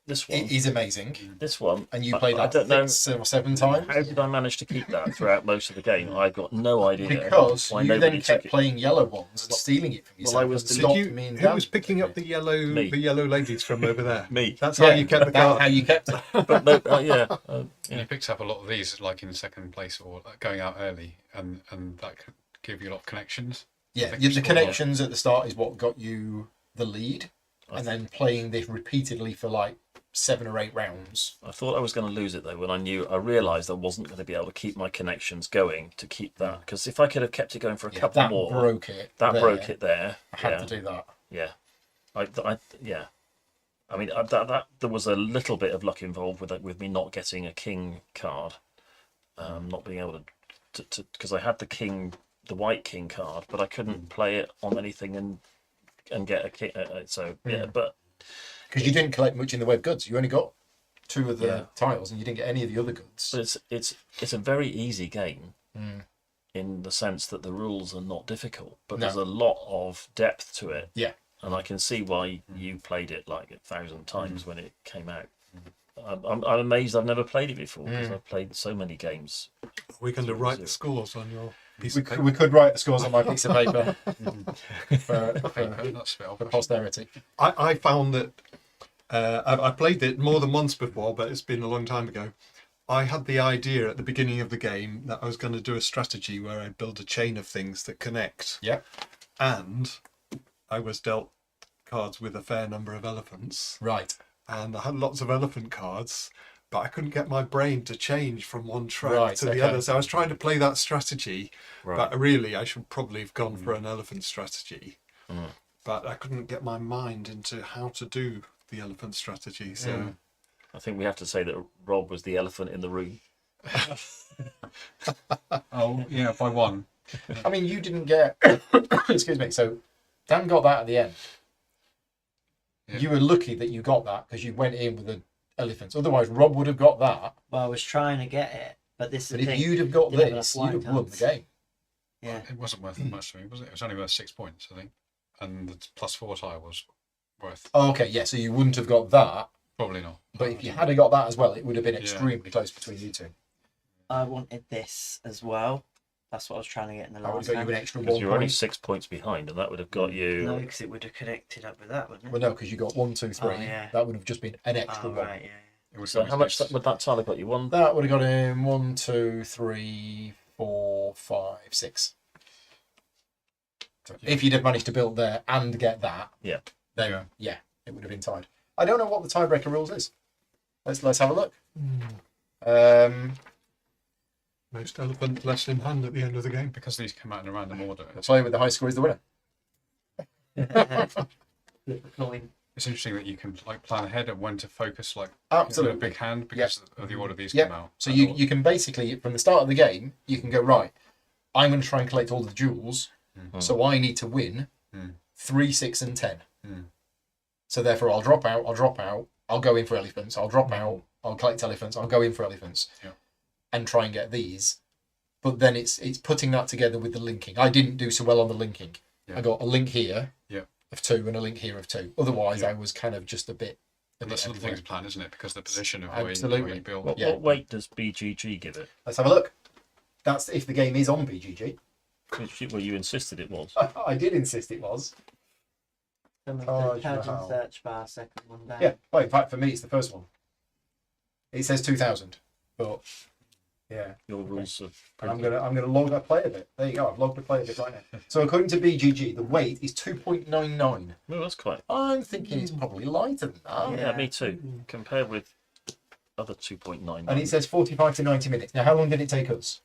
this one, It is amazing. this one, And you I- played I that don't know 6 or 7 times. how did I manage to keep that throughout most of the game. I've got no idea. Because why you nobody then kept took it. playing yellow ones and stealing it from well, yourself. I was and the- Did stopped you, me and who Dan. was picking up the Me. yellow ladies from over there? Me. That's how Yeah, you kept the that's card. how you kept it. But no, yeah, And you picked up a lot of these, like in second place or going out early, and that could give you a lot of connections. Yeah, Think you the scored connections at the start is what got you the lead. I And then playing this repeatedly for like 7 or 8 rounds. I thought I was going to lose it though when I realised I wasn't going to be able to keep my connections going to keep that, because if I could have kept it going for a Yeah, couple that more, broke it. that there. broke it there. I had Yeah, to do that. yeah, yeah. I mean, that there was a little bit of luck involved with me not getting a king card, not being able to because I had the white king card, but I couldn't play it on anything and get a king. So yeah, but Because you didn't collect much in the way of goods. You only got 2 of the Yeah. tiles and you didn't get any of the other goods. But it's a very easy game Mm. in the sense that the rules are not difficult, but No. there's a lot of depth to it. Yeah. And I can see why you played it like 1,000 times when it came out. I'm amazed I've never played it before, because I've played so many games. We're going to write the scores on your piece of paper. We could write the scores on my piece of paper for That's a bit old-fashioned. posterity. I found that I played it more than once before, but it's been a long time ago. I had the idea at the beginning of the game that I was going to do a strategy where I'd build a chain of things that connect. Yeah. And I was dealt cards with a fair number of elephants. Right. And I had lots of elephant cards, but I couldn't get my brain to change from one track Right, to the okay. other. So I was trying to play that strategy, Right. but really I should probably have gone for an elephant strategy. But I couldn't get my mind into how to do the elephant strategy. So I think we have to say that Rob was the elephant in the room. Oh, yeah, by 1. I mean, you didn't get... Excuse me. So Dan got that at the end. Yeah. You were lucky that you got that because you went in with elephants. Otherwise, Rob would have got that. Well, I was trying to get it, but this is But the if thing. you'd have got Didn't have this, enough you'd have white won the cards. game. Yeah. It wasn't worth much to me, was it? It was only worth 6 points, I think. And the +4 tie was worth Oh, okay, yeah, so you wouldn't have got that. probably not. But if you had got that as well, it would have been extremely close between you two. I wanted this as well. That's what I was trying to get in the I would last have got you game. an extra Because 1 you're only point. 6 points behind, and that would have got you. No, because it would have connected up with that, wouldn't it? Well, no, because you got 1, 2, 3. Oh, yeah. That would have just been an extra Oh, 1. right, yeah. It was So how much would that tile have got you? One. That would have got him 1, 2, 3, 4, 5, 6. So if you'd have managed to build there and get that, Yeah. then yeah, it would have been tied. I don't know what the tiebreaker rules is. Let's have a look. Most elephant less in hand at the end of the game. Because these come out in a random order. The player with the high score is the winner. Flip a coin. It's interesting that you can like plan ahead of when to focus, like Absolutely. a big hand because of the order these Yeah. come out. So you can basically, from the start of the game, you can go, right, I'm going to try and collect all the jewels, so I need to win 3, 6, and 10. So therefore I'll drop out, I'll go in for elephants, I'll drop out, I'll collect elephants, I'll go in for elephants, and try and get these. But then it's putting that together with the linking. I didn't do so well on the linking. I got a link here of 2 and a link here of 2. Otherwise, I was kind of just a bit. That's another thing to plan, isn't it? Because the position of Absolutely. where you build. What weight does BGG give it? Let's have a look. That's if the game is on BGG. Well, you insisted it was. I did insist it was. Some of Taj the Taj Mahal. search bar, second one down. Yeah. Well, in fact, for me, it's the first one. It says 2000, but yeah. Your rules are. I'm gonna log a player bit. There you go. I've logged a player bit right now. So according to BGG, the weight is 2.99. Well, that's quite. I'm thinking it's probably lighter than that. Yeah, me too. Compared with other 2.9. And it says 45 to 90 minutes. Now, how long did it take us?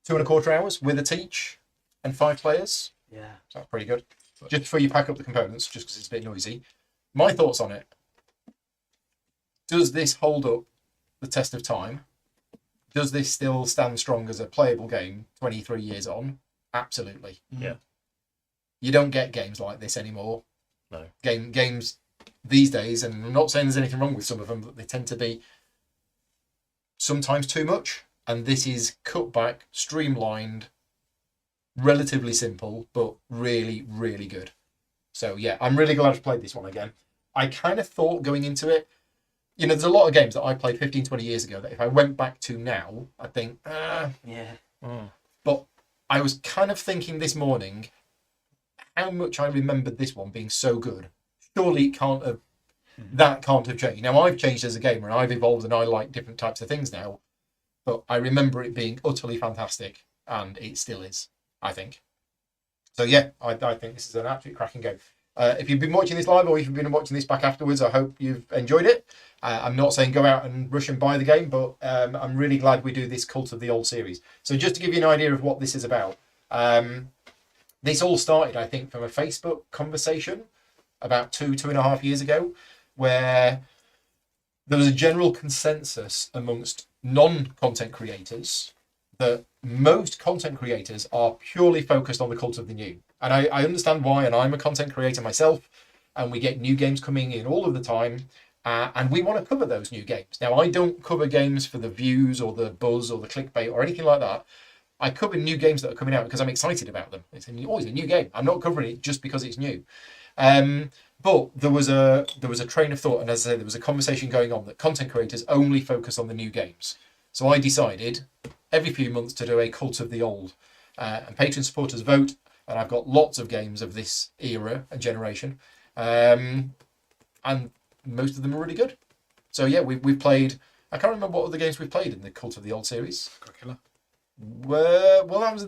2.25 hours with a teach and 5 players. Yeah. So that's pretty good. Just before you pack up the components, just because it's a bit noisy. My thoughts on it. Does this hold up the test of time? Does this still stand strong as a playable game 23 years on? Absolutely. Yeah. You don't get games like this anymore. No. Games these days, and I'm not saying there's anything wrong with some of them, but they tend to be sometimes too much. And this is cut back, streamlined, relatively simple, but really, really good. So yeah, I'm really glad I've played this one again. I kind of thought going into it, you know, there's a lot of games that I played 15, 20 years ago that if I went back to now, I think, Yeah. But I was kind of thinking this morning how much I remembered this one being so good. Surely it can't have, that can't have changed. Now, I've changed as a gamer and I've evolved and I like different types of things now, but I remember it being utterly fantastic, and it still is, I think. So yeah, I think this is an absolute cracking game. If you've been watching this live or if you've been watching this back afterwards, I hope you've enjoyed it. I'm not saying go out and rush and buy the game, but I'm really glad we do this Cult of the Old series. So just to give you an idea of what this is about, this all started, I think, from a Facebook conversation about 2.5 years ago, where there was a general consensus amongst non-content creators that most content creators are purely focused on the Cult of the New. And I understand why, and I'm a content creator myself, and we get new games coming in all of the time, and we want to cover those new games. Now, I don't cover games for the views or the buzz or the clickbait or anything like that. I cover new games that are coming out because I'm excited about them. It's always a new game. I'm not covering it just because it's new. But there was a train of thought, and as I said, there was a conversation going on that content creators only focus on the new games. So I decided every few months to do a Cult of the Old, and Patreon supporters vote, and I've got lots of games of this era and generation, and most of them are really good. So yeah, we've played. I can't remember what other games we've played in the Cult of the Old series. Dracula. Well, that was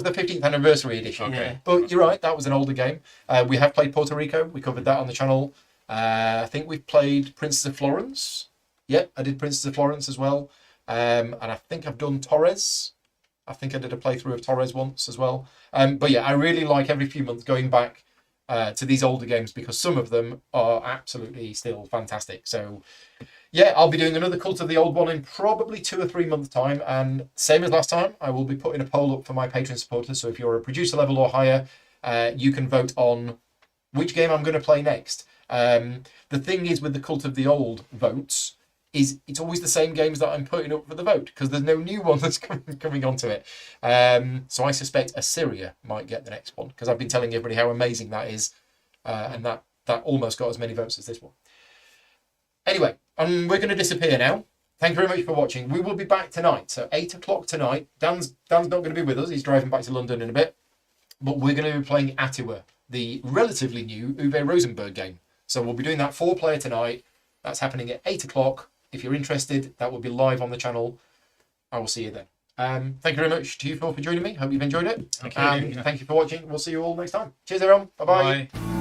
the 15th anniversary edition. Okay. But you're right, that was an older game. We have played Puerto Rico. We covered that on the channel. I think we've played Princess of Florence. Yep, I did Princess of Florence as well. And I think I've done Torres. I think I did a playthrough of Torres once as well. But yeah, I really like every few months going back to these older games because some of them are absolutely still fantastic. So yeah, I'll be doing another Cult of the Old one in probably 2 or 3 months' time. And same as last time, I will be putting a poll up for my Patreon supporters. So if you're a producer level or higher, you can vote on which game I'm going to play next. The thing is with the Cult of the Old votes is it's always the same games that I'm putting up for the vote because there's no new one that's coming onto it. So I suspect Assyria might get the next one because I've been telling everybody how amazing that is, and that almost got as many votes as this one. Anyway, we're going to disappear now. Thank you very much for watching. We will be back tonight, so 8 o'clock tonight. Dan's not going to be with us. He's driving back to London in a bit. But we're going to be playing Attiwa, the relatively new Uwe Rosenberg game. So we'll be doing that 4-player tonight. That's happening at 8 o'clock. If you're interested, that will be live on the channel. I will see you then. Thank you very much to you all for joining me. Hope you've enjoyed it. Thank you. Thank you for watching. We'll see you all next time. Cheers, everyone. Bye-bye. Bye.